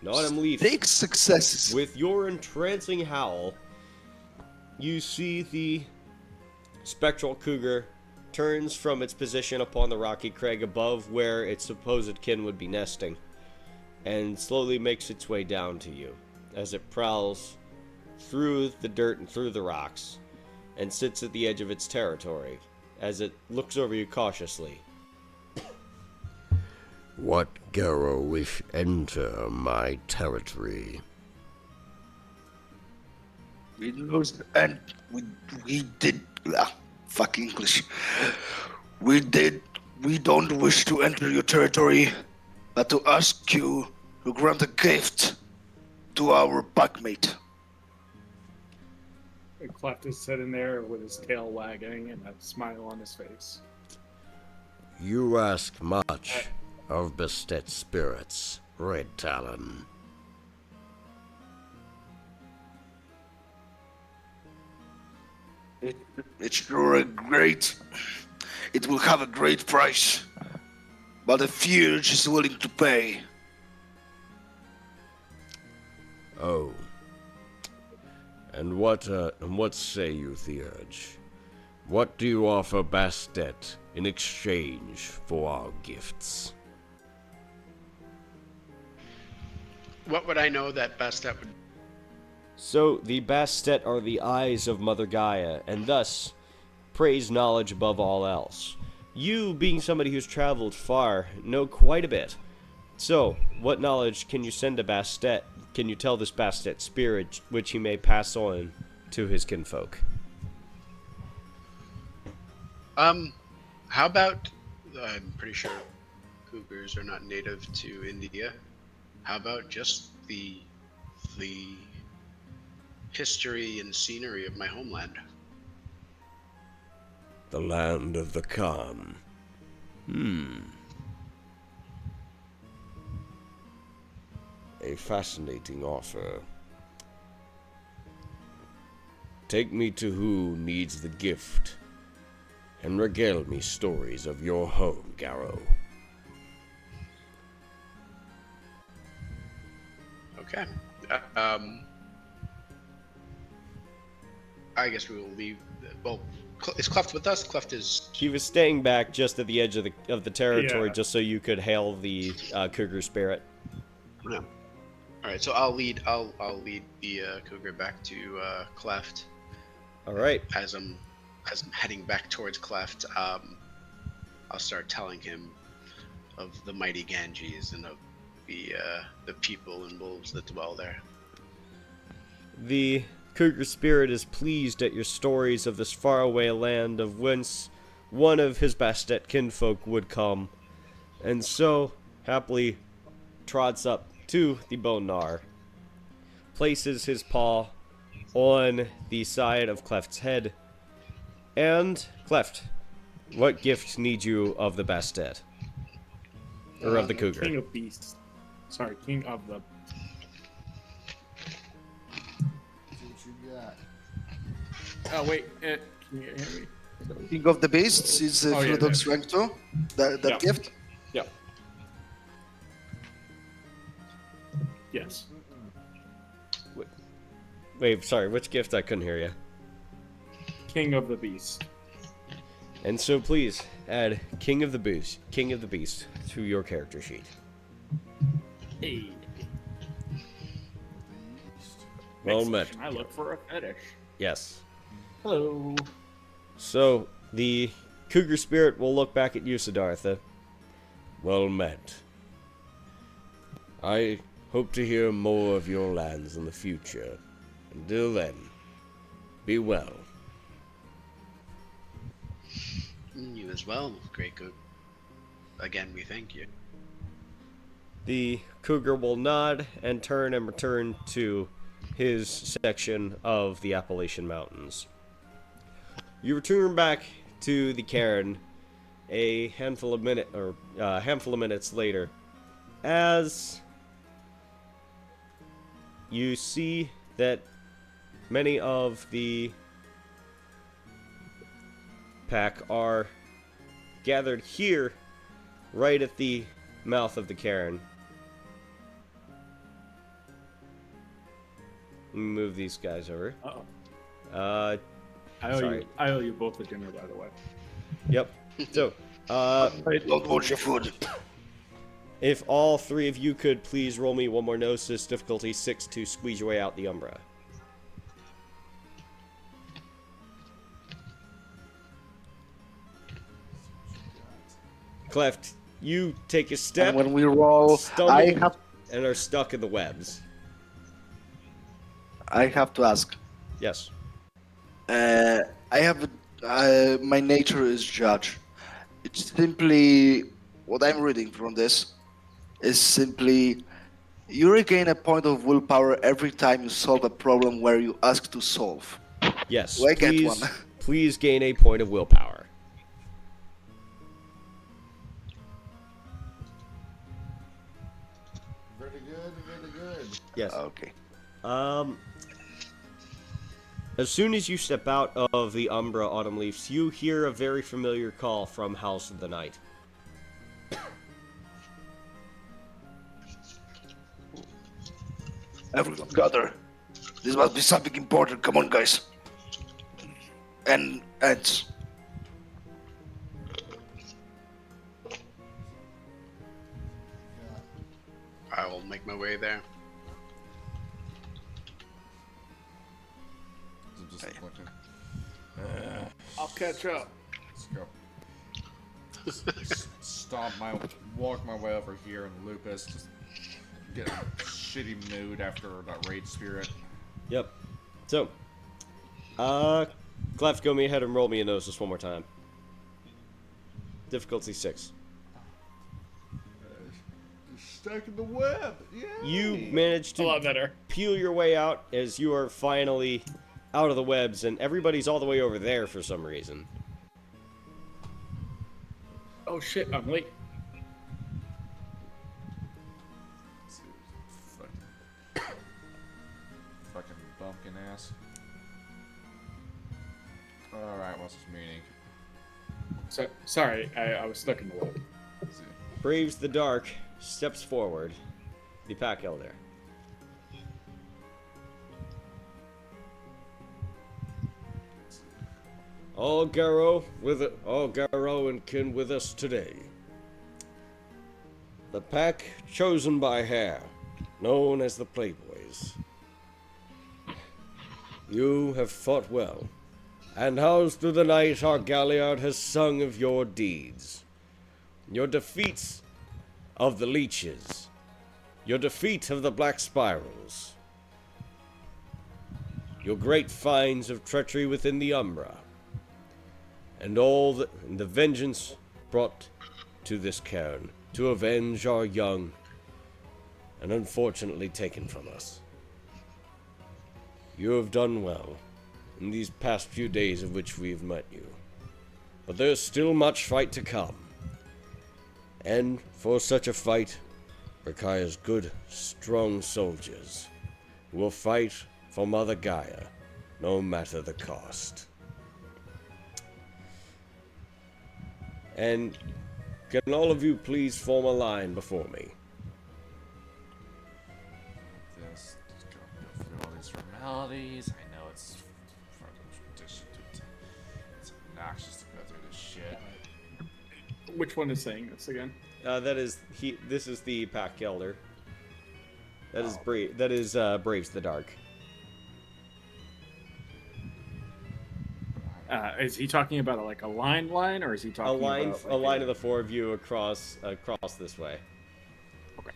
in autumn leaf, 6 successes. with your entrancing howl, you see the spectral cougar turns from its position upon the rocky crag above where its supposed kin would be nesting, and slowly makes its way down to you as it prowls through the dirt and through the rocks, and sits at the edge of its territory as it looks over you cautiously. What Garo wish enter my territory? We lost, and we did. Fuck English. We don't wish to enter your territory, but to ask you to grant a gift to our packmate. Cleft is sitting there with his tail wagging and a smile on his face. You ask much of Bastet spirits, Red Talon. It's sure a great. It will have a great price, but a Fuge is willing to pay. Oh. And what say you, Theurge? What do you offer Bastet in exchange for our gifts? What would I know that Bastet would... So, the Bastet are the eyes of Mother Gaia, and thus praise knowledge above all else. You, being somebody who's traveled far, know quite a bit. So, what knowledge can you send to Bastet? Can you tell this Bastet spirit which he may pass on to his kinfolk? How about... I'm pretty sure cougars are not native to India. How about just the history and scenery of my homeland? The land of the Khan. A fascinating offer. Take me to who needs the gift, and regale me stories of your home, Garo. Okay. I guess we will leave. Well, is Cleft with us? Cleft is... He was staying back just at the edge of the territory, Yeah. just so you could hail the cougar spirit. Yeah. All right, so I'll lead the cougar back to Cleft. All right. As I'm heading back towards Cleft, I'll start telling him of the mighty Ganges and of the people and wolves that dwell there. The cougar spirit is pleased at your stories of this faraway land of whence one of his Bastet kinfolk would come, and so happily trots up to the Bonar, places his paw on the side of Cleft's head, and Cleft, what gift need you of the Bastet? Or of the cougar? King of Beasts. Sorry, King of the... See what you got. Oh, wait. Can you hear me? King of the Beasts is Oh, yeah, Frodog's yeah. rank too. That Yeah. gift. Yeah. Yes. Wait, sorry, which gift? I couldn't hear you. King of the Beasts. And so please add King of the Beast to your character sheet. Hey. Well Next met. section, I look for a fetish. Yes. Hello. So the cougar spirit will look back at you, Siddhartha. Well met. I hope to hear more of your lands in the future. Until then, be well. You as well, Great Coug. Again, we thank you. The cougar will nod and turn and return to his section of the Appalachian Mountains. You return back to the cairn a handful of minutes later, as you see that many of the pack are gathered here, right at the mouth of the cairn. Let me move these guys over. Uh-oh. Sorry. I owe you both a dinner, by the way. Yep. So, Don't watch your food. if all three of you could please roll me one more gnosis, difficulty 6, to squeeze your way out the Umbra. Cleft, you take a step, And when we roll, stumble, and are stuck in the webs. I have to ask. Yes. I have my nature is judge. It's simply what I'm reading from this is simply you regain a point of willpower every time you solve a problem where you ask to solve. Yes. Do I get Please, one? please gain a point of willpower. Very good, very good. Yes. Okay. As soon as you step out of the Umbra Autumn Leaves, you hear a very familiar call from House of the Night. Everyone gather. This must be something important. Come on, guys. And I will make my way there. I'm just looking. I'll catch up. Let's go. Walk my way over here, and Lupus just get in a shitty mood after that rage spirit. Yep. So, Clef, go me ahead and roll me a gnosis one more time. Difficulty 6. Stuck in the web. Yeah. You managed A lot to better. peel your way out as you are finally out of the webs, and everybody's all the way over there for some reason. Oh shit, I'm late. Fucking bumpkin ass. Alright, what's this meaning? Sorry, I was stuck in the web. Let's see. Braves the Dark steps forward. The Pack Elder. All Garrow and kin with us today. The pack chosen by Hare, known as the Playboys. You have fought well, and housed through the night our Galliard has sung of your deeds. Your defeats of the leeches, your defeat of the Black Spirals, your great finds of treachery within the Umbra, and all the vengeance brought to this cairn to avenge our young and unfortunately taken from us. You have done well in these past few days of which we have met you, but there is still much fight to come, and for such a fight requires good, strong soldiers who will fight for Mother Gaia, no matter the cost. And can all of you please form a line before me? Just go through all these formalities. I know it's part of tradition. It's obnoxious to go through this shit. Which one is saying this again? This is the Pack Elder. That is Braves the Dark. Is he talking about a line, or is he talking about A line of the four of you across this way. Okay,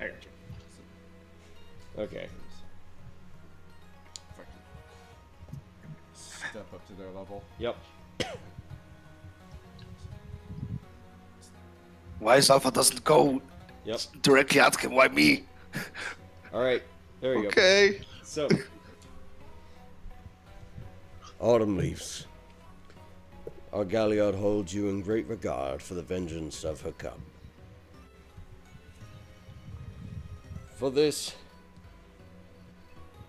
I got you. Okay. Fucking step up to their level. Yep. why Alpha doesn't go Yep. directly at him? Why me? All right. There you go. Okay. So, Autumn Leaves. Our Galliard holds you in great regard for the vengeance of her cub. For this,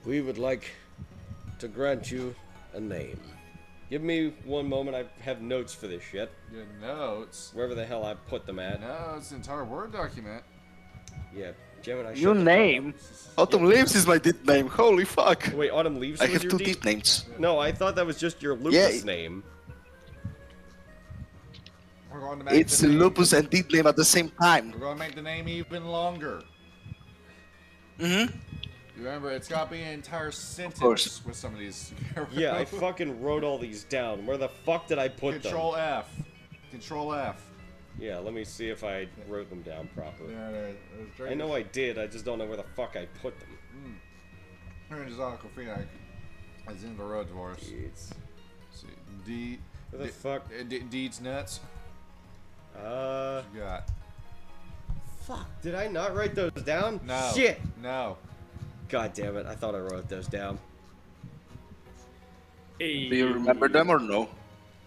we would like to grant you a name. give me one moment. I have notes for this shit. Your notes. Wherever the hell I put them at. No, it's an entire Word document. Yeah. damn it, I New shut the fuck name? Autumn Leaves is my deed name. Holy fuck. up. Wait, Autumn Leaves I was have your two deed? deed names. No, I thought that was just your lupus name. We're going to make It's the name, lupus and deed name at the same time. We're going to make the name even longer. Mm-hmm. Remember, it's got to be an entire sentence course. with some of these. Yeah, I fucking wrote all these down. Where the fuck did I put Control them? F. Control F. Yeah, let me see if I wrote them down properly. There, I know I did, I just don't know where the fuck I put them. Here's Aquafina. It's in the road for us. Jeez. See, D. Where the fuck? Deeds nuts. Uh. What you got? Fuck, did I not write those down? No. Shit! No. God damn it, I thought I wrote those down. Hey. Do you remember them or no?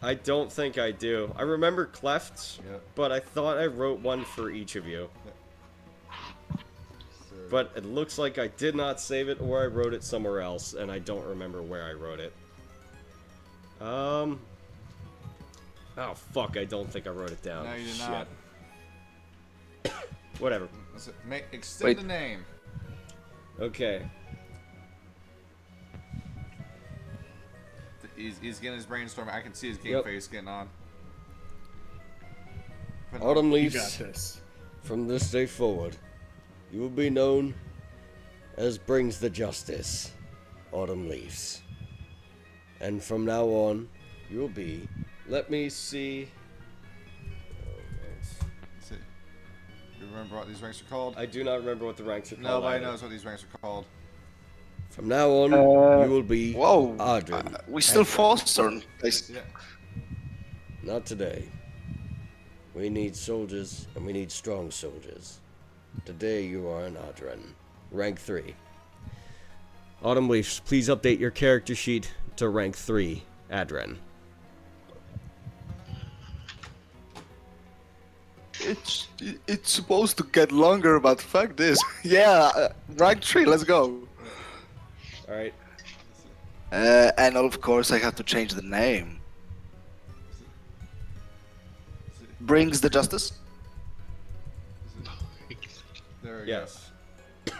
I don't think I do. I remember clefts, Yep. but I thought I wrote one for each of you. But it looks like I did not save it or I wrote it somewhere else, and I don't remember where I wrote it. Oh fuck, I don't think I wrote it down. No, you did Shit. not. Whatever. Extend Wait. the name. Okay. He's getting his brainstorm. I can see his game Yep. face getting on. Autumn You Leaves, got this. from this day forward, you will be known as Brings the Justice, Autumn Leaves. And from now on, you'll be, let me see. See. You remember what these ranks are called? I do not remember what the ranks are called. Nobody either. knows what these ranks are called. From now on, you will be Whoa. Ardren. We still Foster. Yeah. Not today. We need soldiers, and we need strong soldiers. Today you are an Ardren. Rank 3. Autumn Leaves, please update your character sheet to rank 3, Adren. It's supposed to get longer, but fuck this. Yeah, rank 3, let's go. Alright. And of course I have to change the name. Brings the Justice? There it Yes. goes.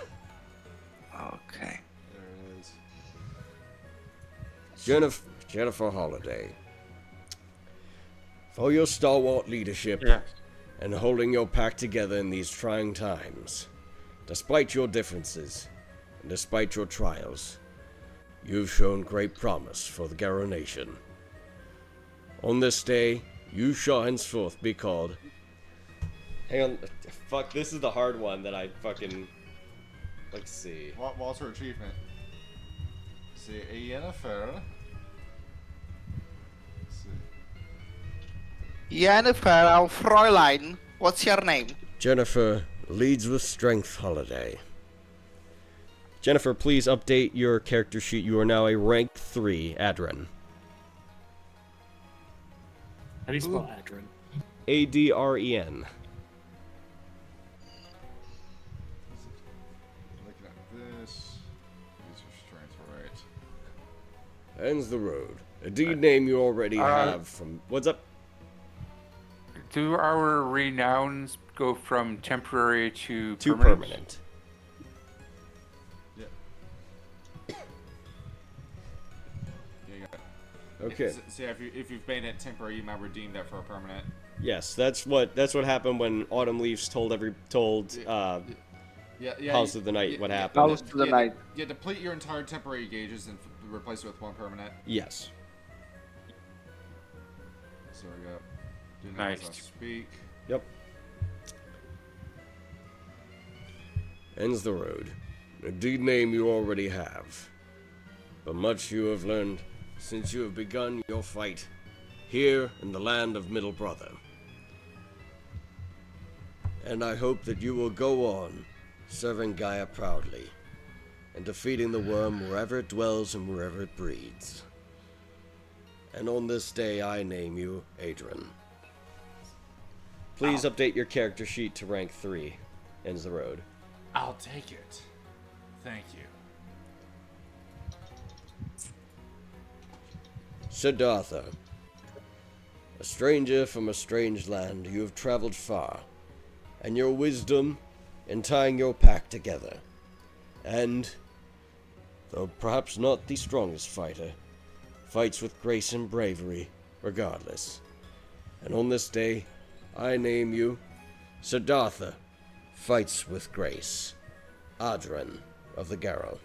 Okay. There it is. Jennifer Holiday. For your stalwart leadership Yeah. and holding your pack together in these trying times. Despite your differences, and despite your trials, you've shown great promise for the Garo Nation. On this day, you shall henceforth be called... Hang on, fuck, this is the hard one that I fucking... Let's see. What's her achievement? See, Yennefer. See. Jennifer, our Fräulein, what's your name? Jennifer leads with strength holiday. Jennifer, please update your character sheet. You are now a rank 3 Adren. How do you spell Adren? Adren. Looking at this. These are strengths, alright. Ends the road. A deed name you already have from... What's up? Do our renowns go from temporary to To permanent? permanent. Yeah. Yeah, you got it. Okay. See, if you've made it temporary, you might redeem that for a permanent. Yes, that's what happened when Autumn Leaves told Yeah. House of the Night what happened. House to the night. Yeah, deplete your entire temporary gauges and replace it with one permanent. Yes. So we go. Do not Nice. as I speak. Yep. Ends the road. A deed name you already have. But much you have learned since you have begun your fight here in the land of Middle Brother. And I hope that you will go on serving Gaia proudly and defeating the worm wherever it dwells and wherever it breeds. And on this day I name you Adren. Please update your character sheet to rank 3. Ends the road. I'll take it. Thank you. Siddhartha. A stranger from a strange land, you have traveled far, and your wisdom and tying your pack together. And, though perhaps not the strongest fighter, fights with grace and bravery regardless. And on this day, I name you Siddhartha, fights with grace, Adran of the Garrow.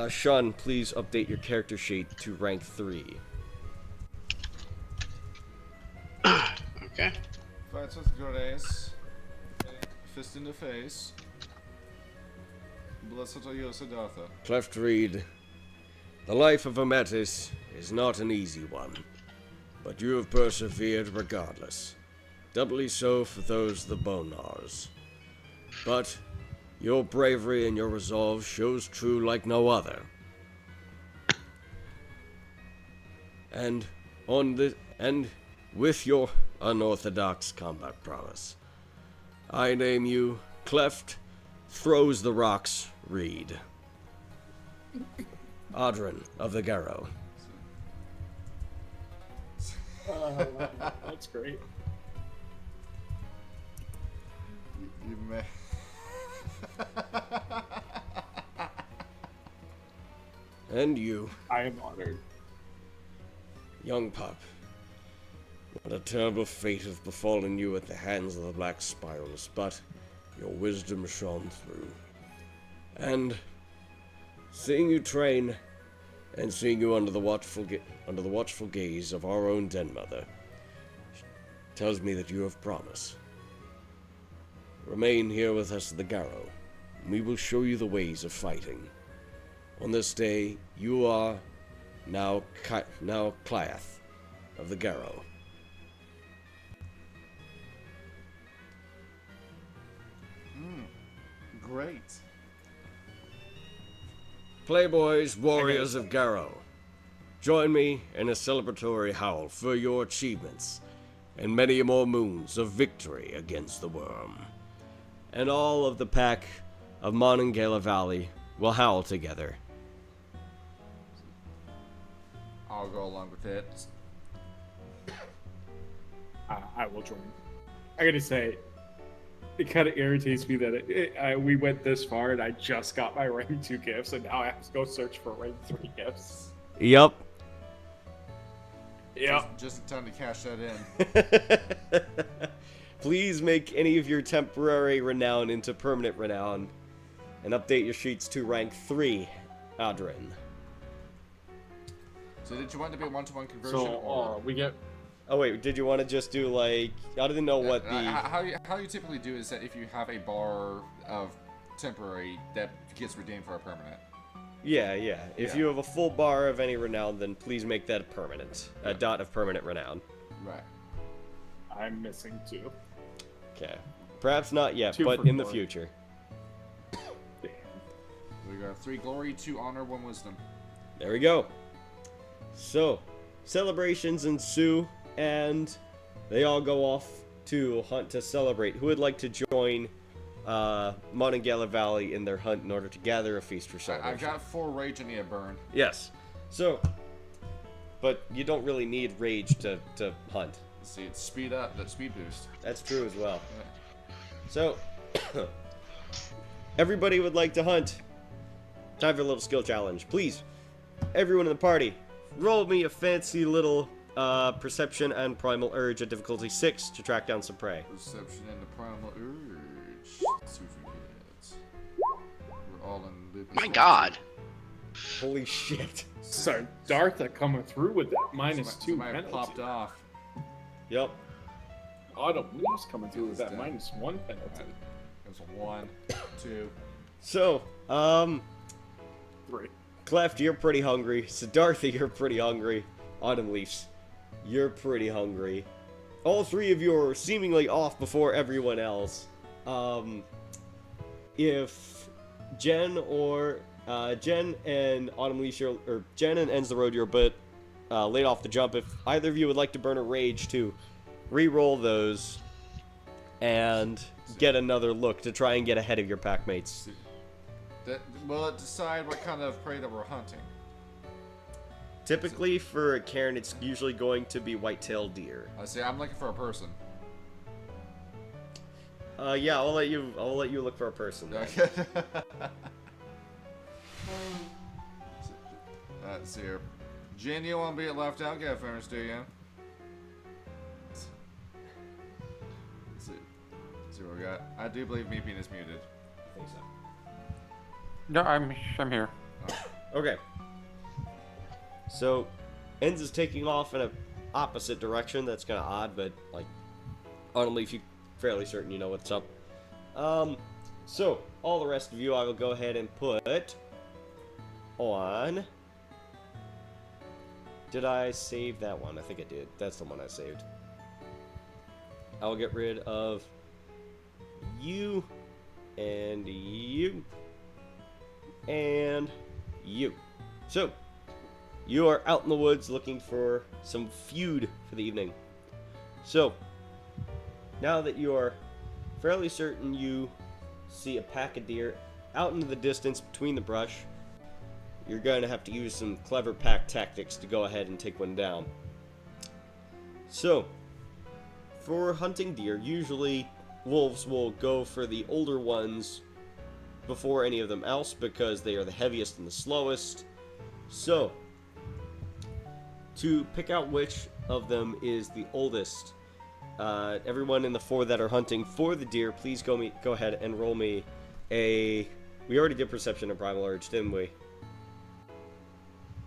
Sean, please update your character sheet to rank 3. Okay. Fights with grace. Fist in the face. Blessed are you, Siddhartha. Cleft reed, the life of a Metis is not an easy one, but you have persevered regardless. Doubly so for those the Bonars. But your bravery and your resolve shows true like no other. And with your unorthodox combat prowess, I name you Cleft Throws the Rocks Reed, Adran of the Garrow. That's great. You may. And you, I am honored. young pup, what a terrible fate has befallen you at the hands of the Black Spirals, but your wisdom shone through. And seeing you train, and seeing you under the watchful gaze of our own Den Mother, tells me that you have promise. Remain here with us at the Garrow, and we will show you the ways of fighting. On this day, you are now Cliath of the Garrow. Great. Playboys, warriors of Garrow, join me in a celebratory howl for your achievements and many more moons of victory against the worm. And all of the pack of Monongahela Valley will howl together. I'll go along with it. I will join. I gotta say, it kind of irritates me that we went this far and I just got my rank 2 gifts and now I have to go search for rank 3 gifts. Yep. Yep. Just in time to cash that in. Please make any of your temporary renown into permanent renown, and update your sheets to rank 3, Adran. So did you want to be a one-to-one conversion? So or... we get. Oh wait, did you want to just do like, I didn't know what the... How you typically do is that if you have a bar of temporary, that gets redeemed for a permanent. Yeah. If you have a full bar of any renown, then please make that a permanent. A dot of permanent renown. Right. I'm missing 2. Okay. Perhaps not yet, 2 but for in the glory. future. We got 3 glory, 2 honor, 1 wisdom. There we go. So, celebrations ensue, and they all go off to hunt to celebrate. Who would like to join Monongahela Valley in their hunt in order to gather a feast for celebration? I've got 4 rage I need a burn. Yes. So, but you don't really need rage to hunt. Let's see, it's speed up, that speed boost. That's true as well. Yeah. So, everybody would like to hunt. Time for a little skill challenge. Please, everyone in the party, roll me a fancy little perception and primal urge at difficulty 6 to track down some prey. Perception and the primal urge. Let's see if we get. We're all in loop. My God. Holy shit. So Dartha coming through with that -2 Somebody penalty. popped off. Yep. Autumn Leaves coming through with that -1 penalty. It was a 1, 2. So, 3. Cleft, you're pretty hungry. Siddhartha, you're pretty hungry. Autumn Leaves, you're pretty hungry. All 3 of you are seemingly off before everyone else. If Jen and Autumn Leaves, or Jen and Ends the Road, you're a bit late off the jump. If either of you would like to burn a rage to re-roll those and get another look to try and get ahead of your pack mates. Will it decide what kind of prey that we're hunting? Typically for a cairn, it's usually going to be white-tailed deer. I say I'm looking for a person. Yeah, I'll let you look for a person. Then. Okay. Let's see here. Jen, you won't be left out, get famous, do you? Let's see what we got. I do believe Meeping is muted. I think so. No, I'm here. Okay. So, Enz is taking off in a opposite direction. That's kind of odd, but like, Autumn Leaf, you're fairly certain you know what's up. So all the rest of you, I will go ahead and put on. Did I save that one? I think I did. That's the one I saved. I will get rid of you and you and you. So, you are out in the woods looking for some food for the evening. So, now that you are fairly certain you see a pack of deer out into the distance between the brush, you're going to have to use some clever pack tactics to go ahead and take one down. So, for hunting deer, usually wolves will go for the older ones before any of them else because they are the heaviest and the slowest. So, to pick out which of them is the oldest, everyone in the four that are hunting for the deer, please go ahead and roll me a... We already did Perception and Primal Urge, didn't we?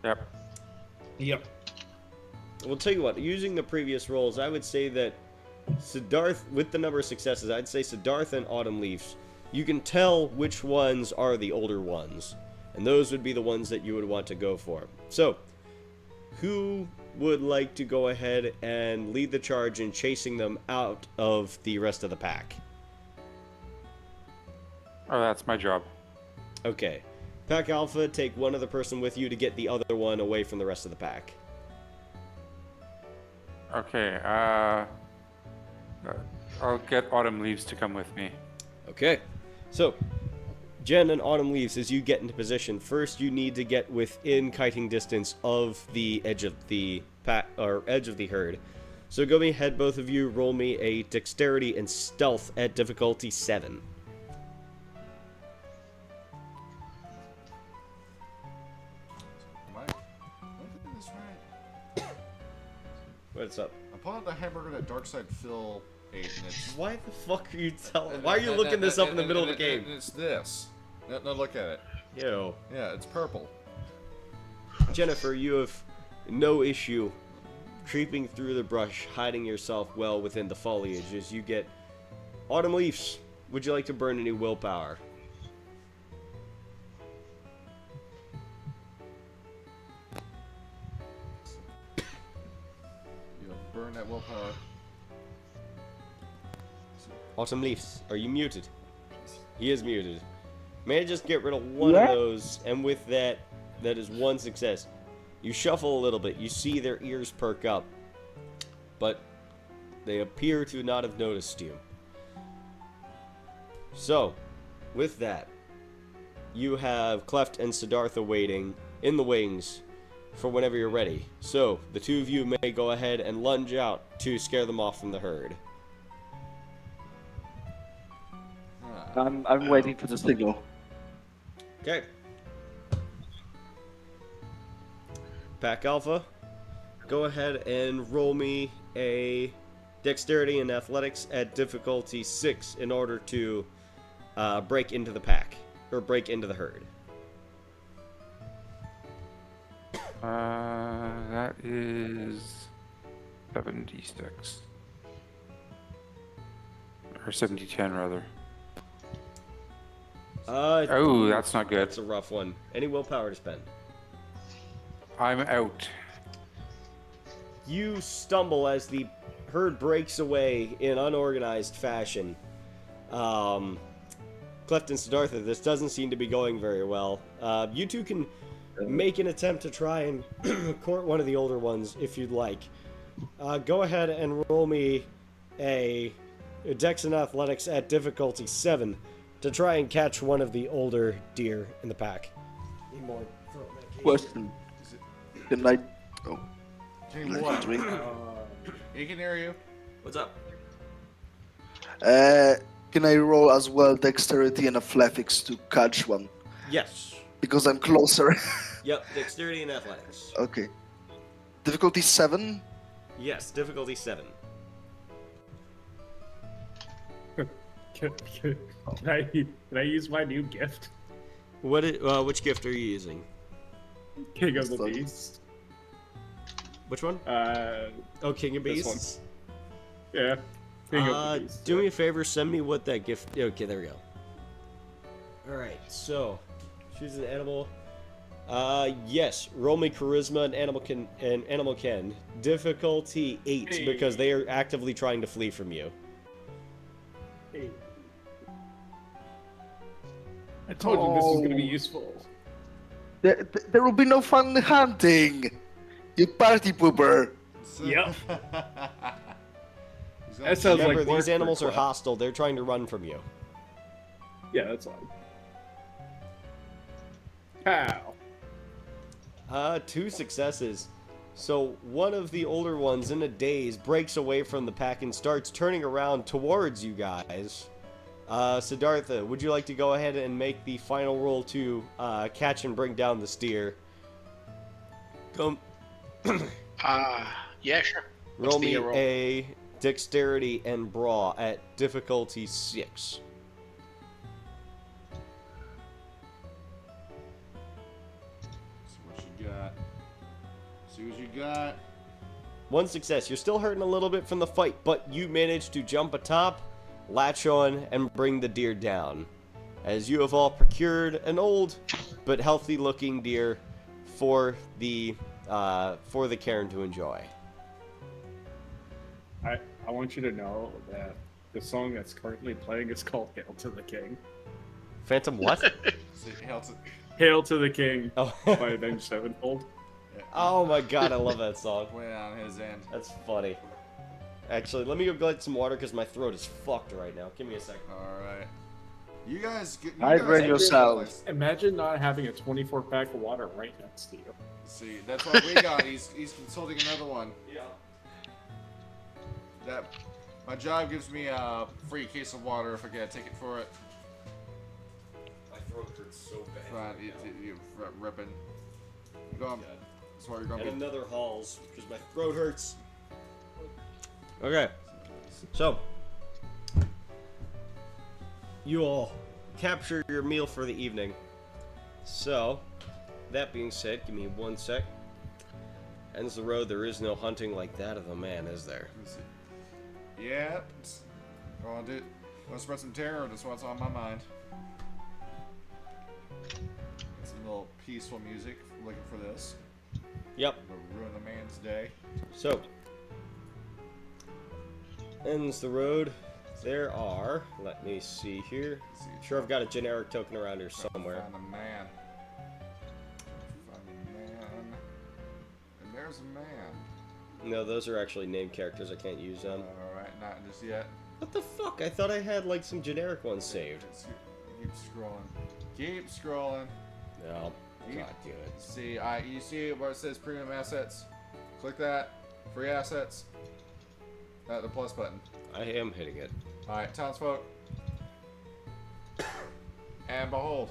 Yep. Yep. We'll tell you what, using the previous rolls, I would say that Siddharth, with the number of successes, I'd say Siddharth and Autumn Leaves, you can tell which ones are the older ones. And those would be the ones that you would want to go for. So, who would like to go ahead and lead the charge in chasing them out of the rest of the pack? Oh, that's my job. Okay. Pack Alpha, take one other person with you to get the other one away from the rest of the pack. Okay, I'll get Autumn Leaves to come with me. Okay. So, Jen and Autumn Leaves, as you get into position, first you need to get within kiting distance of the edge of the edge of the herd. So go ahead, both of you, roll me a dexterity and stealth at difficulty 7. Am I doing this right? What's up? I'm pulling out the hamburger that Darkside Phil ate, and it's... Why the fuck are you telling? Why are you looking this up in the middle of the game? And it's this. No, look at it. Yo. Yeah, it's purple. Jennifer, you have no issue creeping through the brush, hiding yourself well within the foliage as you get... Autumn Leaves, would you like to burn any willpower? You burn that willpower. Autumn Leaves, are you muted? He is muted. May I just get rid of one of those, and with that, that is one success. You shuffle a little bit, you see their ears perk up, but they appear to not have noticed you. So, with that, you have Cleft and Siddhartha waiting in the wings for whenever you're ready. So, the two of you may go ahead and lunge out to scare them off from the herd. I'm waiting for the signal. Okay. Pack Alpha, go ahead and roll me a dexterity and athletics at difficulty 6 in order to break into the pack, or break into the herd. That is 76. Or 70-10 rather. Oh, that's not good. That's a rough one. Any willpower to spend? I'm out. You stumble as the herd breaks away in unorganized fashion. Cleft and Siddhartha, this doesn't seem to be going very well. You two can make an attempt to try and court one of the older ones if you'd like. Go ahead and roll me a Dex and Athletics at difficulty 7 to try and catch one of the older deer in the pack. Need more throat medication. Question. Can I... Oh. Hey, what? Drink. He can hear you. What's up? Can I roll as well dexterity and athletics to catch one? Yes. Because I'm closer. Yep, dexterity and athletics. Okay. Difficulty 7? Yes, difficulty 7. Can I use my new gift? Which gift are you using? King of the Beasts. Which one? King of This one. Beasts? Yeah. King of the Beasts. Do me a favor, send me what that gift... Okay, there we go. Alright, so... Choose an animal. Yes. Roll me charisma and animal can. Difficulty 8, Hey. because they are actively trying to flee from you. Hey. I told you this was going to be useful. There will be no fun hunting! You party pooper! Yep. He's gonna- That sounds Remember, like work these for animals are Cliff. hostile. They're trying to run from you. Yeah, that's fine. Pow. 2 successes. So one of the older ones, in a daze, breaks away from the pack and starts turning around towards you guys. Siddhartha, would you like to go ahead and make the final roll to catch and bring down the steer? Come, Yeah, sure. What's roll the me roll? a dexterity and brawl at difficulty 6. See what you got. See what you got. 1 success. You're still hurting a little bit from the fight, but you managed to jump atop, latch on, and bring the deer down. As you have all procured an old but healthy-looking deer for the Cairn to enjoy. I want you to know that the song that's currently playing is called Hail to the King. Phantom what? See, hail to- Hail to the King Oh. by Avenged Sevenfold. Oh my god, I love that song. Went on his end. That's funny. Actually, let me go get some water because my throat is fucked right now. Give me a second. Alright. You guys get. Hydrate yourselves. Imagine not having a 24-pack of water right next to you. See, that's what we got. He's consulting another one. Yeah. That my job gives me a free case of water if I get a ticket for it. My throat hurts so bad. Fine, you ripping. Go on. That's why you're gonna And be. another Halls because my throat hurts. Okay. So, you all capture your meal for the evening. So, that being said, give me 1 sec. Ends the road. There is no hunting like that of a man, is there? Let's see. Yep. Want to spread some terror? That's what's on my mind. Some little peaceful music. Looking for this. Yep. It'll ruin the man's day. So, ends the road. There are, let me see here. Sure, I've got a generic token around here somewhere. Find a man. Find a man. And there's a man. No, those are actually named characters. I can't use them. Alright, not just yet. What the fuck? I thought I had like some generic ones saved. Keep scrolling. Keep scrolling. No, God damn it. See, you see where it says premium assets? Click that. Free assets. The plus button. I am hitting it. Alright, townsfolk. And behold.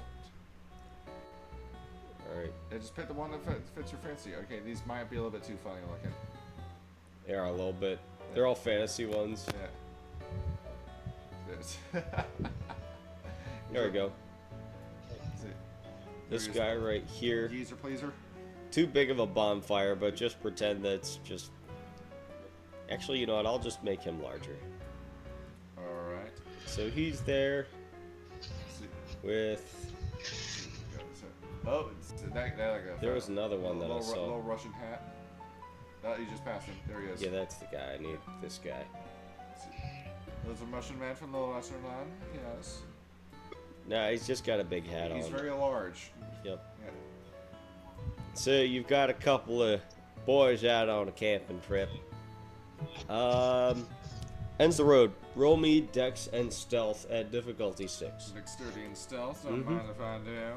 Alright. Just pick the one that fits your fancy. Okay, these might be a little bit too funny looking. They are a little bit. They're all fantasy ones. Yeah. This. There we go. See. This Here's guy right here. Geezer pleaser. Too big of a bonfire, but just pretend that's just... Actually, you know what? I'll just make him larger. Alright. So he's there See. with... Oh, that like a. There was another one that I saw. Little Russian hat. Oh, you just passed him. There he is. Yeah, that's the guy. I need this guy. There's a Russian man from the Western Line. Yes. Nah, he's just got a big hat He's on. very large. Yep. Yeah. So you've got a couple of boys out on a camping trip. Ends the road. Roll me dex and stealth at difficulty 6. Dexterity and stealth. Don't mind if I do.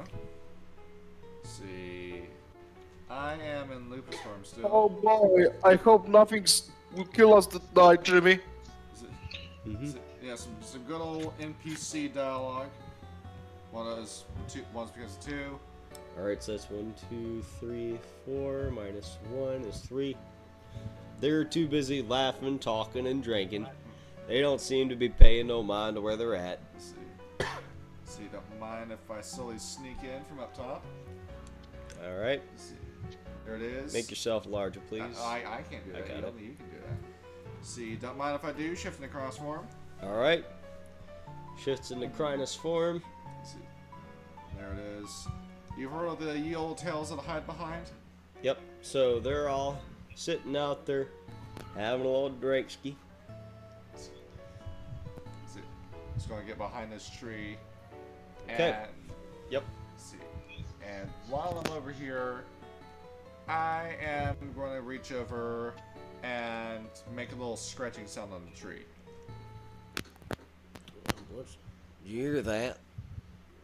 Let's see. I am in Lupus Farm still. Oh boy, I hope nothing will kill us that night, Jimmy. Is it, is it Yeah, some good old NPC dialogue. One's because of 2. Alright, so that's 1, 2, 3, 4, minus 1 is 3. They're too busy laughing, talking, and drinking. They don't seem to be paying no mind to where they're at. Let's see. So you don't mind if I slowly sneak in from up top? Alright. Let's see. There it is. Make yourself larger, please. I can't do that. I got it. Only you can do that. See, don't mind if I do. Shift in the cross form. Alright. Shifts into Crinus form. Let's see. There it is. You've heard of the ye old tales of the hide behind? Yep, so they're all sitting out there having a little drinkski. Let's see. Just gonna get behind this tree. Okay. And Yep. let's see. And while I'm over here, I am going to reach over and make a little scratching sound on the tree. Did you hear that?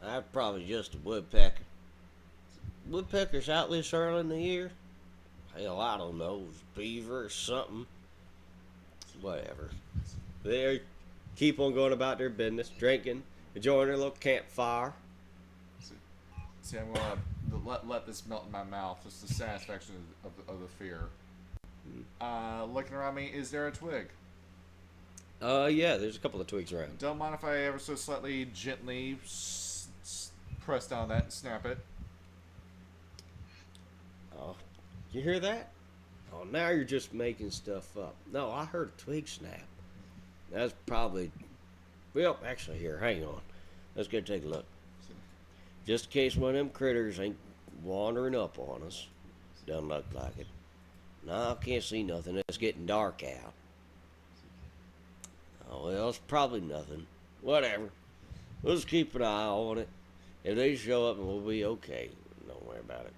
That's probably just a woodpecker. Woodpeckers out this early in the year? Hell, I don't know. It's beaver or something. Whatever. They keep on going about their business, drinking, enjoying their little campfire. See, I'm going to let this melt in my mouth. Just the satisfaction of the fear. Looking around me, is there a twig? Yeah, there's a couple of twigs around. Don't mind if I ever so slightly gently press down that and snap it. Oh, you hear that? Oh, now you're just making stuff up. No, I heard a twig snap. That's probably... Well, actually, here, hang on. Let's go take a look. Just in case one of them critters ain't wandering up on us. Doesn't look like it. No, I can't see nothing. It's getting dark out. Oh, well, it's probably nothing. Whatever. We'll just keep an eye on it. If they show up, we'll be okay. Don't worry about it.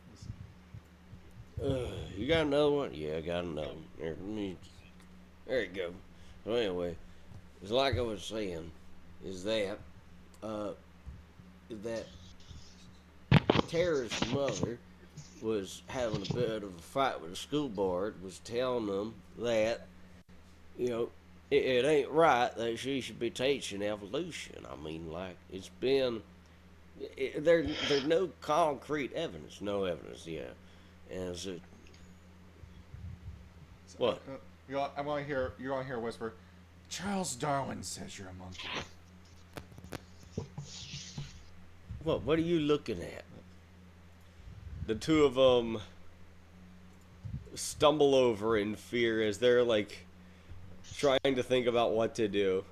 You got another one? Yeah, I got another one. There you go. So anyway, it's like I was saying, is that Tara's mother was having a bit of a fight with the school board, was telling them that, you know, it ain't right that she should be teaching evolution. I mean, like, it's been, there's no concrete evidence, yeah. And so, what? I'm going to hear, you're going to hear a whisper. Charles Darwin says you're a monkey. What are you looking at? The two of them stumble over in fear as they're like trying to think about what to do.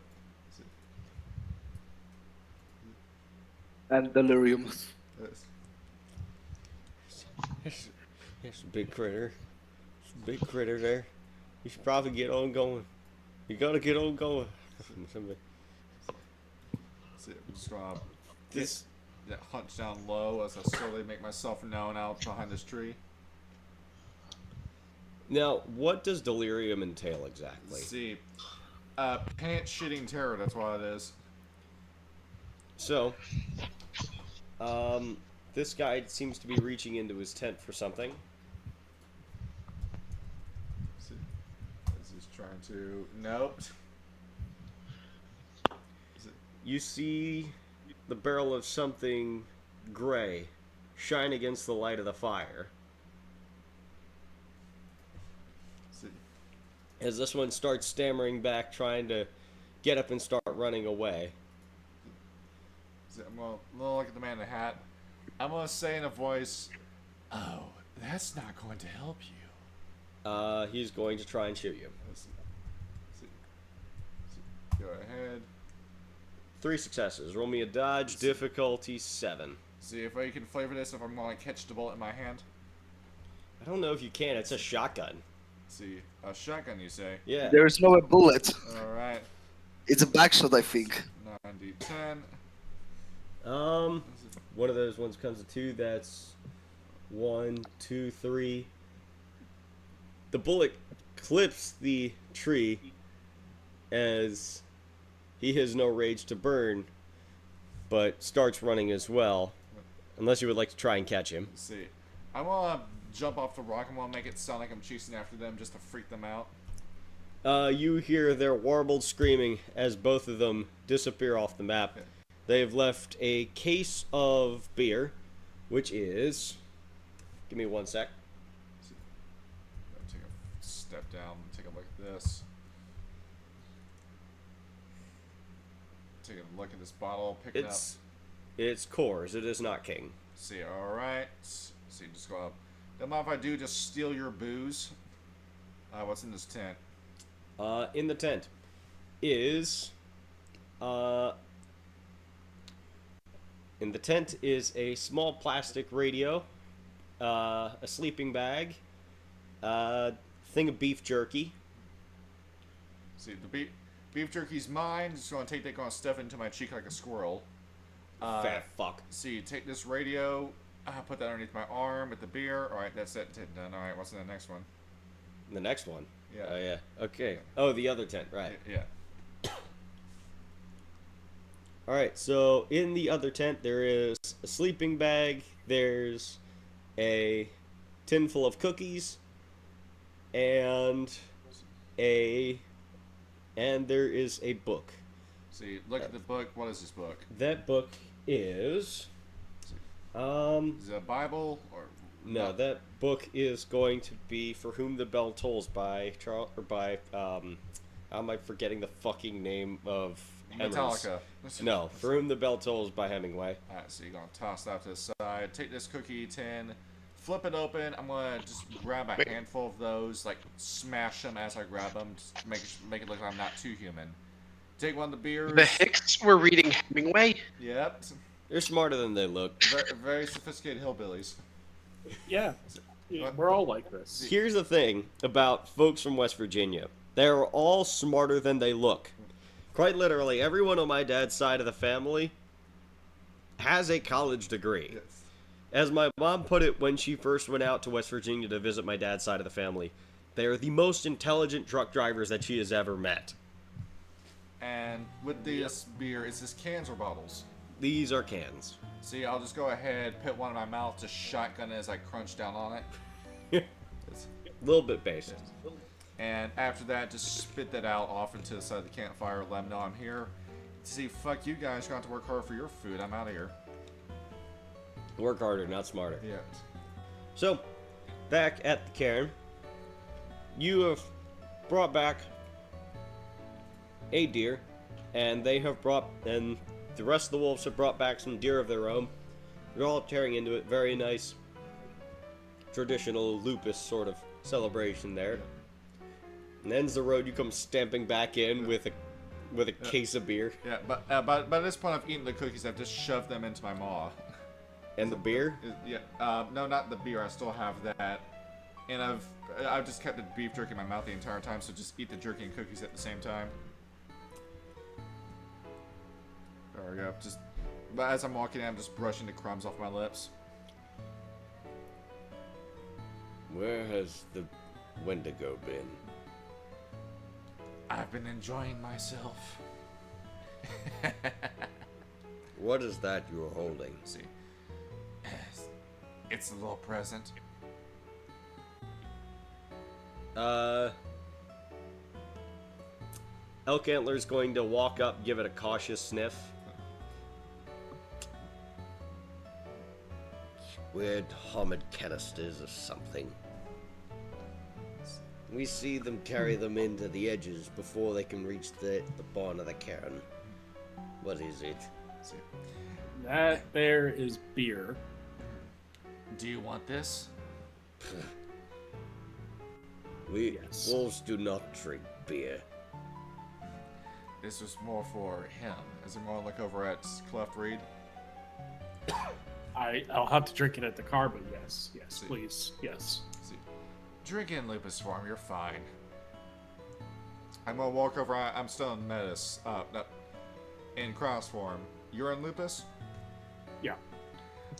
And delirium. There's a big critter. There's a big critter there. You should probably get on going. You gotta get on going. Somebody. See, I'm just going This. to hunch down low as I slowly make myself known out behind this tree. Now, what does delirium entail exactly? Let's see. Pants shitting terror, that's what it is. So, this guy seems to be reaching into his tent for something. See, this is trying to. Nope. You see the barrel of something gray shine against the light of the fire. See. As this one starts stammering back, trying to get up and start running away. See, I'm gonna look at the man in the hat. I'm gonna say in a voice, "Oh, that's not going to help you." He's going to try and shoot you. See. Go ahead. 3 successes. Roll me a dodge. Difficulty 7. See if I can flavor this if I'm going to catch the bullet in my hand. I don't know if you can. It's a shotgun. See, a shotgun, you say? Yeah. There's no bullet. Alright. It's a backshot, I think. 9d10. One of those ones comes to 2. That's 1, 2, 3. The bullet clips the tree as he has no rage to burn, but starts running as well. Unless you would like to try and catch him. Let's see. I'm gonna jump off the rock and wanna make it sound like I'm chasing after them just to freak them out. You hear their warbled screaming as both of them disappear off the map. They have left a case of beer, which is... Give me 1 sec. Take a step down, take a look at this. Take a look at this bottle, pick it up. It's Coors. It is not King. See, alright. See, just go up. Don't mind if I do just steal your booze. What's in this tent? In the tent is... in the tent is a small plastic radio, a sleeping bag, thing of beef jerky. See, the beef jerky's mine. Just gonna take that, gonna stuff it into my cheek like a squirrel. Fat fuck. See, take this radio, put that underneath my arm with the beer. Alright, that's it. Done. Alright, what's in the next one? The next one. Yeah. Oh, yeah. Okay. Oh, the other tent, right. Yeah. Alright, so in the other tent, there is a sleeping bag, there's a tin full of cookies, and there is a book. See, look at the book. What is this book? That book is... Is it a Bible or... No, that book is going to be For Whom the Bell Tolls by how am I forgetting the fucking name of Metallica. No, For Whom the Bell Tolls by Hemingway. Alright, so you're gonna toss that to the side. Take this cookie tin, flip it open. I'm gonna just grab a handful of those, like smash them as I grab them, just to make it look like I'm not too human. Take one of the beers. The Hicks were reading Hemingway. Yep. They're smarter than they look. Very sophisticated hillbillies. Yeah. We're all like this. Here's the thing about folks from West Virginia. They're all smarter than they look. Quite literally, everyone on my dad's side of the family has a college degree. Yes. As my mom put it when she first went out to West Virginia to visit my dad's side of the family, they are the most intelligent truck drivers that she has ever met. And with this beer, is this cans or bottles? These are cans. See, I'll just go ahead, put one in my mouth, just shotgun it as I crunch down on it. A little bit basic. And after that, just spit that out off into the side of the campfire, let them know I'm here. See, fuck you guys, you're going to have to work hard for your food. I'm out of here. Work harder, not smarter. Yeah. So, back at the cairn, you have brought back a deer, and the rest of the wolves have brought back some deer of their own. They're all tearing into it. Very nice, traditional lupus sort of celebration there. And ends the road. You come stamping back in with a case of beer. Yeah, but by this point, I've eaten the cookies. I've just shoved them into my maw. And the beer? Yeah. No, not the beer. I still have that. And I've just kept the beef jerky in my mouth the entire time. So just eat the jerky and cookies at the same time. There we go. But as I'm walking in, I'm just brushing the crumbs off my lips. Where has the Wendigo been? I've been enjoying myself. What is that you are holding? See, it's a little present. Elk Antler's going to walk up, give it a cautious sniff. Weird homemade canisters or something. We see them carry them into the edges before they can reach the barn of the cairn. What is it? See. That there is beer. Do you want this? We Yes. wolves do not drink beer. This was more for him. As I'm going to look over at Cleft Reed. I'll have to drink it at the car, but yes, See. please, yes. See, drink in lupus form. You're fine. I'm gonna walk over. I'm still in metis. No, in cross form. You're in lupus. Yeah.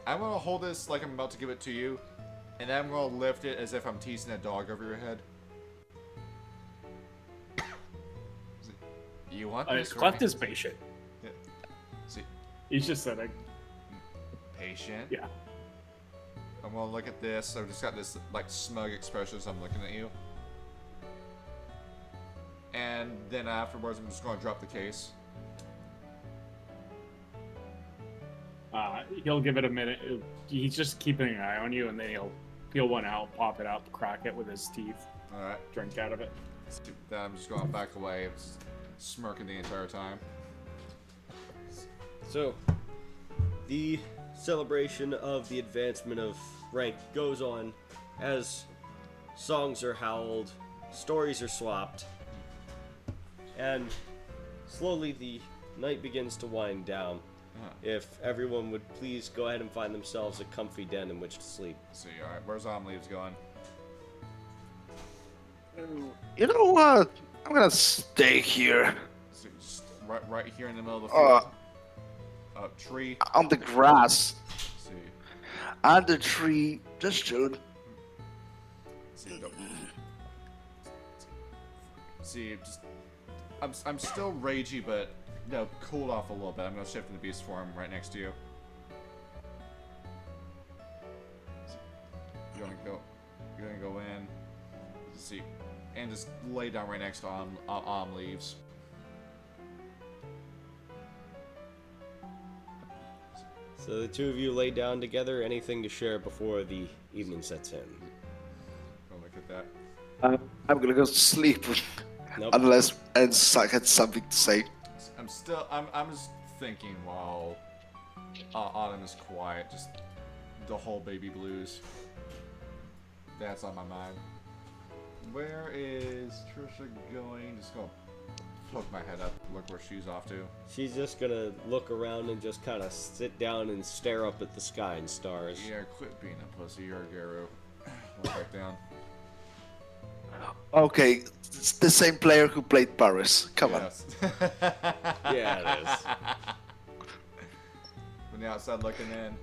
I'm gonna hold this like I'm about to give it to you, and then I'm gonna lift it as if I'm teasing a dog over your head. You want this? Cleft right? is patient. Yeah. See, He's just said, patient. yeah. I'm gonna look at this. I've just got this like smug expression as I'm looking at you. and then afterwards, I'm just going to drop the case. He'll give it a minute. He's just keeping an eye on you, and then he'll peel one out, pop it out, crack it with his teeth, All right. drink out of it. Then I'm just going to back away, smirking the entire time. So, the celebration of the advancement of rank goes on as songs are howled, stories are swapped, and slowly the night begins to wind down. If everyone would please go ahead and find themselves a comfy den in which to sleep. Let's see, all right, where's Leaves going? You know what? I'm gonna stay here So just right here in the middle of the field. Tree. on the grass. Let's see. Under the tree, just chilling. See, go. See, just I'm still ragey, but no, cooled off a little bit. I'm gonna shift in the beast form right next to you. You're gonna go in. Let's see, and just lay down right next to Leaves. So the two of you lay down together. Anything to share before the evening sets in? Go look at that. I'm gonna go to sleep Nope. unless I had something to say. I'm just thinking while Autumn is quiet, just the whole baby blues. That's on my mind. Where is Trisha going? Just go poke my head up, look where she's off to. She's just gonna look around and just kind of sit down and stare up at the sky and stars. Yeah, quit being a pussy, you're a Garo. Look back down. Okay, it's the same player who played Paris. Come on. Yes. Yeah, it is. From the outside looking in.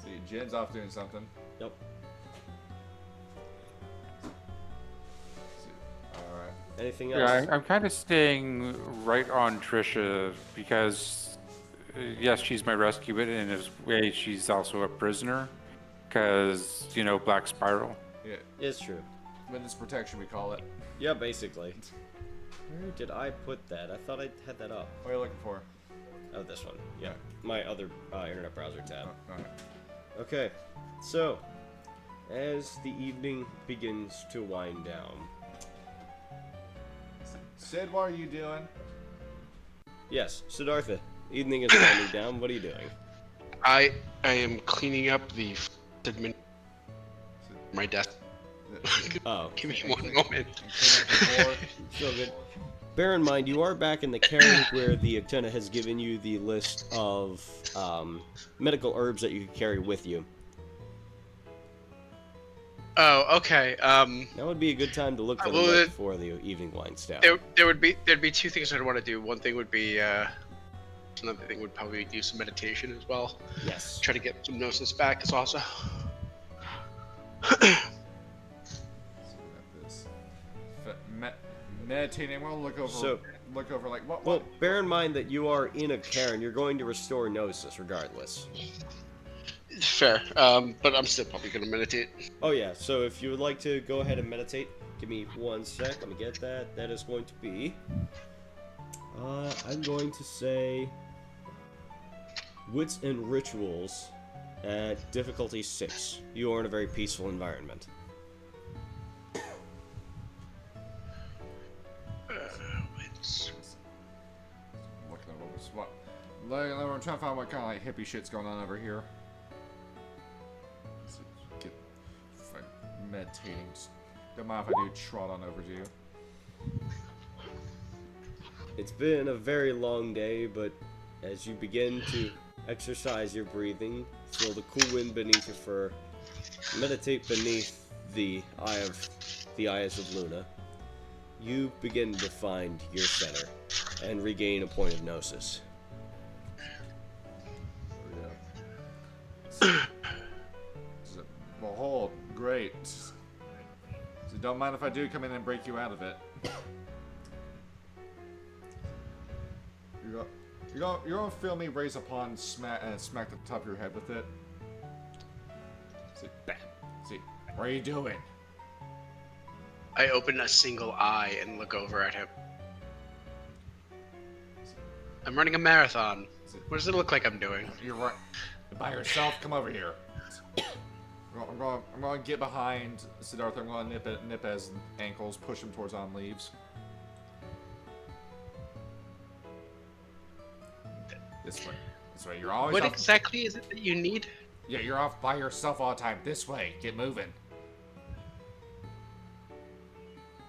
See, Jen's off doing something. Yep. Alright. Anything else? Yeah, I'm kind of staying right on Trisha because, yes, she's my rescue, but in a way, she's also a prisoner because, you know, Black Spiral. Yeah, It's true. witness protection we call it. Yeah, basically. Where did I put that? I thought I had that up. What are you looking for? Oh, this one. Yeah. My other internet browser tab. Oh, alright. Okay. So, as the evening begins to wind down. Sid, what are you doing? Yes, Siddhartha. Evening is winding down. What are you doing? I am cleaning up the admin my desk. Oh, Give me one moment. so good. Bear in mind, you are back in the cairn where the Actena has given you the list of medical herbs that you can carry with you. Oh, okay. Now would be a good time to look for them Well, right it- before the evening winds down. there'd be two things I'd want to do. One thing would be another thing would probably do some meditation as well. Yes. Try to get some gnosis back is also. Meditating. We'll look over. So- look over like what? Well, bear in mind that you are in a cairn. You're going to restore Gnosis regardless. Fair. But I'm still probably gonna meditate. Oh yeah, so if you would like to go ahead and meditate, give me 1 sec. Let me get that. That is going to be... I'm going to say... Wits and Rituals at difficulty 6. You are in a very peaceful environment. It's... Looking over this. What? I'm trying to find what kind of like hippie shit's going on over here. Let's see, get meditating. Don't mind if I do trot on over to you. It's been a very long day, but as you begin to exercise your breathing, feel the cool wind beneath your fur, meditate beneath the eyes of Luna, you begin to find your center and regain a point of gnosis. Behold, great. So don't mind if I do come in and break you out of it. You're gonna feel me raise upon smack the top of your head with it. See, bam. See, what are you doing? I open a single eye and look over at him. I'm running a marathon. What does it look like I'm doing? You're right. By yourself? Come over here. I'm going to get behind Siddhartha. I'm going to nip at his ankles, push him towards on leaves. This way. This way. You're always What off. exactly is it that you need? Yeah, you're off by yourself all the time. This way. Get moving.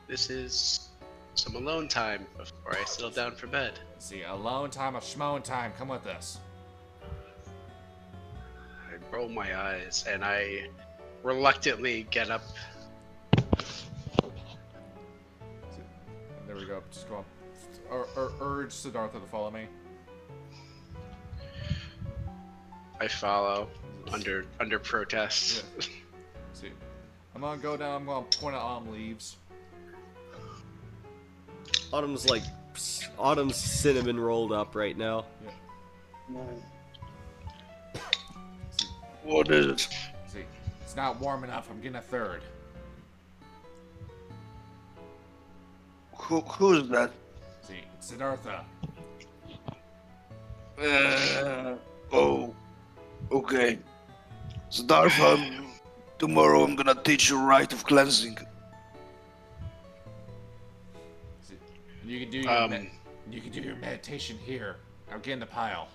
This is some alone time before I settle down for bed. See, alone time, a schmoan time. Come with us. I roll my eyes and I reluctantly get up. There we go. Just go on. Urge Siddhartha to follow me. I follow under protest. Yeah. See, I'm gonna go down. I'm gonna point at leaves. Autumn's cinnamon rolled up right now. What is it? See, it's not warm enough. I'm getting a third. Who's that? See, it's Siddhartha. Oh, okay. Siddhartha, tomorrow I'm gonna teach you rite of cleansing. See, and you can do your meditation here. Now get in the pile.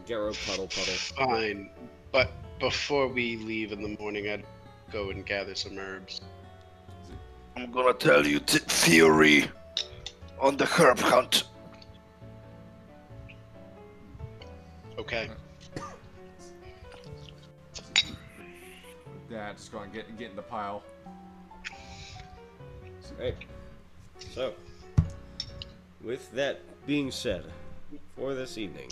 Garo puddle. Fine, but before we leave in the morning, I'd go and gather some herbs. I'm gonna tell you theory on the herb hunt. Okay. Yeah, just go and get in the pile. Right. So, with that being said, for this evening,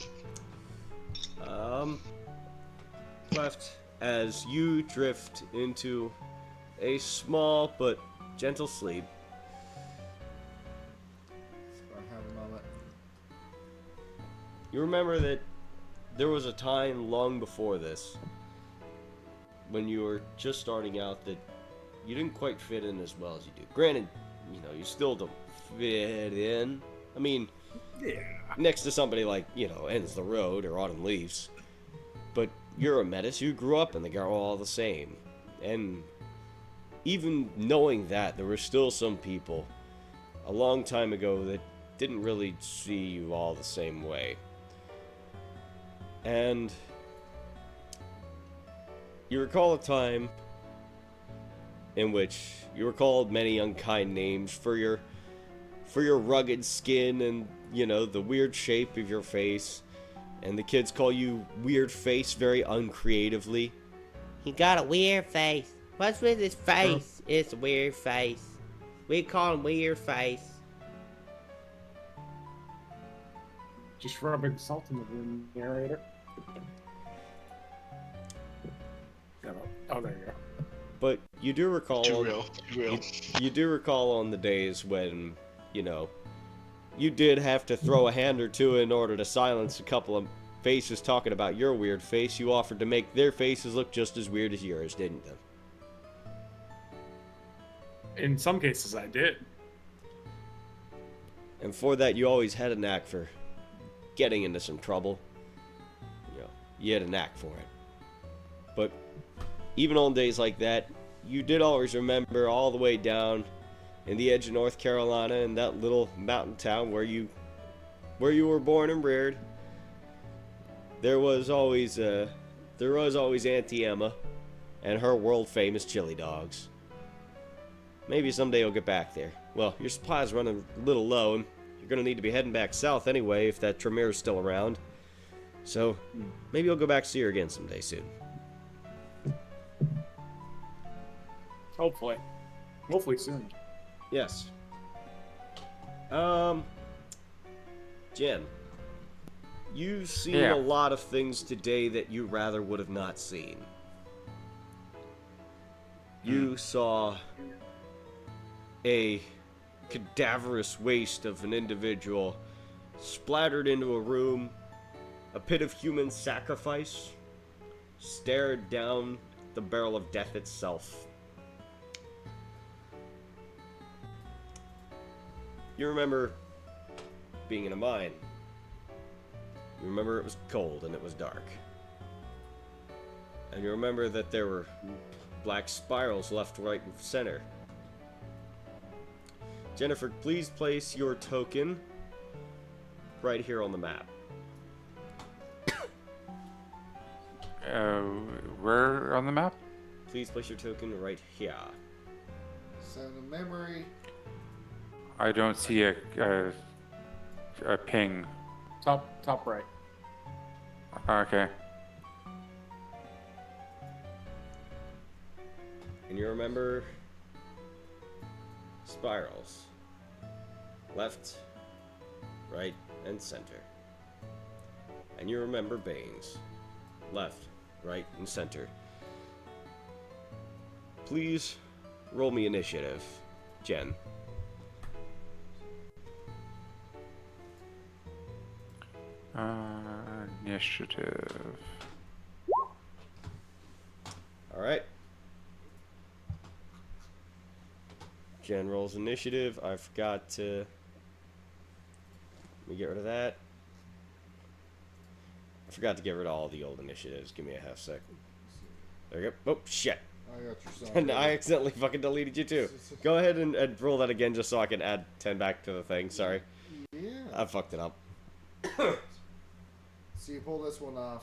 left as you drift into a small but gentle sleep. Have a moment. You remember that there was a time long before this, when you were just starting out, that you didn't quite fit in as well as you do. Granted, you still don't fit in. I mean, next to somebody like, Ends the Road or Autumn Leaves. But you're a Metis, you grew up in the Garo all the same. And even knowing that, there were still some people a long time ago that didn't really see you all the same way. And you recall a time in which you were called many unkind names for your rugged skin and, the weird shape of your face. And the kids call you Weird Face very uncreatively. He got a weird face. What's with his face? It's a weird face. We call him Weird Face. Just rubbing salt in the room, narrator. Oh, there you go. But you do recall Too real. You do recall on the days when, you did have to throw a hand or two in order to silence a couple of faces talking about your weird face. You offered to make their faces look just as weird as yours, didn't you? In some cases, I did. And for that, you always had a knack for getting into some trouble. You had a knack for it. But even on days like that, you did always remember all the way down in the edge of North Carolina, in that little mountain town where you were born and reared. There was always Auntie Emma and her world famous chili dogs. Maybe someday you'll get back there. Well, your supply's running a little low, and you're gonna need to be heading back south anyway if that Tremere's still around. So maybe you'll go back to see her again someday soon. Hopefully soon. Yes. Jen, you've seen Yeah. a lot of things today that you rather would have not seen. You saw a cadaverous waste of an individual splattered into a room, a pit of human sacrifice, stared down the barrel of death itself. You remember being in a mine. You remember it was cold and it was dark. And you remember that there were black spirals left, right, and center. Jennifer, please place your token right here on the map. Where on the map? Please place your token right here. Sound of memory. I don't see a ping. Top right. Okay. And you remember spirals. Left, right, and center. And you remember veins. Left, right, and center. Please roll me initiative, Jen. Initiative. Alright. Jen rolls initiative. I forgot to... Let me get rid of that. I forgot to get rid of all the old initiatives. Give me a half second. There you go. Oh, shit. I got your song. And I accidentally fucking deleted you too. Go ahead and roll that again just so I can add 10 back to the thing. Sorry. Yeah. I fucked it up. So you pull this one off.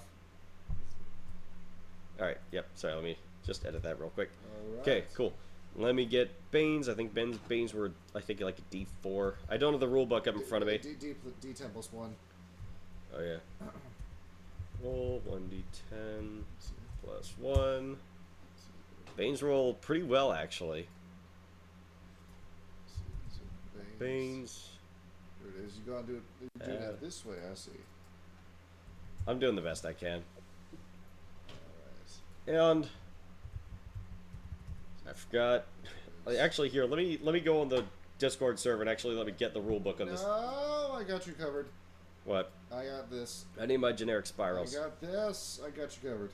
Alright, yep. Sorry, let me just edit that real quick. Alright. Okay, cool. Let me get Banes. I think Banes were, I think, like a D4. I don't have the rule book up in front of me. D10 plus 1. Oh, yeah. Roll 1d10 plus 1. Banes roll pretty well, actually. Banes. There it is. You gotta do it this way, I see. I'm doing the best I can. Alright. And I forgot. Actually, here, let me go on the Discord server and actually let me get the rule book on this. No, I got you covered. What? I got this. I need my generic spirals. I got this. I got you covered.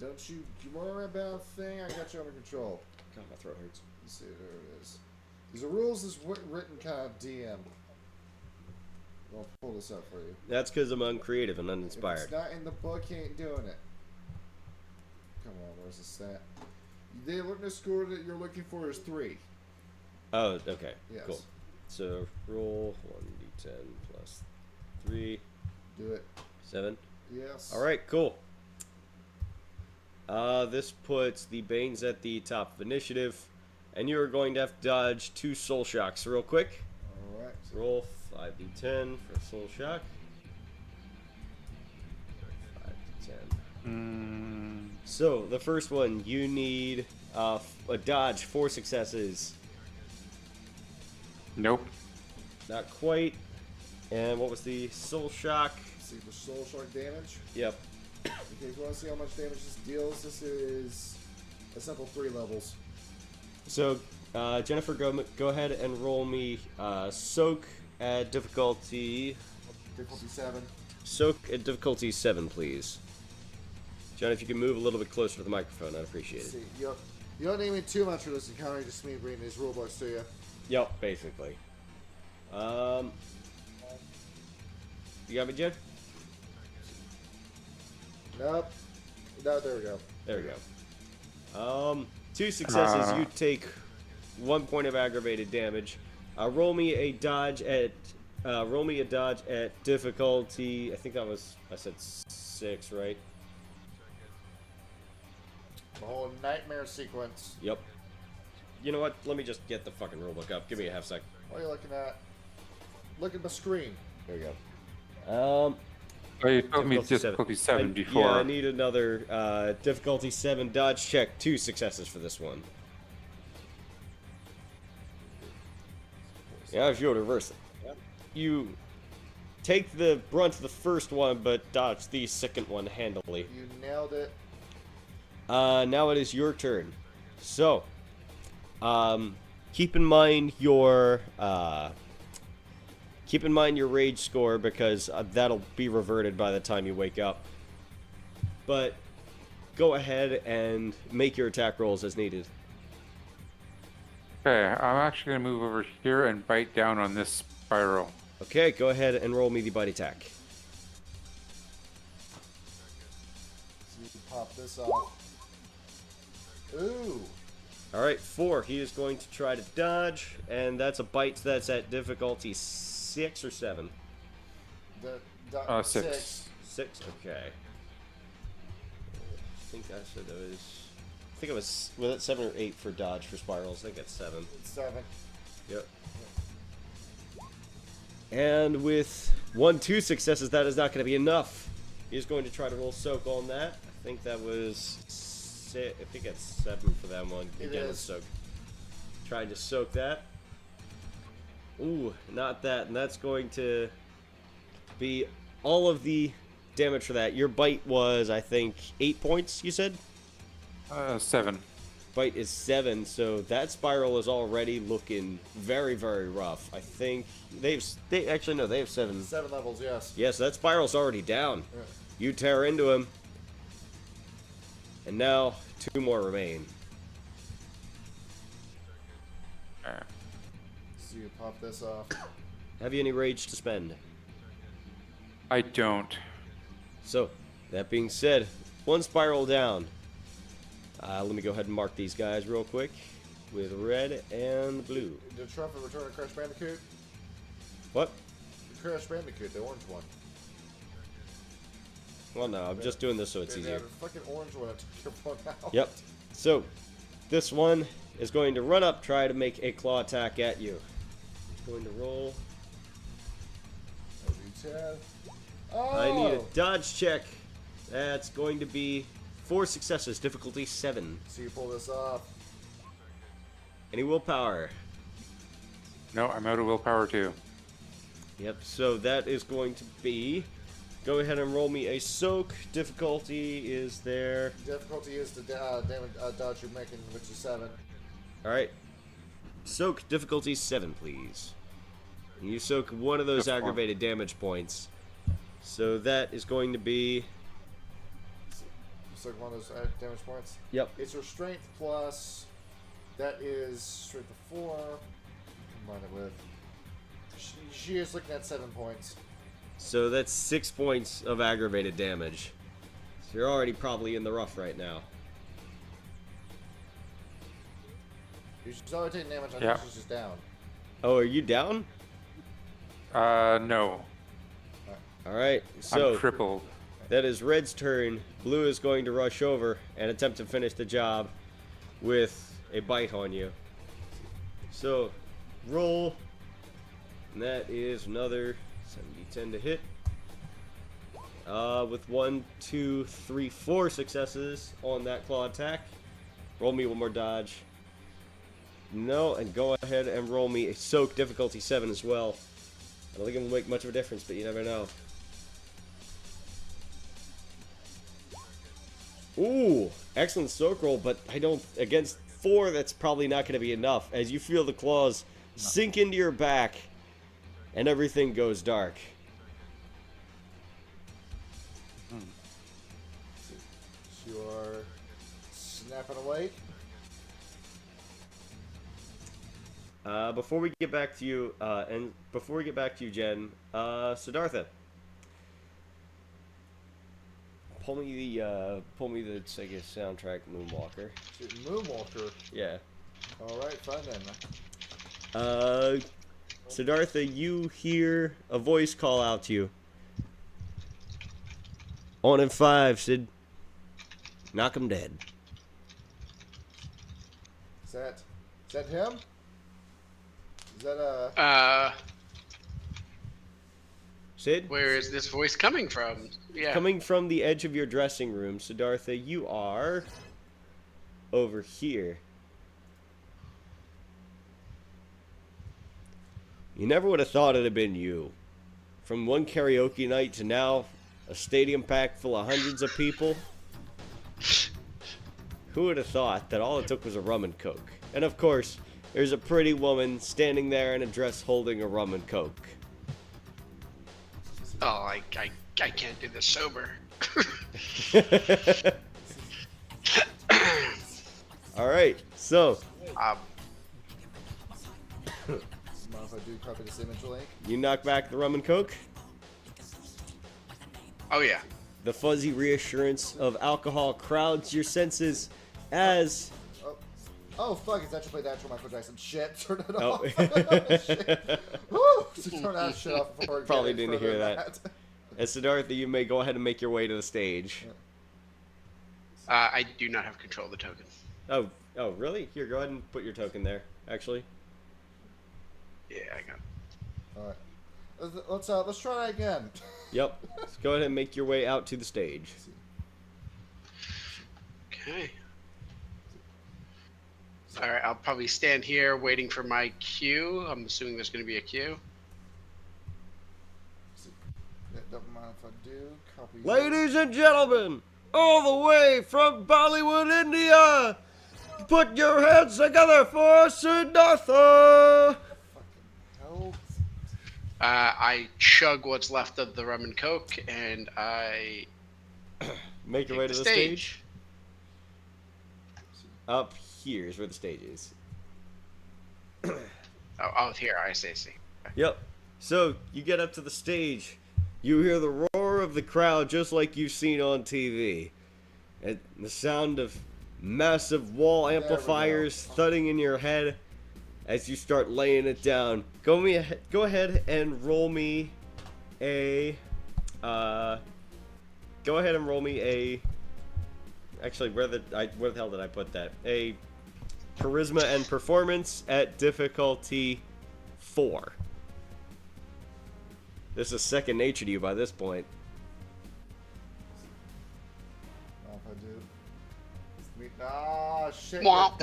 Don't you worry about a thing. I got you under control. God, my throat hurts. Let's see, there it is. These are rules is written kind of DM. I'll pull this up for you. That's because I'm uncreative and If uninspired. it's not in the book, you ain't doing it. Come on, where's the stat? The alertness score that you're looking for is 3. Oh, okay. Yes. Cool. So roll 1d10 plus 3. Do it. 7. Yes. Alright, cool. This puts the Banes at the top of initiative. And you're going to have to dodge 2 soul shocks real quick. Alright. Roll 5d10 for soul shock. 5d10. So, the first one, you need a dodge 4 successes. Nope. Not quite. And what was the soul shock? See the soul shark damage. Yep. Okay, if you want to see how much damage this deals, this is a simple 3 levels. So, Jennifer, go ahead and roll me soak at difficulty. Difficulty 7. Soak at difficulty 7, please. John, if you can move a little bit closer to the microphone, I'd appreciate Let's it. see, you don't need me too much for this encounter, just me reading these rule books to you. Yep, basically. You got me, Jen? Nope. No, there we go. There we go. 2 successes, you take 1 point of aggravated damage. Roll me a dodge at difficulty. I think I said 6, right? The whole nightmare sequence. Yep. You know what? Let me just get the fucking rulebook up. Give me a half sec. What are you looking at? Look at the screen. There you go. Oh, you told me Difficulty difficulty 7 before. Yeah, I need another difficulty 7 dodge check. 2 successes for this one. Yeah, if you were to reverse it. You take the brunt of the first one, but dodge the second one handily. You nailed it. Now it is your turn. So, keep in mind your rage score because that'll be reverted by the time you wake up. But go ahead and make your attack rolls as needed. Okay, I'm actually gonna move over here and bite down on this spiral. Okay, go ahead and roll me the bite attack. So you can pop this off. Ooh. All right, 4. He is going to try to dodge, and that's a bite that's at difficulty 6 or 7. The 6. 6. Okay. I think I said it was. I think it was that 7 or 8 for dodge for spirals. I think it's 7. It's 7. Yep. And with 2 successes, that is not going to be enough. He's going to try to roll soak on that. I think that was. I think it's 7 for that one. It Again, is. with soak. Trying to soak that. Ooh, not that. And that's going to be all of the damage for that. Your bite was, I think, 8 points, you said? 7. Bite is 7, so that spiral is already looking very, very rough. I think they have 7. 7 levels, yes. Yes, that spiral's already down. Yeah. You tear into him. And now 2 more remain. Alright. So you pop this off. Have you any rage to spend? I don't. So, that being said, 1 spiral down. Let me go ahead and mark these guys real quick with red and blue. Did Trump return a Crash Bandicoot? What? The Crash Bandicoot, the orange one. Well, no, I'm just doing this so it's They easier. had a fucking orange one. I took your one out. Yep. So, this one is going to run up, try to make a claw attack at you. Going to roll. Ted. Oh! I need a dodge check. That's going to be 4 successes, difficulty 7. So you pull this off. Any willpower? No, I'm out of willpower too. Yep, so that is going to be... Go ahead and roll me a soak. Difficulty is there. Difficulty is the damage dodge you're making, which is 7. Alright. Soak, difficulty 7, please. And you soak one of those That's fine. aggravated damage points. So that is going to be... It's like one of those damage points. Yep. It's your strength plus. That is strength of 4. Combine it with. She is looking at 7 points. So that's 6 points of aggravated damage. So you're already probably in the rough right now. She's already taking damage. I Yeah. think she's just down. Oh, are you down? No. Alright, so I'm crippled. that is Red's turn. Blue is going to rush over and attempt to finish the job with a bite on you. So, roll. And that is another 7d10 to hit. With 1, 2, 3, 4 successes on that claw attack. Roll me one more dodge. No, and go ahead and roll me a soak, difficulty 7 as well. I don't think it will make much of a difference, but you never know. Ooh, excellent soak roll, but I don't... Against 4, that's probably not going to be enough, as you feel the claws sink into your back, and everything goes dark. You are snapping awake. Before we get back to you, Jen, Siddhartha, pull me the Sega soundtrack, Moonwalker. Moonwalker. Yeah. Alright, fine then. Siddhartha, you hear a voice call out to you. On in 5, Sid. Knock him dead. Is that him? Is that Sid? Where is this voice coming from? Yeah. Coming from the edge of your dressing room, Siddhartha, you are over here. You never would have thought it'd have been you. From one karaoke night to now, a stadium packed full of hundreds of people. Who would have thought that all it took was a rum and coke? And of course, there's a pretty woman standing there in a dress holding a rum and coke. Oh, I can't do this sober. Alright, so, Mind if I do copy this image link? You knock back the rum and coke. Oh yeah. The fuzzy reassurance of alcohol crowds your senses as... Oh fuck! It's actually played the actual Michael Jackson. Shit, turn it Oh. off. Shit. Woo! So turn that shit off before it Probably gets didn't further hear than that. As Siddhartha, you may go ahead and make your way to the stage. I do not have control of the token. Oh, really? Here, go ahead and put your token there, actually. Yeah, I got it. All right. Let's try that again. Yep. So go ahead and make your way out to the stage. Okay. All right, I'll probably stand here waiting for my cue. I'm assuming there's going to be a cue. Yeah, don't mind if I do. Copy. Ladies and gentlemen, all the way from Bollywood, India, put your hands together for Siddhartha! Hell. I chug what's left of the rum and coke, and I Make your take way to the stage. Up here is where the stage is. Oh, here, I see. Yep. So, you get up to the stage. You hear the roar of the crowd just like you've seen on TV. And the sound of massive wall amplifiers thudding in your head as you start laying it down. Go ahead and roll me a... Actually, where the hell did I put that? A charisma and performance at difficulty 4. This is second nature to you by this point. If I do. Ah, shit. Womp.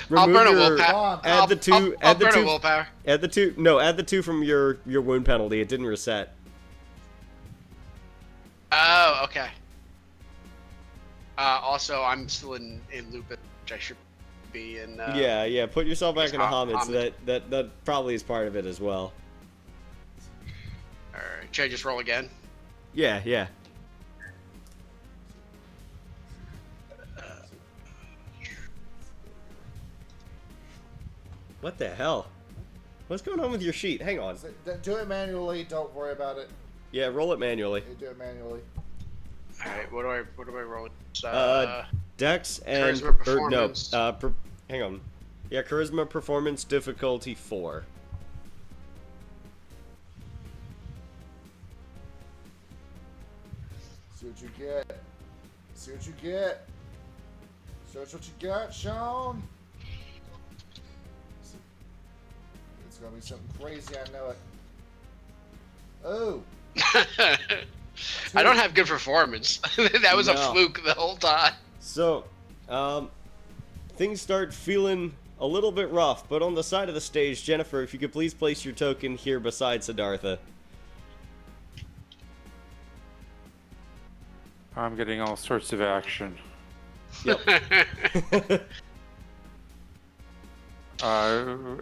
Remove I'll burn a your, willpower. add the two. I'll Add the burn two. a willpower. Add the two. No, add the 2 from your wound penalty. It didn't reset. Oh, okay. Also, I'm still in lupus, which I should be in. Yeah. Put yourself back in a Hamid, so Hamid. that probably is part of it as well. All right. Should I just roll again? Yeah. What the hell? What's going on with your sheet? Hang on. Do it manually. Don't worry about it. Yeah, roll it manually. You do it manually. All right. What do I roll? Dex and Charisma performance. hang on. Yeah, charisma performance difficulty 4. See what you get. See what you get. Search what you got, Sean. It's gonna be something crazy. I know it. Oh. I don't have good performance. That was a No. fluke the whole time. So, things start feeling a little bit rough, but on the side of the stage, Jennifer, if you could please place your token here beside Siddhartha. I'm getting all sorts of action. Yep.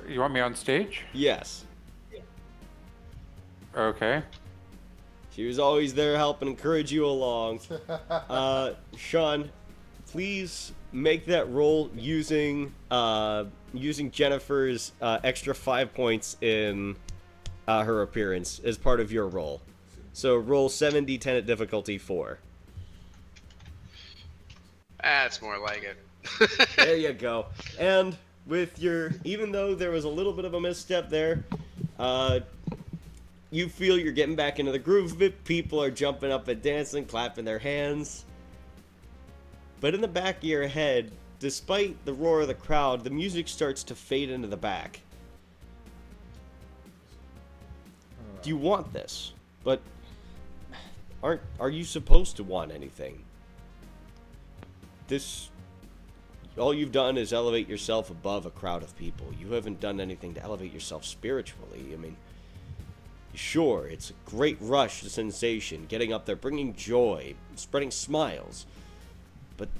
You want me on stage? Yes. Okay. She was always there helping encourage you along. Sean, please make that roll using Jennifer's extra 5 points in her appearance as part of your roll. So roll 7d10 at difficulty 4. That's more like it. There you go. And with your, even though there was a little bit of a misstep there, you feel you're getting back into the groove of it. People are jumping up and dancing, clapping their hands. But in the back of your head, despite the roar of the crowd, the music starts to fade into the back. Do you want this? But are you supposed to want anything? All you've done is elevate yourself above a crowd of people. You haven't done anything to elevate yourself spiritually. I mean, sure, it's a great rush to sensation, getting up there, bringing joy, spreading smiles. But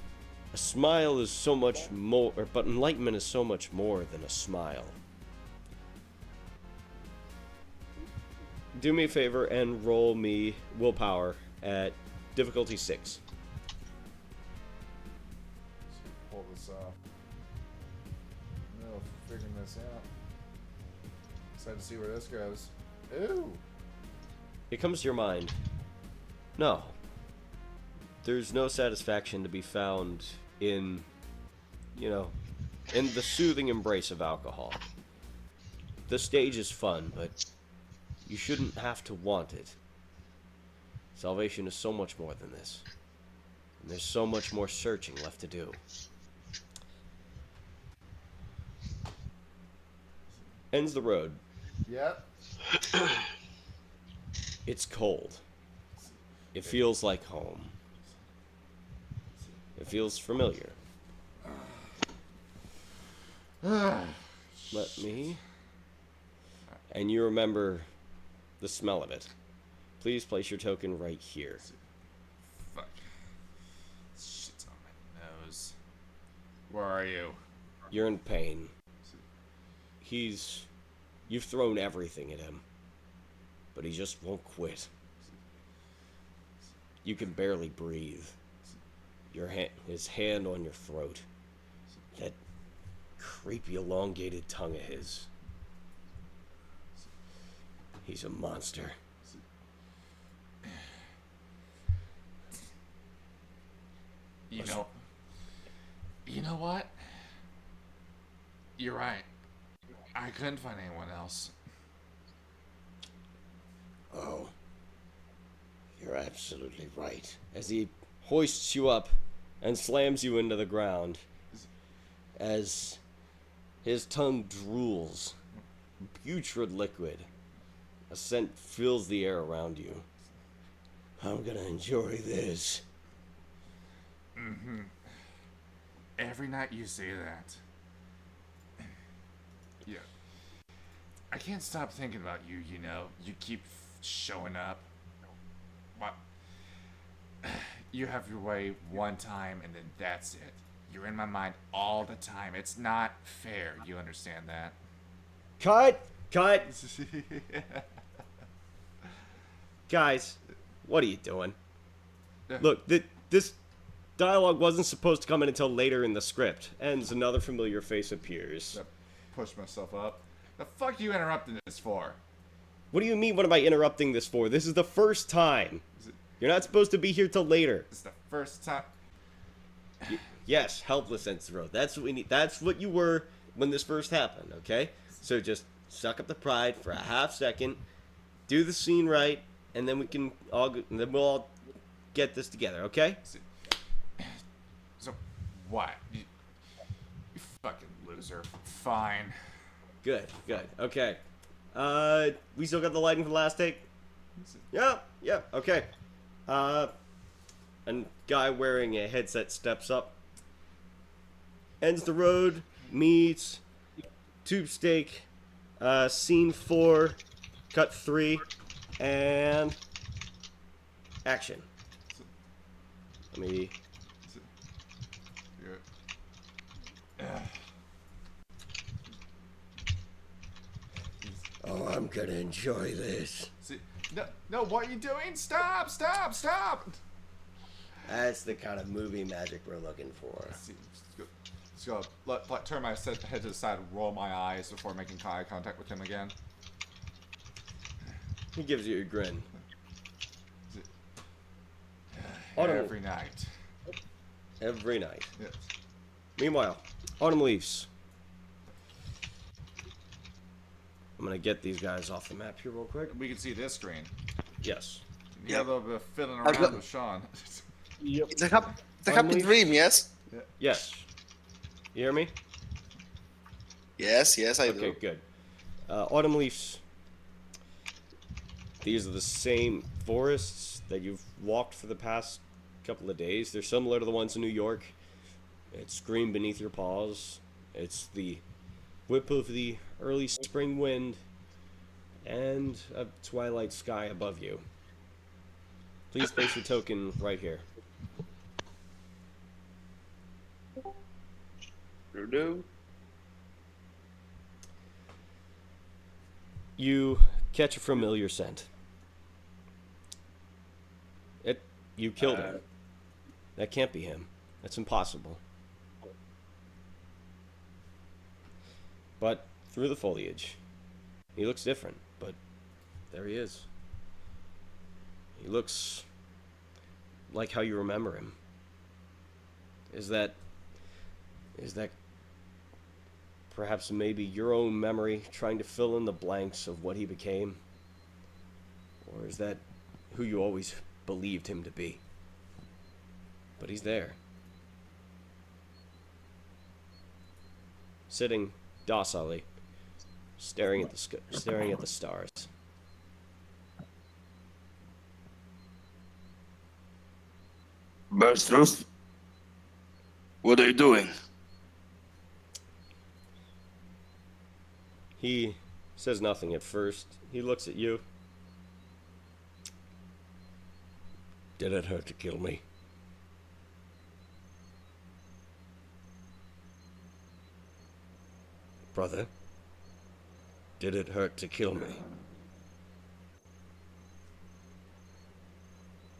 a smile is so much more, but enlightenment is so much more than a smile. Do me a favor and roll me willpower at difficulty 6. Pull this off. middle of figuring this out. Excited to see where this goes. Ooh. It comes to your mind. No. There's no satisfaction to be found in, in the soothing embrace of alcohol. The stage is fun, but you shouldn't have to want it. Salvation is so much more than this. And there's so much more searching left to do. Ends the road. Yep. It's cold. It feels like home. It feels familiar. Let me... And you remember the smell of it. Please place your token right here. Fuck. Shit's on my nose. Where are you? You're in pain. You've thrown everything at him. But he just won't quit. You can barely breathe. His hand on your throat. That creepy elongated tongue of his. He's a monster. You know what? You're right. I couldn't find anyone else. Oh. You're absolutely right. As he hoists you up and slams you into the ground, as his tongue drools, putrid liquid, a scent fills the air around you. I'm gonna enjoy this. Mm-hmm. Every night you say that. Yeah. I can't stop thinking about you, You keep showing up. What? You have your way one time and then that's it. You're in my mind all the time. It's not fair. You understand that? Cut! Guys, what are you doing? Look, this dialogue wasn't supposed to come in until later in the script. Ends, another familiar face appears. Push myself up. The fuck you interrupting this for? What do you mean, what am I interrupting this for? This is the first time. You're not supposed to be here till later. It's the first time. Yes, helpless Enzro. That's what we need. That's what you were when this first happened, okay? So just suck up the pride for a half second, do the scene right, and then we'll all get this together, okay? So, what? You fucking loser. Fine. Good. Okay. We still got the lighting for the last take? Yeah, okay. A guy wearing a headset steps up. Ends the road, meets tube stake, scene 4, cut 3, and action. Let me... Oh, I'm gonna enjoy this. No, what are you doing? Stop! That's the kind of movie magic we're looking for. Just go, turn my head to the side, roll my eyes before making eye contact with him again. He gives you a grin. Every night. Every night. Yes. Meanwhile, autumn leaves. I'm gonna get these guys off the map here real quick. We can see this screen. Yes. You got a little bit of fiddling around with Sean. Yep. It's a happy dream, yes? Yes. You hear me? Yes, I do. Okay, good. Autumn leaves. These are the same forests that you've walked for the past couple of days. They're similar to the ones in New York. It's green beneath your paws. It's the whip of the early spring wind and a twilight sky above you. Please place your token right here. Do. You catch a familiar scent. You killed him. That can't be him. That's impossible. But through the foliage, he looks different, but there he is. He looks like how you remember him. Is that perhaps maybe your own memory trying to fill in the blanks of what he became? Or is that who you always believed him to be? But he's there. Sitting docilely, staring at the stars. Berstruth, what are you doing? He says nothing at first. He looks at you. Did it hurt to kill me? Brother, did it hurt to kill me?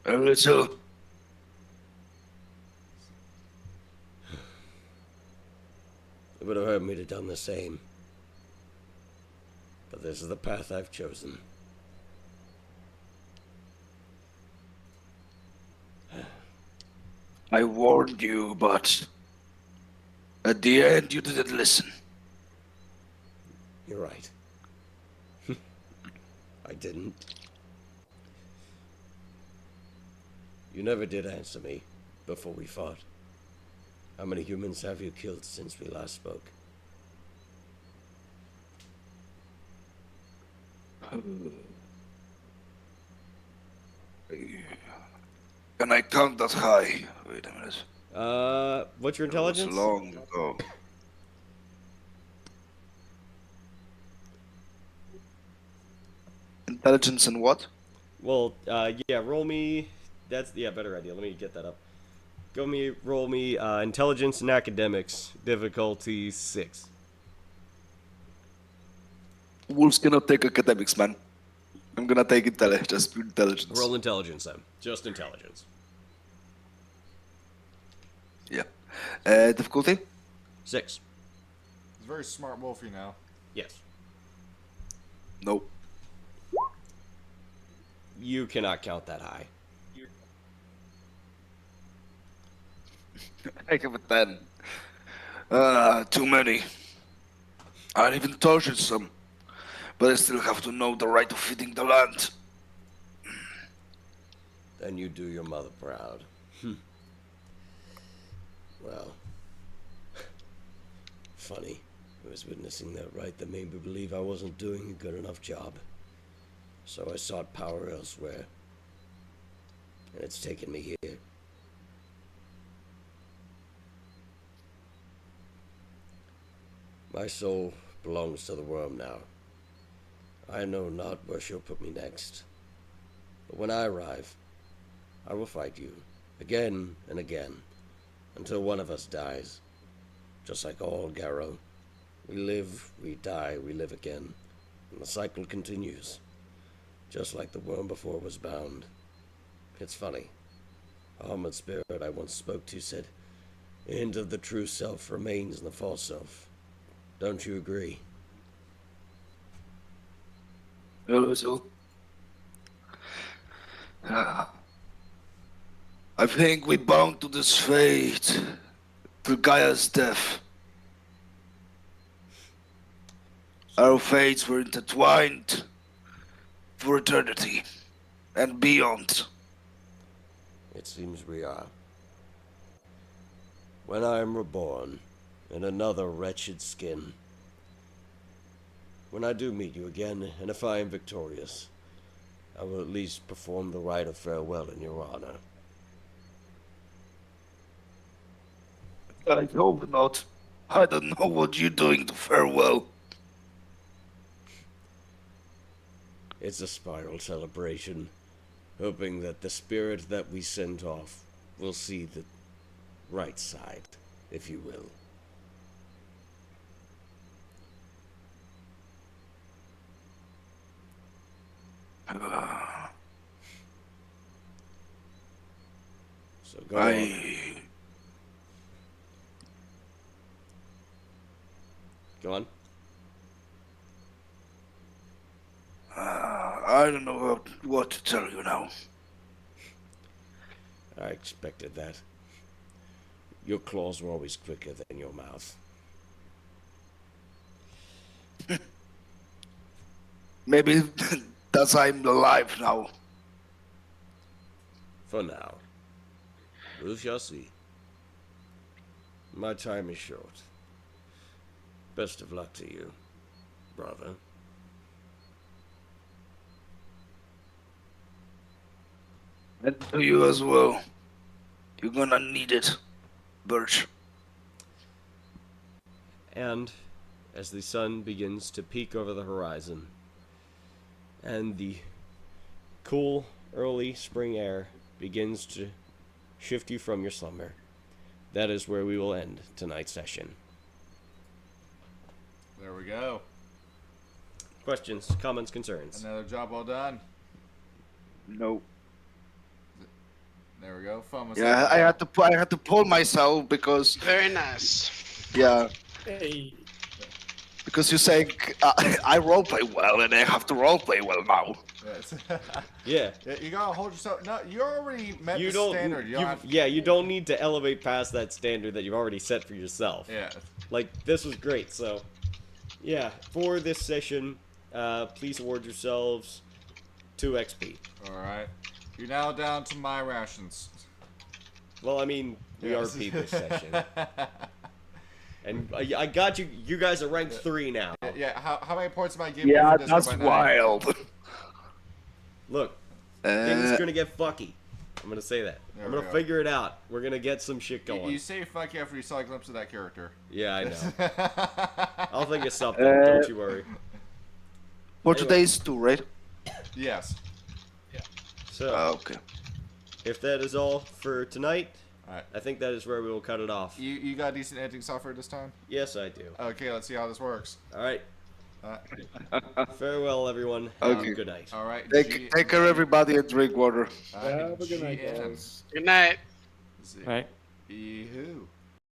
A little. It would have hurt me to have done the same. But this is the path I've chosen. I warned you, but at the end you didn't listen. You're right. I didn't. You never did answer me before we fought. How many humans have you killed since we last spoke? Can I count that high? Wait a minute. What's your It was intelligence? long ago. Intelligence and what? Well, yeah, roll me. That's, yeah, better idea. Let me get that up. Roll me intelligence and academics, difficulty 6. Wolves cannot take academics, man. I'm gonna take just pure intelligence. Roll intelligence then. Just intelligence. Yeah. Difficulty? 6. He's a very smart wolf, you know. Yes. Nope. You cannot count that high. I have a 10. Too many. I even tortured some. But I still have to know the right of feeding the land. Then you do your mother proud. Well, funny. I was witnessing that right that made me believe I wasn't doing a good enough job. So I sought power elsewhere. And it's taken me here. My soul belongs to the worm now. I know not where she'll put me next. But when I arrive, I will fight you, again and again, until one of us dies. Just like all Garrow. We live, we die, we live again. And the cycle continues. Just like the worm before was bound. It's funny. A Hamid spirit I once spoke to said, "A hint of the true self remains in the false self." Don't you agree? A little. I think we bound to this fate, to Gaia's death. Our fates were intertwined for eternity and beyond. It seems we are. When I am reborn in another wretched skin, when I do meet you again, and if I am victorious, I will at least perform the rite of farewell in your honor. I hope not. I don't know what you're doing to farewell. It's a spiral celebration, hoping that the spirit that we sent off will see the right side, if you will. So go on. Go on. I don't know what to tell you now. I expected that. Your claws were always quicker than your mouth. Maybe that's I'm alive now. For now. We shall see. My time is short. Best of luck to you, brother. And to you as well. You're gonna need it, Birch. And as the sun begins to peek over the horizon, and the cool early spring air begins to shift you from your slumber, that is where we will end tonight's session. There we go. Questions, comments, concerns? Another job well done. No. There we go. Fun was Yeah, I had to pull myself because Very nice. yeah, Hey. because you're saying I roleplay well and I have to roleplay well now. Yes. Yeah. Yeah, you gotta hold yourself. No, you already met You the don't. standard. You don't have to, Yeah, you don't need to elevate past that standard that you've already set for yourself. Yeah. Like, this was great. So, yeah, for this session, please award yourselves 2 XP. All right. You're now down to my rations. Well, I mean, we Yes. RP this session, and I got you. You guys are ranked 3 now. Yeah. How many points am I giving you Yeah, for this that's by night? wild. Look, things Uh, gonna get fucky. I'm gonna say that. There I'm we gonna go. figure it out. We're gonna get some shit going. You say fuck you after you saw a glimpse of that character. Yeah, I know. I'll think of something. Uh, Don't you worry. for anyway. today's 2, right? Yes. So, Okay. if that is all for tonight, Alright. I think that is where we will cut it off. You got decent editing software this time? Yes, I do. Okay, let's see how this works. All right. Alright. Farewell, everyone. Okay. Good night. All right. Take care, everybody, and drink water. Have a good night, GM. guys. Good night. Let's see. Right? Yee-hoo.